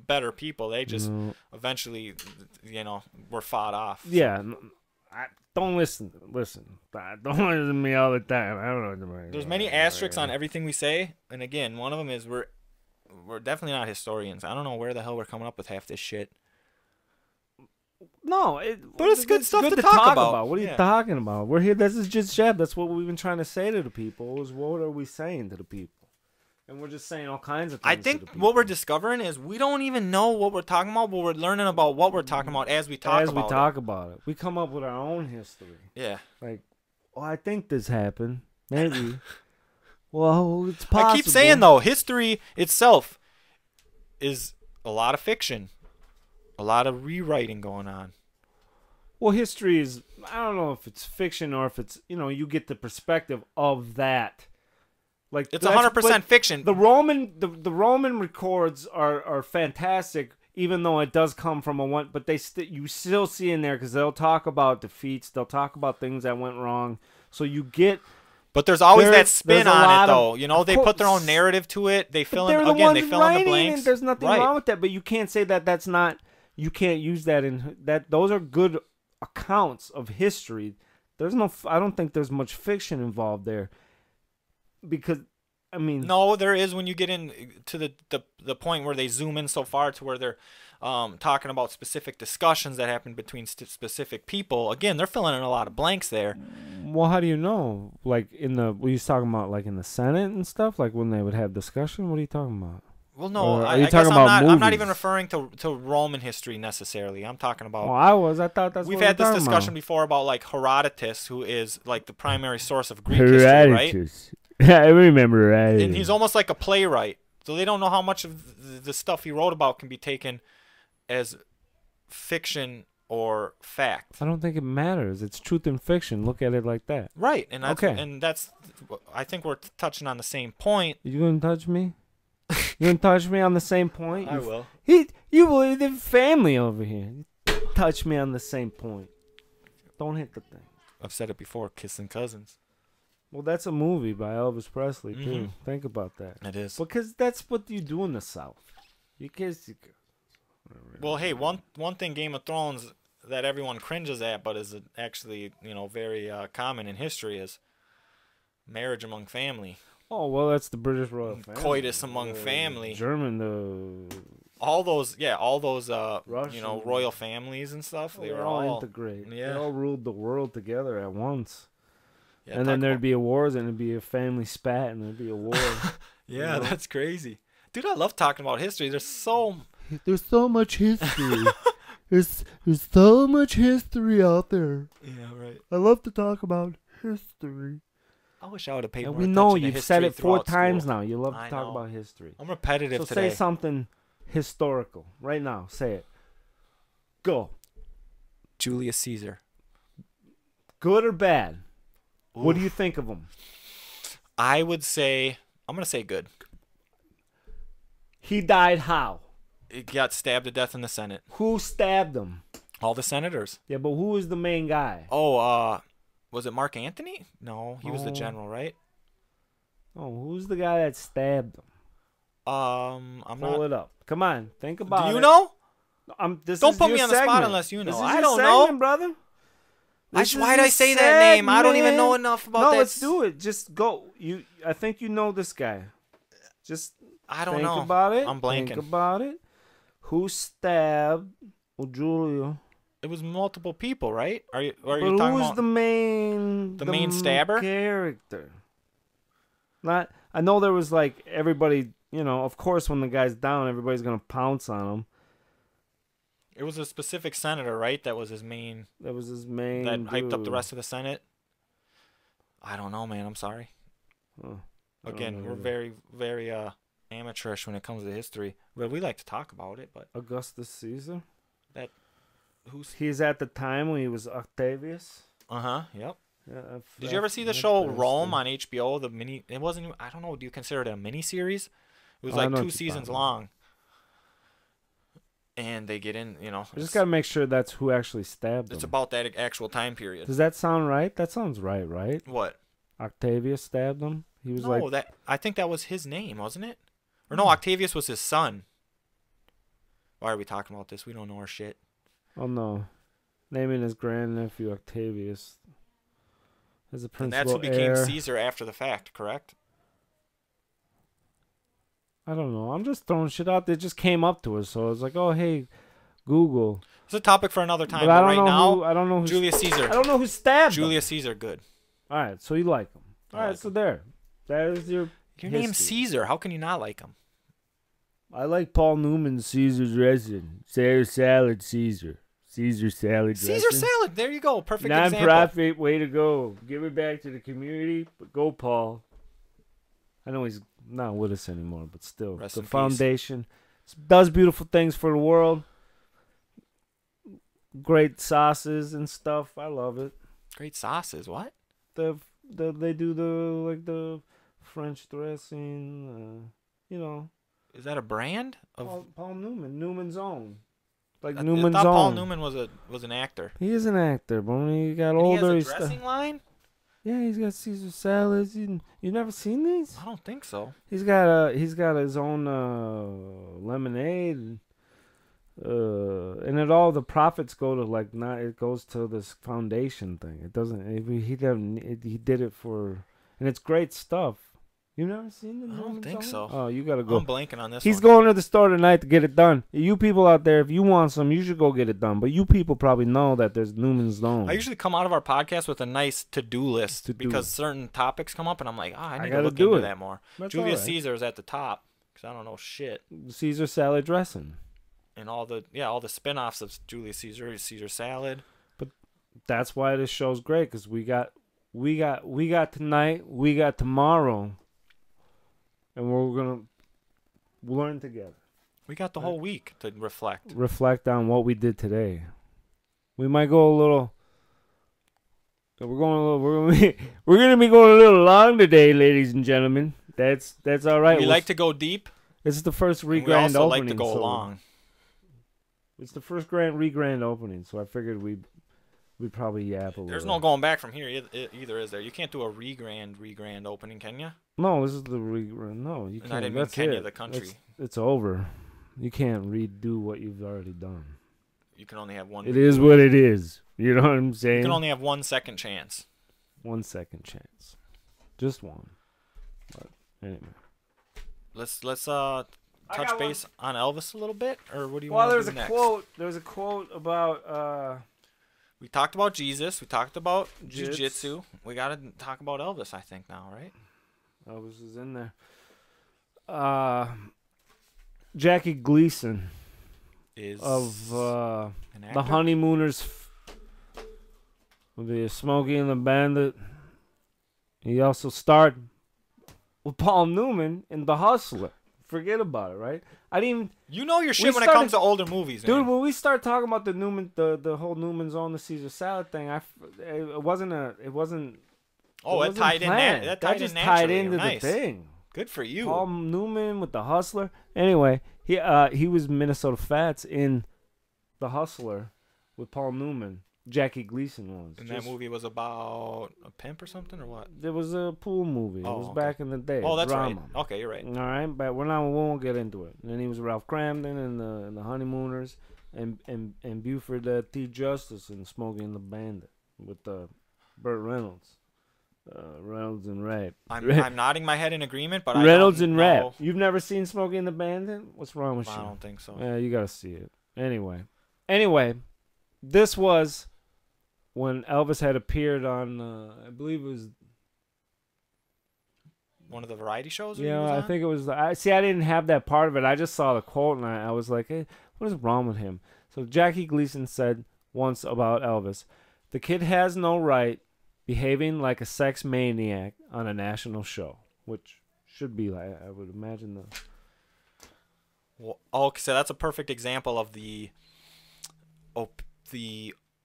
[SPEAKER 1] better people. They just eventually, you know, were fought off.
[SPEAKER 2] Yeah. Don't listen. Don't listen to me all the time. I don't know.
[SPEAKER 1] There's many asterisks on everything we say, and again, one of them is we're definitely not historians. I don't know where the hell we're coming up with half this shit.
[SPEAKER 2] No,
[SPEAKER 1] but it's good stuff to talk about.
[SPEAKER 2] What are you talking about? We're here. This is just Jeb. That's what we've been trying to say to the people. Is what are we saying to the people? And we're just saying all kinds of things.
[SPEAKER 1] I think what we're discovering is we don't even know what we're talking about, but we're learning about what we're talking about as we talk about it.
[SPEAKER 2] We come up with our own history.
[SPEAKER 1] Yeah.
[SPEAKER 2] Like, I think this happened. Maybe. Well, it's possible.
[SPEAKER 1] I keep saying, though, history itself is a lot of fiction. A lot of rewriting going on.
[SPEAKER 2] Well, history is, I don't know if it's fiction or if it's, you know, you get the perspective of that. Like,
[SPEAKER 1] it's 100% fiction.
[SPEAKER 2] The Roman records are fantastic, even though it does come from but you still see in there because they'll talk about defeats, they'll talk about things that went wrong. So you get.
[SPEAKER 1] But there's always that spin on it, though. You know, they put their own narrative to it. They fill in the blanks.
[SPEAKER 2] There's nothing wrong with that, but you can't say that's not. You can't use that in that. Those are good accounts of history. I don't think there's much fiction involved there. Because, I mean...
[SPEAKER 1] No, there is when you get in to the point where they zoom in so far to where they're talking about specific discussions that happen between specific people. Again, they're filling in a lot of blanks there.
[SPEAKER 2] Well, how do you know? Like, were you talking about, like, in the Senate and stuff? Like, when they would have discussion? What are you talking about?
[SPEAKER 1] Well, no, I guess I'm not even referring to Roman history necessarily. I'm talking about...
[SPEAKER 2] Well, I thought that's
[SPEAKER 1] We've had this discussion before about, like, Herodotus, who is, like, the primary source of Greek history, right?
[SPEAKER 2] I remember that.
[SPEAKER 1] And he's almost like a playwright. So they don't know how much of the stuff he wrote about can be taken as fiction or fact.
[SPEAKER 2] I don't think it matters. It's truth and fiction. Look at it like that.
[SPEAKER 1] Right. And that's I think we're touching on the same point.
[SPEAKER 2] You going to touch me? You going to touch me on the same point?
[SPEAKER 1] I will.
[SPEAKER 2] You believe in family over here. Touch me on the same point. Don't hit the thing.
[SPEAKER 1] I've said it before, kissing cousins.
[SPEAKER 2] Well, that's a movie by Elvis Presley too.
[SPEAKER 1] Mhm.
[SPEAKER 2] Think about that.
[SPEAKER 1] It is.
[SPEAKER 2] Because that's what you do in the South.
[SPEAKER 1] Well, hey, one thing Game of Thrones that everyone cringes at, but is actually very common in history is marriage among family.
[SPEAKER 2] Oh well, that's the British royal family.
[SPEAKER 1] Coitus among family.
[SPEAKER 2] German,
[SPEAKER 1] all those
[SPEAKER 2] Russian.
[SPEAKER 1] royal families and stuff. They
[SPEAKER 2] they're
[SPEAKER 1] were
[SPEAKER 2] all integrated.
[SPEAKER 1] Yeah.
[SPEAKER 2] They all ruled the world together at once.
[SPEAKER 1] Yeah,
[SPEAKER 2] And then there'd be a wars, and there'd be a family spat, and there'd be a war.
[SPEAKER 1] Yeah, that's crazy, dude. I love talking about history. There's so
[SPEAKER 2] much history. there's so much history out there.
[SPEAKER 1] Yeah, right.
[SPEAKER 2] I love to talk about history.
[SPEAKER 1] I wish I would have paid
[SPEAKER 2] And
[SPEAKER 1] more
[SPEAKER 2] we
[SPEAKER 1] attention
[SPEAKER 2] know
[SPEAKER 1] to
[SPEAKER 2] you've said
[SPEAKER 1] history
[SPEAKER 2] it 4
[SPEAKER 1] throughout
[SPEAKER 2] times
[SPEAKER 1] school.
[SPEAKER 2] now. You love to
[SPEAKER 1] I
[SPEAKER 2] talk
[SPEAKER 1] know.
[SPEAKER 2] about history.
[SPEAKER 1] I'm repetitive
[SPEAKER 2] So
[SPEAKER 1] today.
[SPEAKER 2] say something historical right now. Say it. Go.
[SPEAKER 1] Julius Caesar.
[SPEAKER 2] Good or bad? What do
[SPEAKER 1] Oof.
[SPEAKER 2] you think of him?
[SPEAKER 1] I would say I'm gonna say good.
[SPEAKER 2] He died how?
[SPEAKER 1] He got stabbed to death in the Senate.
[SPEAKER 2] Who stabbed him?
[SPEAKER 1] All the senators.
[SPEAKER 2] Yeah, but who was the main guy?
[SPEAKER 1] Oh, was it Mark Antony? No, he was the
[SPEAKER 2] Oh.
[SPEAKER 1] general, right?
[SPEAKER 2] Oh, who's the guy that stabbed him?
[SPEAKER 1] I'm
[SPEAKER 2] Pull
[SPEAKER 1] not.
[SPEAKER 2] it up. Come on, think about it.
[SPEAKER 1] Do you know?
[SPEAKER 2] This
[SPEAKER 1] Don't
[SPEAKER 2] is
[SPEAKER 1] put
[SPEAKER 2] your
[SPEAKER 1] me on the spot
[SPEAKER 2] segment.
[SPEAKER 1] unless you know.
[SPEAKER 2] This is
[SPEAKER 1] I
[SPEAKER 2] your
[SPEAKER 1] don't
[SPEAKER 2] segment,
[SPEAKER 1] know.
[SPEAKER 2] brother.
[SPEAKER 1] Why'd I say that name? I don't even know enough about that.
[SPEAKER 2] No, let's do it. Just go. I think you know this guy. Just
[SPEAKER 1] I don't
[SPEAKER 2] think
[SPEAKER 1] know.
[SPEAKER 2] about it.
[SPEAKER 1] I'm blanking.
[SPEAKER 2] Think about it. Who stabbed Julio?
[SPEAKER 1] It was multiple people, right? Are you
[SPEAKER 2] But
[SPEAKER 1] talking
[SPEAKER 2] who was
[SPEAKER 1] about
[SPEAKER 2] the main
[SPEAKER 1] stabber?
[SPEAKER 2] character? Not. I know there was like everybody. Of course, when the guy's down, everybody's gonna pounce on him.
[SPEAKER 1] It was a specific senator, right? That was his main.
[SPEAKER 2] That was his main.
[SPEAKER 1] That hyped up the
[SPEAKER 2] dude.
[SPEAKER 1] rest of the Senate. I don't know, man. I'm sorry.
[SPEAKER 2] Huh. I don't
[SPEAKER 1] Again,
[SPEAKER 2] know
[SPEAKER 1] we're
[SPEAKER 2] either.
[SPEAKER 1] very, very amateurish when it comes to history. But we like to talk about it. But
[SPEAKER 2] Augustus Caesar.
[SPEAKER 1] who's?
[SPEAKER 2] He's at the time when he was Octavius.
[SPEAKER 1] Yep.
[SPEAKER 2] Yeah,
[SPEAKER 1] Did you ever see the show Rome on HBO? The mini. It wasn't. I don't know. Do you consider it a mini series? It was
[SPEAKER 2] I
[SPEAKER 1] like
[SPEAKER 2] know
[SPEAKER 1] 2
[SPEAKER 2] what you're
[SPEAKER 1] seasons
[SPEAKER 2] talking
[SPEAKER 1] long. And they get in.
[SPEAKER 2] I just gotta make sure that's who actually stabbed him.
[SPEAKER 1] It's about that actual time period.
[SPEAKER 2] Does that sound right? That sounds right, right?
[SPEAKER 1] What?
[SPEAKER 2] Octavius stabbed him. He was
[SPEAKER 1] No,
[SPEAKER 2] like,
[SPEAKER 1] I think that was his name, wasn't it? Or no, Octavius was his son. Why are we talking about this? We don't know our shit.
[SPEAKER 2] oh no, naming his grandnephew Octavius as a
[SPEAKER 1] And
[SPEAKER 2] principal
[SPEAKER 1] that's who became
[SPEAKER 2] heir.
[SPEAKER 1] Caesar after the fact, correct?
[SPEAKER 2] I don't know. I'm just throwing shit out there. It just came up to us, so I was like, oh hey, Google.
[SPEAKER 1] It's a topic for another time.
[SPEAKER 2] But I
[SPEAKER 1] But
[SPEAKER 2] don't
[SPEAKER 1] right
[SPEAKER 2] know
[SPEAKER 1] now,
[SPEAKER 2] who. I don't know who.
[SPEAKER 1] Julius Caesar.
[SPEAKER 2] I don't know who stabbed him.
[SPEAKER 1] Julius Caesar, good.
[SPEAKER 2] All right, so you like him.
[SPEAKER 1] I
[SPEAKER 2] All right,
[SPEAKER 1] like
[SPEAKER 2] so there. That is your.
[SPEAKER 1] Your name's
[SPEAKER 2] history.
[SPEAKER 1] Caesar. How can you not like him?
[SPEAKER 2] I like Paul Newman's Caesar dressing. Caesar salad, Caesar. Caesar salad dressing.
[SPEAKER 1] Caesar salad. There you go. Perfect example.
[SPEAKER 2] Non-profit, way to go. Give it back to the community, but go, Paul. I know he's not with us anymore, but still.
[SPEAKER 1] Rest
[SPEAKER 2] the
[SPEAKER 1] in peace.
[SPEAKER 2] foundation does beautiful things for the world. Great sauces and stuff. I love it.
[SPEAKER 1] Great sauces. What?
[SPEAKER 2] They do the French dressing,
[SPEAKER 1] Is that a brand of?
[SPEAKER 2] Paul Newman, Newman's own. Like
[SPEAKER 1] I
[SPEAKER 2] Newman's
[SPEAKER 1] thought
[SPEAKER 2] own.
[SPEAKER 1] Paul Newman was an actor.
[SPEAKER 2] He is an actor, but when he got
[SPEAKER 1] And
[SPEAKER 2] older,
[SPEAKER 1] he
[SPEAKER 2] he's
[SPEAKER 1] has a dressing line.
[SPEAKER 2] yeah, he's got Caesar salads. You never seen these?
[SPEAKER 1] I don't think so.
[SPEAKER 2] He's got his own lemonade, and all the profits go to it goes to this foundation thing. It doesn't. He did it for, and it's great stuff. You never seen the
[SPEAKER 1] I don't
[SPEAKER 2] Newman's
[SPEAKER 1] think
[SPEAKER 2] own?
[SPEAKER 1] so.
[SPEAKER 2] Oh, you gotta go.
[SPEAKER 1] I'm blanking on this.
[SPEAKER 2] He's
[SPEAKER 1] one.
[SPEAKER 2] going to the store tonight to get it done. You people out there, if you want some, you should go get it done. But you people probably know that there's Newman's own.
[SPEAKER 1] I usually come out of our podcast with a nice to-do list
[SPEAKER 2] To-do.
[SPEAKER 1] because certain topics come up, and I'm like, I need to
[SPEAKER 2] gotta
[SPEAKER 1] look
[SPEAKER 2] do
[SPEAKER 1] into
[SPEAKER 2] it.
[SPEAKER 1] that more.
[SPEAKER 2] That's
[SPEAKER 1] Julius
[SPEAKER 2] all right.
[SPEAKER 1] Caesar is at the top because I don't know shit.
[SPEAKER 2] Caesar salad dressing.
[SPEAKER 1] And all the spin-offs of Julius Caesar, Caesar salad.
[SPEAKER 2] That's why this show's great, because we got tonight, we got tomorrow, and we're gonna learn together.
[SPEAKER 1] We got the whole week to reflect.
[SPEAKER 2] Reflect on what we did today. We might go a little. We're gonna be going a little long today, ladies and gentlemen. That's all right.
[SPEAKER 1] We like to go deep.
[SPEAKER 2] It's the first
[SPEAKER 1] And we
[SPEAKER 2] re-grand
[SPEAKER 1] also
[SPEAKER 2] opening.
[SPEAKER 1] like to go
[SPEAKER 2] so
[SPEAKER 1] long.
[SPEAKER 2] It's the first re-grand opening, so I figured We probably yap a little.
[SPEAKER 1] There's no going back from here either, is there? You can't do a re-grand opening, can you?
[SPEAKER 2] No, this is the re-grand. No, you
[SPEAKER 1] And
[SPEAKER 2] can't.
[SPEAKER 1] I didn't mean
[SPEAKER 2] That's
[SPEAKER 1] Kenya,
[SPEAKER 2] it.
[SPEAKER 1] the country.
[SPEAKER 2] It's over. You can't redo what you've already done.
[SPEAKER 1] You can only have one.
[SPEAKER 2] It is what it is. You know what I'm saying?
[SPEAKER 1] You can only have 1 second chance.
[SPEAKER 2] 1 second chance. Just one. But anyway.
[SPEAKER 1] Let's touch base on Elvis a little bit, or what do you
[SPEAKER 2] Well,
[SPEAKER 1] want to do next?
[SPEAKER 2] There's a quote about
[SPEAKER 1] We talked about Jesus. We talked about Jiu
[SPEAKER 2] Jits.
[SPEAKER 1] Jitsu. We got to talk about Elvis, I think, now, right?
[SPEAKER 2] Elvis is in there. Jackie Gleason
[SPEAKER 1] Is
[SPEAKER 2] of
[SPEAKER 1] an
[SPEAKER 2] the
[SPEAKER 1] actor?
[SPEAKER 2] Honeymooners, the Smokey and the Bandit. He also starred with Paul Newman in The Hustler. Forget about it, right? I didn't even.
[SPEAKER 1] You know your
[SPEAKER 2] We
[SPEAKER 1] shit when it
[SPEAKER 2] started-
[SPEAKER 1] comes to older movies, man.
[SPEAKER 2] Dude, when we start talking about the Newman, the whole Newman's on the Caesar salad thing, it wasn't.
[SPEAKER 1] Oh,
[SPEAKER 2] it
[SPEAKER 1] it tied in
[SPEAKER 2] planned.
[SPEAKER 1] that tied
[SPEAKER 2] just
[SPEAKER 1] in
[SPEAKER 2] tied
[SPEAKER 1] naturally.
[SPEAKER 2] into
[SPEAKER 1] Nice.
[SPEAKER 2] the thing.
[SPEAKER 1] Good for you.
[SPEAKER 2] Paul Newman with The Hustler. Anyway, he was Minnesota Fats in The Hustler with Paul Newman. Jackie Gleason was.
[SPEAKER 1] And that movie was about a pimp or something, or what?
[SPEAKER 2] There was a pool movie. It
[SPEAKER 1] Oh,
[SPEAKER 2] was
[SPEAKER 1] okay.
[SPEAKER 2] back in the day.
[SPEAKER 1] Oh, that's
[SPEAKER 2] drama.
[SPEAKER 1] right. Okay, you're right.
[SPEAKER 2] All right, but we won't get into it. And then he was Ralph Cramden in the Honeymooners, and Buford T. Justice in Smokey and the Bandit with Burt Reynolds. Reynolds and Rap.
[SPEAKER 1] I'm nodding my head in agreement, but
[SPEAKER 2] Reynolds
[SPEAKER 1] I don't
[SPEAKER 2] and
[SPEAKER 1] know.
[SPEAKER 2] Rap. You've never seen Smokey and the Bandit? What's wrong with
[SPEAKER 1] I
[SPEAKER 2] you?
[SPEAKER 1] don't think so.
[SPEAKER 2] Yeah, you gotta see it. Anyway, this was when Elvis had appeared on, I believe it was.
[SPEAKER 1] One of the variety shows?
[SPEAKER 2] Yeah, I think it was. I didn't have that part of it. I just saw the quote and I was like, hey, what is wrong with him? So Jackie Gleason said once about Elvis, the kid has no right behaving like a sex maniac on a national show, which should be like, I would imagine
[SPEAKER 1] Well, okay, so that's a perfect example of the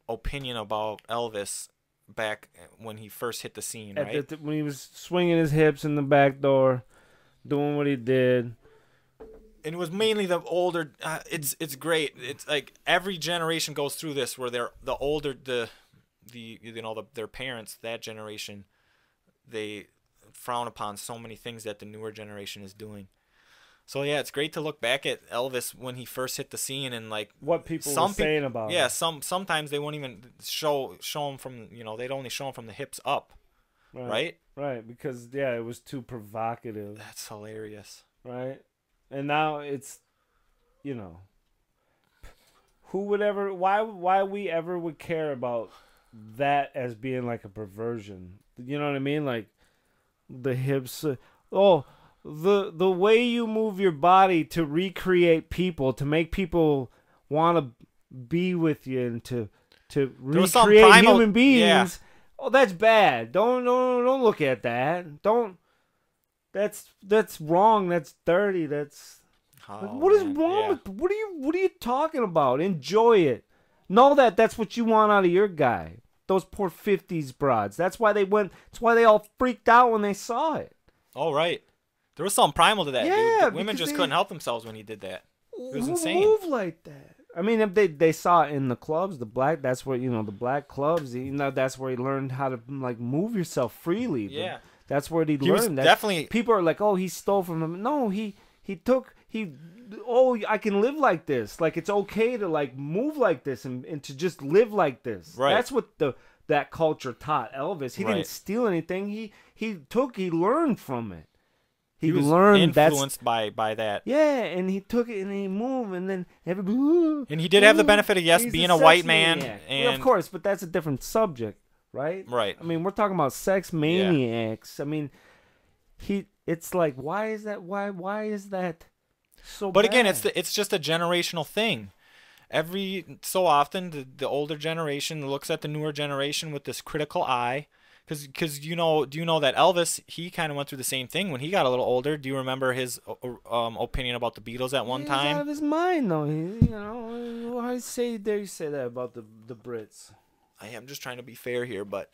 [SPEAKER 1] opinion about Elvis back when he first hit the scene, right?
[SPEAKER 2] when he was swinging his hips in the back door, doing what he did.
[SPEAKER 1] And it was mainly the older. It's great. It's like every generation goes through this, where they're the older their parents, that generation, they frown upon so many things that the newer generation is doing. So yeah, it's great to look back at Elvis when he first hit the scene and like
[SPEAKER 2] What people were saying about
[SPEAKER 1] yeah,
[SPEAKER 2] him.
[SPEAKER 1] sometimes they won't even show him from, they'd only show him from the hips up, right?
[SPEAKER 2] Right, because it was too provocative.
[SPEAKER 1] That's hilarious.
[SPEAKER 2] Right? And now it's, who would ever, why we ever would care about that as being like a perversion? You know what I mean? Like the hips. The way you move your body to recreate people, to make people want to be with you and to recreate human beings.
[SPEAKER 1] Yeah.
[SPEAKER 2] Oh, that's bad. Don't look at that. That's wrong. That's dirty. What is wrong with? What are you talking about? Enjoy it. Know that's what you want out of your guy. Those poor 50s broads. That's why they all freaked out when they saw it.
[SPEAKER 1] Oh, right. There was something primal to that,
[SPEAKER 2] Yeah,
[SPEAKER 1] dude. The women just couldn't help themselves when he did that. It was insane.
[SPEAKER 2] Move like that. I mean, if they saw it in the clubs, that's where the black clubs. That's where he learned how to like move yourself freely.
[SPEAKER 1] Yeah.
[SPEAKER 2] That's where he
[SPEAKER 1] was
[SPEAKER 2] learned.
[SPEAKER 1] definitely.
[SPEAKER 2] People are like, oh, he stole from him. No, I can live like this. Like it's okay to like move like this and to just live like this.
[SPEAKER 1] Right.
[SPEAKER 2] That's what that culture taught Elvis. He
[SPEAKER 1] Right.
[SPEAKER 2] didn't steal anything. He learned from it.
[SPEAKER 1] He was
[SPEAKER 2] learned
[SPEAKER 1] influenced by that.
[SPEAKER 2] Yeah, and he took it and he moved, and then everybody. Ooh,
[SPEAKER 1] And he did have the benefit of
[SPEAKER 2] he's
[SPEAKER 1] being
[SPEAKER 2] a
[SPEAKER 1] a white
[SPEAKER 2] sex
[SPEAKER 1] man,
[SPEAKER 2] maniac.
[SPEAKER 1] and
[SPEAKER 2] Well, of course, but that's a different subject, right?
[SPEAKER 1] Right.
[SPEAKER 2] I mean, we're talking about sex maniacs. I mean, it's like, why is that? Why is that so?
[SPEAKER 1] But again,
[SPEAKER 2] bad?
[SPEAKER 1] it's just a generational thing. Every so often, the older generation looks at the newer generation with this critical eye. Because do you know that Elvis, he kind of went through the same thing when he got a little older? Do you remember his opinion about the Beatles at one time?
[SPEAKER 2] He's out of his mind, though. How dare you say that about the Brits?
[SPEAKER 1] I am just trying to be fair here, but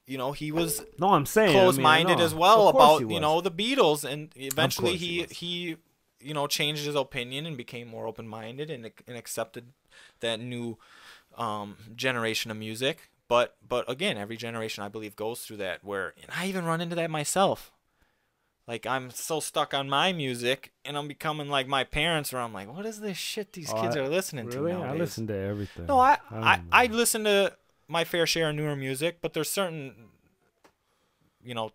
[SPEAKER 1] he was
[SPEAKER 2] No, I'm saying
[SPEAKER 1] close-minded as well
[SPEAKER 2] Of course
[SPEAKER 1] about
[SPEAKER 2] he was.
[SPEAKER 1] the Beatles, and eventually
[SPEAKER 2] Of course
[SPEAKER 1] he changed his opinion and became more open-minded and accepted that new generation of music. But again, every generation I believe goes through that. Where and I even run into that myself. Like I'm so stuck on my music, and I'm becoming like my parents, where I'm like, what is this shit these kids are listening to nowadays?
[SPEAKER 2] I listen to everything.
[SPEAKER 1] No, I listen to my fair share of newer music, but there's certain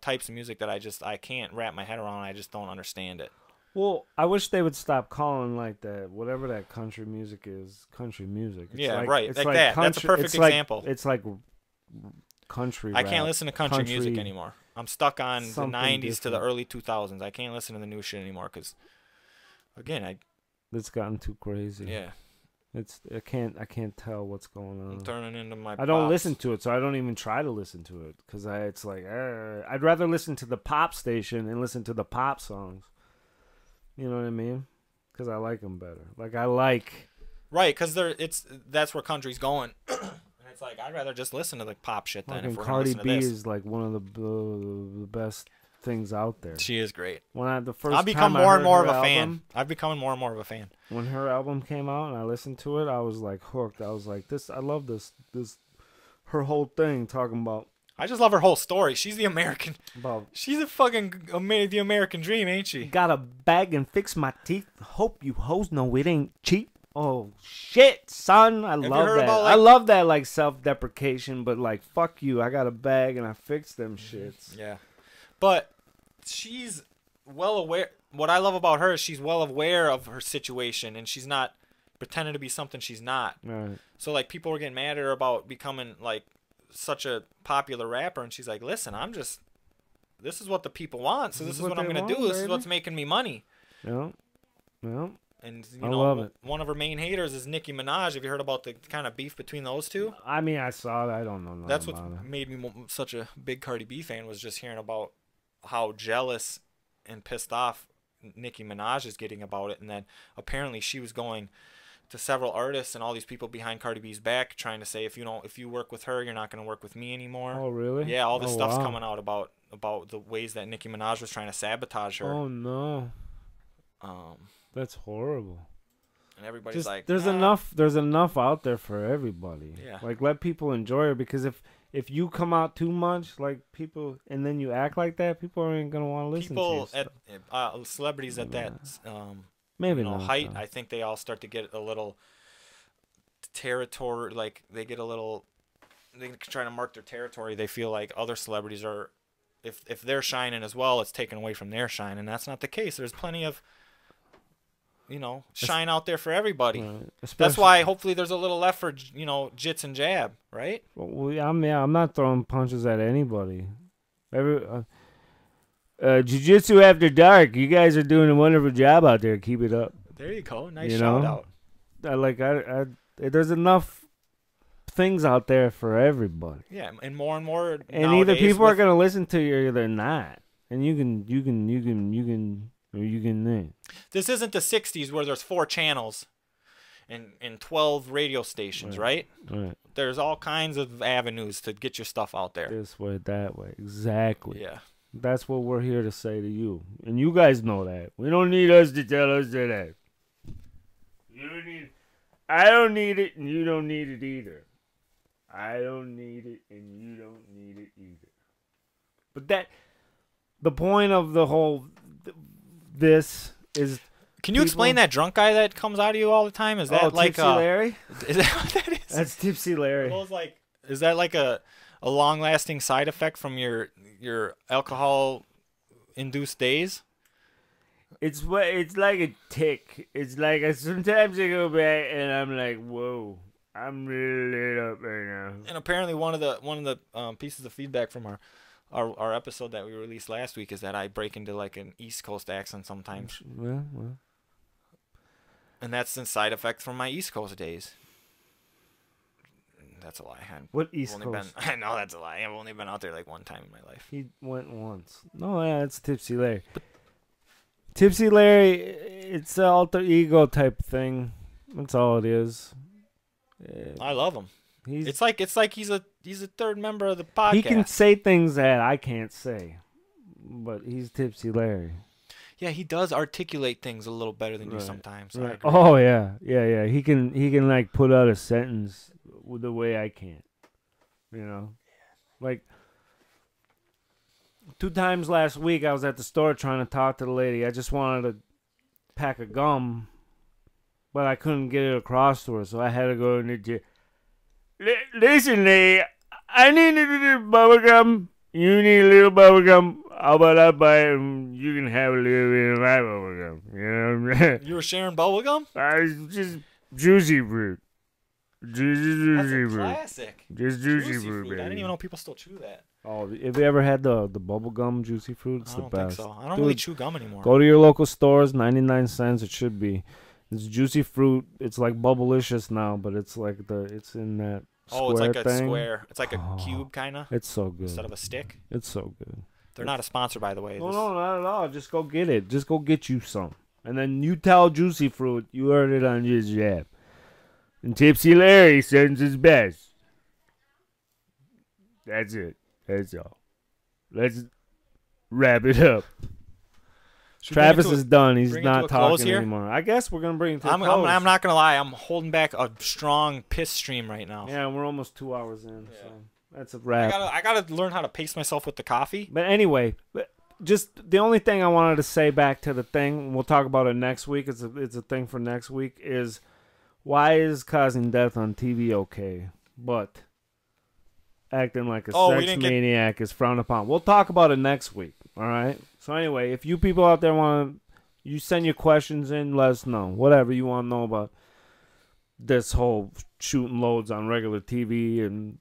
[SPEAKER 1] types of music that I can't wrap my head around. I just don't understand it.
[SPEAKER 2] Well, I wish they would stop calling like that, whatever that country music is, country music. It's
[SPEAKER 1] right. It's like that. That's a perfect example.
[SPEAKER 2] It's like country
[SPEAKER 1] I can't listen to country music anymore. I'm stuck on the 90s
[SPEAKER 2] different.
[SPEAKER 1] to the early 2000s. I can't listen to the new shit anymore because, again,
[SPEAKER 2] it's gotten too crazy.
[SPEAKER 1] Yeah.
[SPEAKER 2] I can't tell what's going on.
[SPEAKER 1] I'm turning into my
[SPEAKER 2] I don't
[SPEAKER 1] pops.
[SPEAKER 2] listen to it, so I don't even try to listen to it because it's like I'd rather listen to the pop station and listen to the pop songs. You know what I mean? Because I like them better. Like I like.
[SPEAKER 1] Right, because that's where country's going. And it's like I'd rather just listen to the pop shit than if we're
[SPEAKER 2] Cardi
[SPEAKER 1] gonna
[SPEAKER 2] B
[SPEAKER 1] listen to this.
[SPEAKER 2] is like one of the best things out there.
[SPEAKER 1] She is great.
[SPEAKER 2] I've
[SPEAKER 1] become more and more of a fan. I've become more and more of a fan.
[SPEAKER 2] When her album came out and I listened to it, I was like hooked. I was like, I love this her whole thing talking about.
[SPEAKER 1] I just love her whole story. She's the American. She's a fucking the American dream, ain't she?
[SPEAKER 2] Got a bag and fix my teeth. Hope you hoes know it ain't cheap. Oh shit, son! I love that. I love that like self-deprecation, but like fuck you. I got a bag and I fixed them shits.
[SPEAKER 1] Yeah, but she's well aware. What I love about her is she's well aware of her situation, and she's not pretending to be something she's not.
[SPEAKER 2] Right.
[SPEAKER 1] So like people were getting mad at her about becoming like such a popular rapper, and she's like, listen, this is what the people want, so this is what I'm gonna do. This is what's making me money.
[SPEAKER 2] Yeah.
[SPEAKER 1] And
[SPEAKER 2] I love it.
[SPEAKER 1] One of her main haters is Nicki Minaj. Have you heard about the kind of beef between those two?
[SPEAKER 2] I mean, I saw that. I don't know.
[SPEAKER 1] That's what made me such a big Cardi B fan, was just hearing about how jealous and pissed off Nicki Minaj is getting about it, and then apparently she was going to several artists and all these people behind Cardi B's back, trying to say if you work with her, you're not going to work with me anymore.
[SPEAKER 2] Oh, really?
[SPEAKER 1] Yeah, all this stuff's coming out about the ways that Nicki Minaj was trying to sabotage her.
[SPEAKER 2] Oh no. That's horrible.
[SPEAKER 1] And everybody's like,
[SPEAKER 2] there's enough out there for everybody.
[SPEAKER 1] Yeah.
[SPEAKER 2] Like let people enjoy it, because if you come out too much, like people, and then you act like that, people aren't gonna want to listen to you.
[SPEAKER 1] Celebrities at that
[SPEAKER 2] maybe not
[SPEAKER 1] height, I think they all start to get a little territory. Like they try to mark their territory. They feel like other celebrities are, if they're shining as well, it's taken away from their shine, and that's not the case. There's plenty of shine out there for everybody. That's why hopefully there's a little left for Jits and Jab, right?
[SPEAKER 2] Well, I'm not throwing punches at anybody. Jiu Jitsu After Dark, you guys are doing a wonderful job out there. Keep it up.
[SPEAKER 1] There you go. Nice shout out.
[SPEAKER 2] There's enough things out there for everybody.
[SPEAKER 1] Yeah, and more
[SPEAKER 2] and either people are gonna listen to you or they're not. And you can.
[SPEAKER 1] This isn't the 60s where there's 4 channels and 12 radio stations, right?
[SPEAKER 2] Right.
[SPEAKER 1] There's all kinds of avenues to get your stuff out there.
[SPEAKER 2] This way, that way. Exactly.
[SPEAKER 1] Yeah.
[SPEAKER 2] That's what we're here to say to you. And you guys know that. We don't need us to tell us that. I don't need it, and you don't need it either. I don't need it, and you don't need it either. But the point of the whole this is.
[SPEAKER 1] Can you explain that drunk guy that comes out of you all the time? Is that like
[SPEAKER 2] Tipsy Larry?
[SPEAKER 1] Is that what that is?
[SPEAKER 2] That's Tipsy Larry.
[SPEAKER 1] Is that like a long-lasting side effect from your alcohol-induced days?
[SPEAKER 2] It's like a tick. It's like sometimes I go back and I'm like, whoa, I'm really lit up right now.
[SPEAKER 1] And apparently one of the pieces of feedback from our episode that we released last week is that I break into like an East Coast accent sometimes.
[SPEAKER 2] Well.
[SPEAKER 1] And that's a side effect from my East Coast days. That's a lie.
[SPEAKER 2] What East Coast?
[SPEAKER 1] I know that's a lie. I've only been out there like one time in my life.
[SPEAKER 2] He went once. No, yeah, it's Tipsy Larry. Tipsy Larry, it's an alter ego type thing. That's all it is.
[SPEAKER 1] I love him. It's like he's a third member of the podcast.
[SPEAKER 2] He can say things that I can't say, but he's Tipsy Larry.
[SPEAKER 1] Yeah, he does articulate things a little better than you sometimes.
[SPEAKER 2] Right. Oh yeah. He can like put out a sentence the way I can't. You know? Like, 2 times last week I was at the store trying to talk to the lady. I just wanted a pack of gum, but I couldn't get it across to her, so I had to go in the listen, lady, I need a little bubble gum. You need a little bubble gum. How about I buy it and you can have a little bit of my bubble gum? You know what I'm saying?
[SPEAKER 1] You were sharing bubble gum?
[SPEAKER 2] Just juicy fruit. Juicy
[SPEAKER 1] That's a
[SPEAKER 2] fruit.
[SPEAKER 1] classic.
[SPEAKER 2] Just juicy
[SPEAKER 1] Juicy
[SPEAKER 2] fruit,
[SPEAKER 1] fruit.
[SPEAKER 2] baby.
[SPEAKER 1] I didn't even know people still chew that.
[SPEAKER 2] Oh, have you ever had the bubble gum juicy fruit? It's
[SPEAKER 1] I
[SPEAKER 2] the
[SPEAKER 1] don't
[SPEAKER 2] best.
[SPEAKER 1] think so. I don't
[SPEAKER 2] Dude,
[SPEAKER 1] really chew gum anymore.
[SPEAKER 2] Go to your local stores, 99 cents. It should be. It's juicy fruit. It's like Bubblicious now, but it's like it's in that square
[SPEAKER 1] it's like a
[SPEAKER 2] thing.
[SPEAKER 1] square. It's like a cube, kind of,
[SPEAKER 2] It's so good.
[SPEAKER 1] instead of a stick.
[SPEAKER 2] It's so good.
[SPEAKER 1] They're not a sponsor, by the way.
[SPEAKER 2] No, not at all. Just go get it. Just go get you some. And then you tell Juicy Fruit you heard it on Jits Jab. And Tipsy Larry sends his best. That's it. That's all. Let's wrap it up. Travis is done. He's not talking anymore. I guess we're going to bring it to a close.
[SPEAKER 1] I'm not going to lie. I'm holding back a strong piss stream right now.
[SPEAKER 2] Yeah, we're almost 2 hours in. Yeah. So that's a wrap.
[SPEAKER 1] I gotta learn how to pace myself with the coffee.
[SPEAKER 2] But anyway, just the only thing I wanted to say back to the thing, we'll talk about it next week. It's a thing for next week, is why is causing death on TV okay, but acting like a sex maniac is frowned upon? We'll talk about it next week, all right? So anyway, if you people out there you send your questions in, let us know. Whatever you want to know about this whole shooting loads on regular TV, and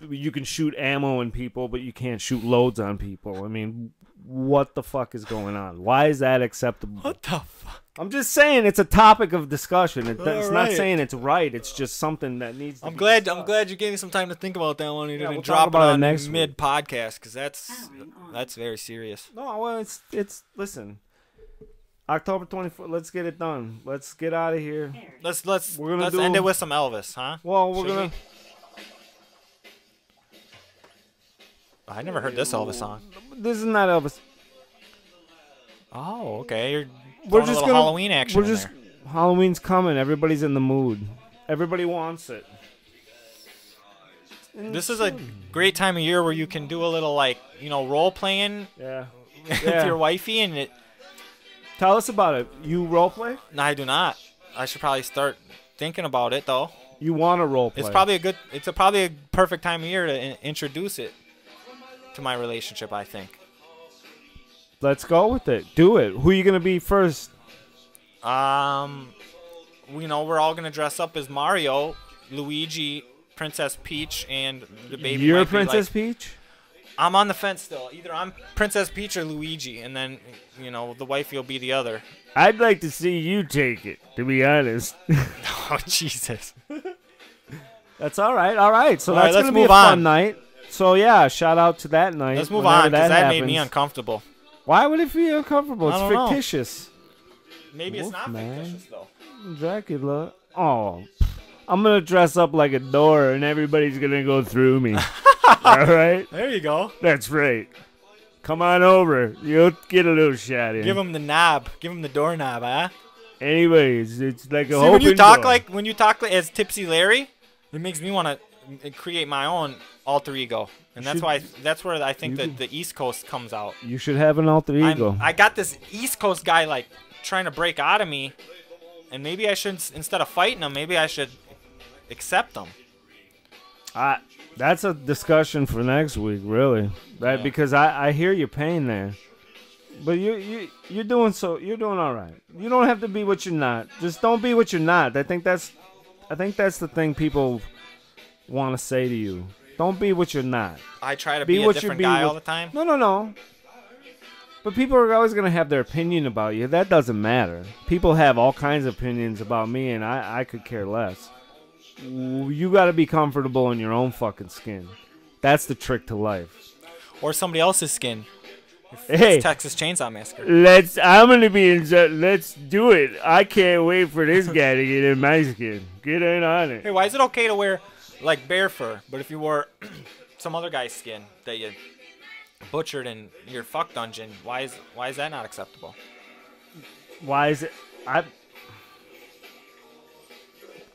[SPEAKER 2] you can shoot ammo in people, but you can't shoot loads on people. I mean, what the fuck is going on? Why is that acceptable?
[SPEAKER 1] What the fuck?
[SPEAKER 2] I'm just saying it's a topic of discussion. It's
[SPEAKER 1] right.
[SPEAKER 2] Not saying it's right. It's just something that needs to
[SPEAKER 1] I'm
[SPEAKER 2] be
[SPEAKER 1] glad
[SPEAKER 2] discussed.
[SPEAKER 1] you gave me some time to think about that one. You didn't
[SPEAKER 2] we'll
[SPEAKER 1] drop
[SPEAKER 2] talk about
[SPEAKER 1] it on
[SPEAKER 2] next
[SPEAKER 1] mid podcast, because that's very serious.
[SPEAKER 2] No, well, it's listen. October 24th. Let's get it done. Let's get out of here.
[SPEAKER 1] Let's end it with some Elvis, huh?
[SPEAKER 2] Well, we're gonna.
[SPEAKER 1] I never heard this Elvis song.
[SPEAKER 2] This is not Elvis.
[SPEAKER 1] Oh, okay.
[SPEAKER 2] We're just gonna
[SPEAKER 1] Halloween action.
[SPEAKER 2] Halloween's coming. Everybody's in the mood. Everybody wants it.
[SPEAKER 1] This is a great time of year where you can do a little role playing.
[SPEAKER 2] Yeah.
[SPEAKER 1] With your wifey, and it.
[SPEAKER 2] Tell us about it. You role play?
[SPEAKER 1] No, I do not. I should probably start thinking about it though.
[SPEAKER 2] You want to role play?
[SPEAKER 1] It's probably a perfect time of year to introduce it to my relationship, I think.
[SPEAKER 2] Let's go with it. Do it. Who are you gonna be first?
[SPEAKER 1] We're all gonna dress up as Mario, Luigi, Princess Peach, and the baby.
[SPEAKER 2] You're Princess Peach?
[SPEAKER 1] I'm on the fence still. Either I'm Princess Peach or Luigi, and then the wifey will be the other.
[SPEAKER 2] I'd like to see you take it, to be honest.
[SPEAKER 1] Oh Jesus.
[SPEAKER 2] That's all right. All right. So that's gonna be a fun night. So yeah, shout out to that night.
[SPEAKER 1] Let's move on, because that made me uncomfortable.
[SPEAKER 2] Why would it be uncomfortable? It's fictitious.
[SPEAKER 1] Maybe it's not fictitious though.
[SPEAKER 2] Dracula. Oh, I'm gonna dress up like a door, and everybody's gonna go through me. All right.
[SPEAKER 1] There you go.
[SPEAKER 2] That's right. Come on over. You'll get a little shot in.
[SPEAKER 1] Give him the knob. Give him the doorknob, huh?
[SPEAKER 2] Anyways, it's like a
[SPEAKER 1] open door. When you talk as Tipsy Larry, it makes me want to create my own alter ego, and that's where I think that the East Coast comes out.
[SPEAKER 2] You should have an alter ego.
[SPEAKER 1] I got this East Coast guy trying to break out of me, and maybe I should, instead of fighting him, maybe I should accept him.
[SPEAKER 2] That's a discussion for next week, really. Right? Yeah. Because I hear your pain there, but you're doing all right. You don't have to be what you're not. Just don't be what you're not. I think that's the thing people want to say to you. Don't be what you're not.
[SPEAKER 1] I try to be a different guy all the time.
[SPEAKER 2] No. But people are always going to have their opinion about you. That doesn't matter. People have all kinds of opinions about me, and I could care less. You got to be comfortable in your own fucking skin. That's the trick to life.
[SPEAKER 1] Or somebody else's skin.
[SPEAKER 2] Hey,
[SPEAKER 1] Texas Chainsaw Massacre.
[SPEAKER 2] I'm going to be in. Let's do it. I can't wait for this guy to get in my skin. Get in on it.
[SPEAKER 1] Hey, why is it okay to wear bear fur, but if you wore some other guy's skin that you butchered in your fuck dungeon, why is that not acceptable?
[SPEAKER 2] Why is it?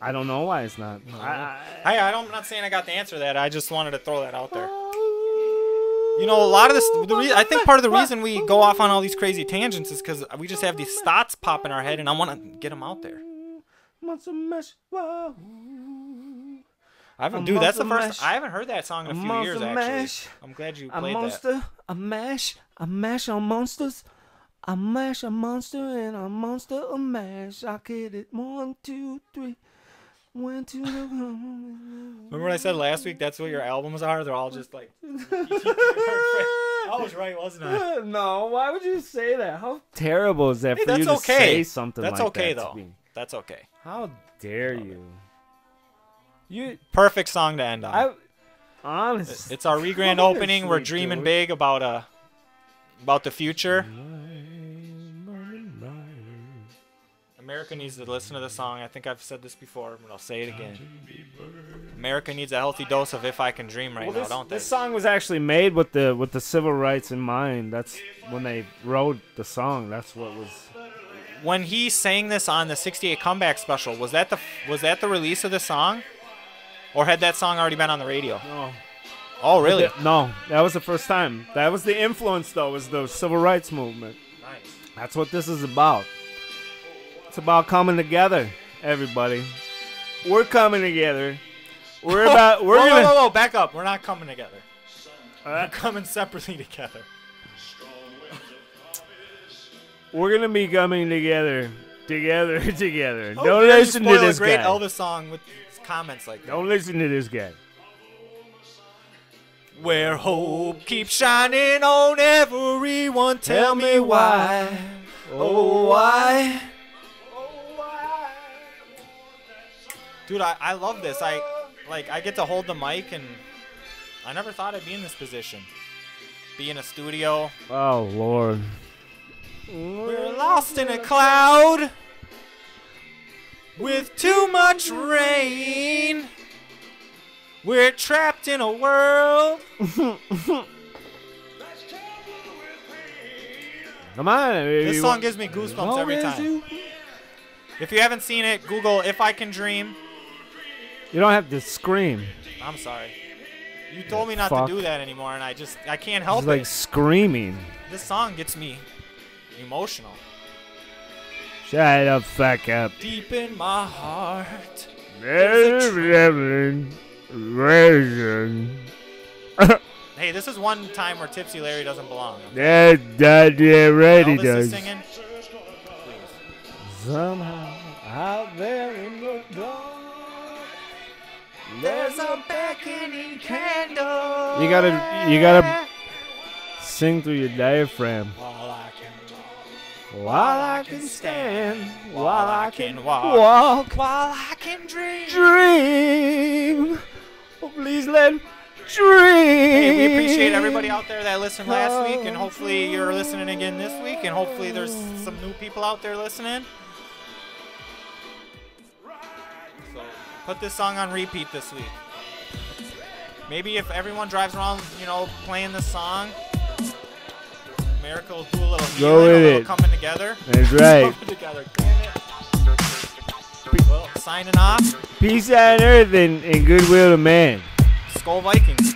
[SPEAKER 2] I don't know why it's not.
[SPEAKER 1] I'm not saying I got the answer to that. I just wanted to throw that out there. You know, a lot of this, I think part of the reason we go off on all these crazy tangents is because we just have these thoughts pop in our head, and I want to get them out there. That's the first. I haven't heard that song in a few years, actually. I'm glad you played that.
[SPEAKER 2] I mash on monsters. I mash a monster and a monster a mash. I get it 1, 2, 3. Went to the
[SPEAKER 1] Remember what I said last week? That's what your albums are. They're all just like. I was right, wasn't I?
[SPEAKER 2] No, why would you say that? How terrible is that for you to say something like that?
[SPEAKER 1] That's okay though. That's okay.
[SPEAKER 2] How dare you? You
[SPEAKER 1] perfect song to end on.
[SPEAKER 2] Honestly,
[SPEAKER 1] it's our re-grand opening. We're dreaming big about the future. America needs to listen to the song. I think I've said this before, but I'll say it again. America needs a healthy dose of "If I Can Dream" now, don't they?
[SPEAKER 2] This song was actually made with the civil rights in mind. That's when they wrote the song. That's what was.
[SPEAKER 1] When he sang this on the '68 Comeback Special, was that the release of the song, or had that song already been on the radio?
[SPEAKER 2] No.
[SPEAKER 1] Oh, really?
[SPEAKER 2] No, that was the first time. That was the influence, though, was the civil rights movement.
[SPEAKER 1] Nice.
[SPEAKER 2] That's what this is about. It's about coming together, everybody. We're coming together. We're
[SPEAKER 1] whoa, back up. We're not coming together. We're coming separately together.
[SPEAKER 2] We're gonna be coming together.
[SPEAKER 1] Oh,
[SPEAKER 2] Don't listen to this
[SPEAKER 1] guy. A great
[SPEAKER 2] guy.
[SPEAKER 1] Elvis song with comments like that.
[SPEAKER 2] Don't listen to this guy.
[SPEAKER 1] Where hope keeps shining on everyone, tell me why. Oh, why? Dude, I love this. I get to hold the mic, and I never thought I'd be in this position. Be in a studio.
[SPEAKER 2] Oh, Lord.
[SPEAKER 1] We're lost in a cloud with too much rain. We're trapped in a world.
[SPEAKER 2] Come on.
[SPEAKER 1] This song gives me goosebumps every time. If you haven't seen it, Google "If I Can Dream."
[SPEAKER 2] You don't have to scream.
[SPEAKER 1] I'm sorry. You told me not to do that anymore, and I can't help it.
[SPEAKER 2] It's like screaming.
[SPEAKER 1] This song gets me emotional.
[SPEAKER 2] Shut up, fuck up.
[SPEAKER 1] Deep in my heart. Hey, this is one time where Tipsy Larry doesn't belong.
[SPEAKER 2] Yeah, right, he
[SPEAKER 1] Elvis
[SPEAKER 2] does.
[SPEAKER 1] is singing.
[SPEAKER 2] Somehow out there in the dark,
[SPEAKER 1] there's a beckoning candle.
[SPEAKER 2] You gotta sing through your diaphragm. While I can stand, while I can walk,
[SPEAKER 1] while I can dream.
[SPEAKER 2] Dream. Oh, please let dream.
[SPEAKER 1] Hey, we appreciate everybody out there that listened last week, and hopefully you're listening again this week, and hopefully there's some new people out there listening. So put this song on repeat this week. Maybe if everyone drives around, playing this song, America will do a little healing, a little coming together.
[SPEAKER 2] That's right.
[SPEAKER 1] Coming together. Well, signing off.
[SPEAKER 2] Peace on earth and goodwill to man.
[SPEAKER 1] Skull Vikings.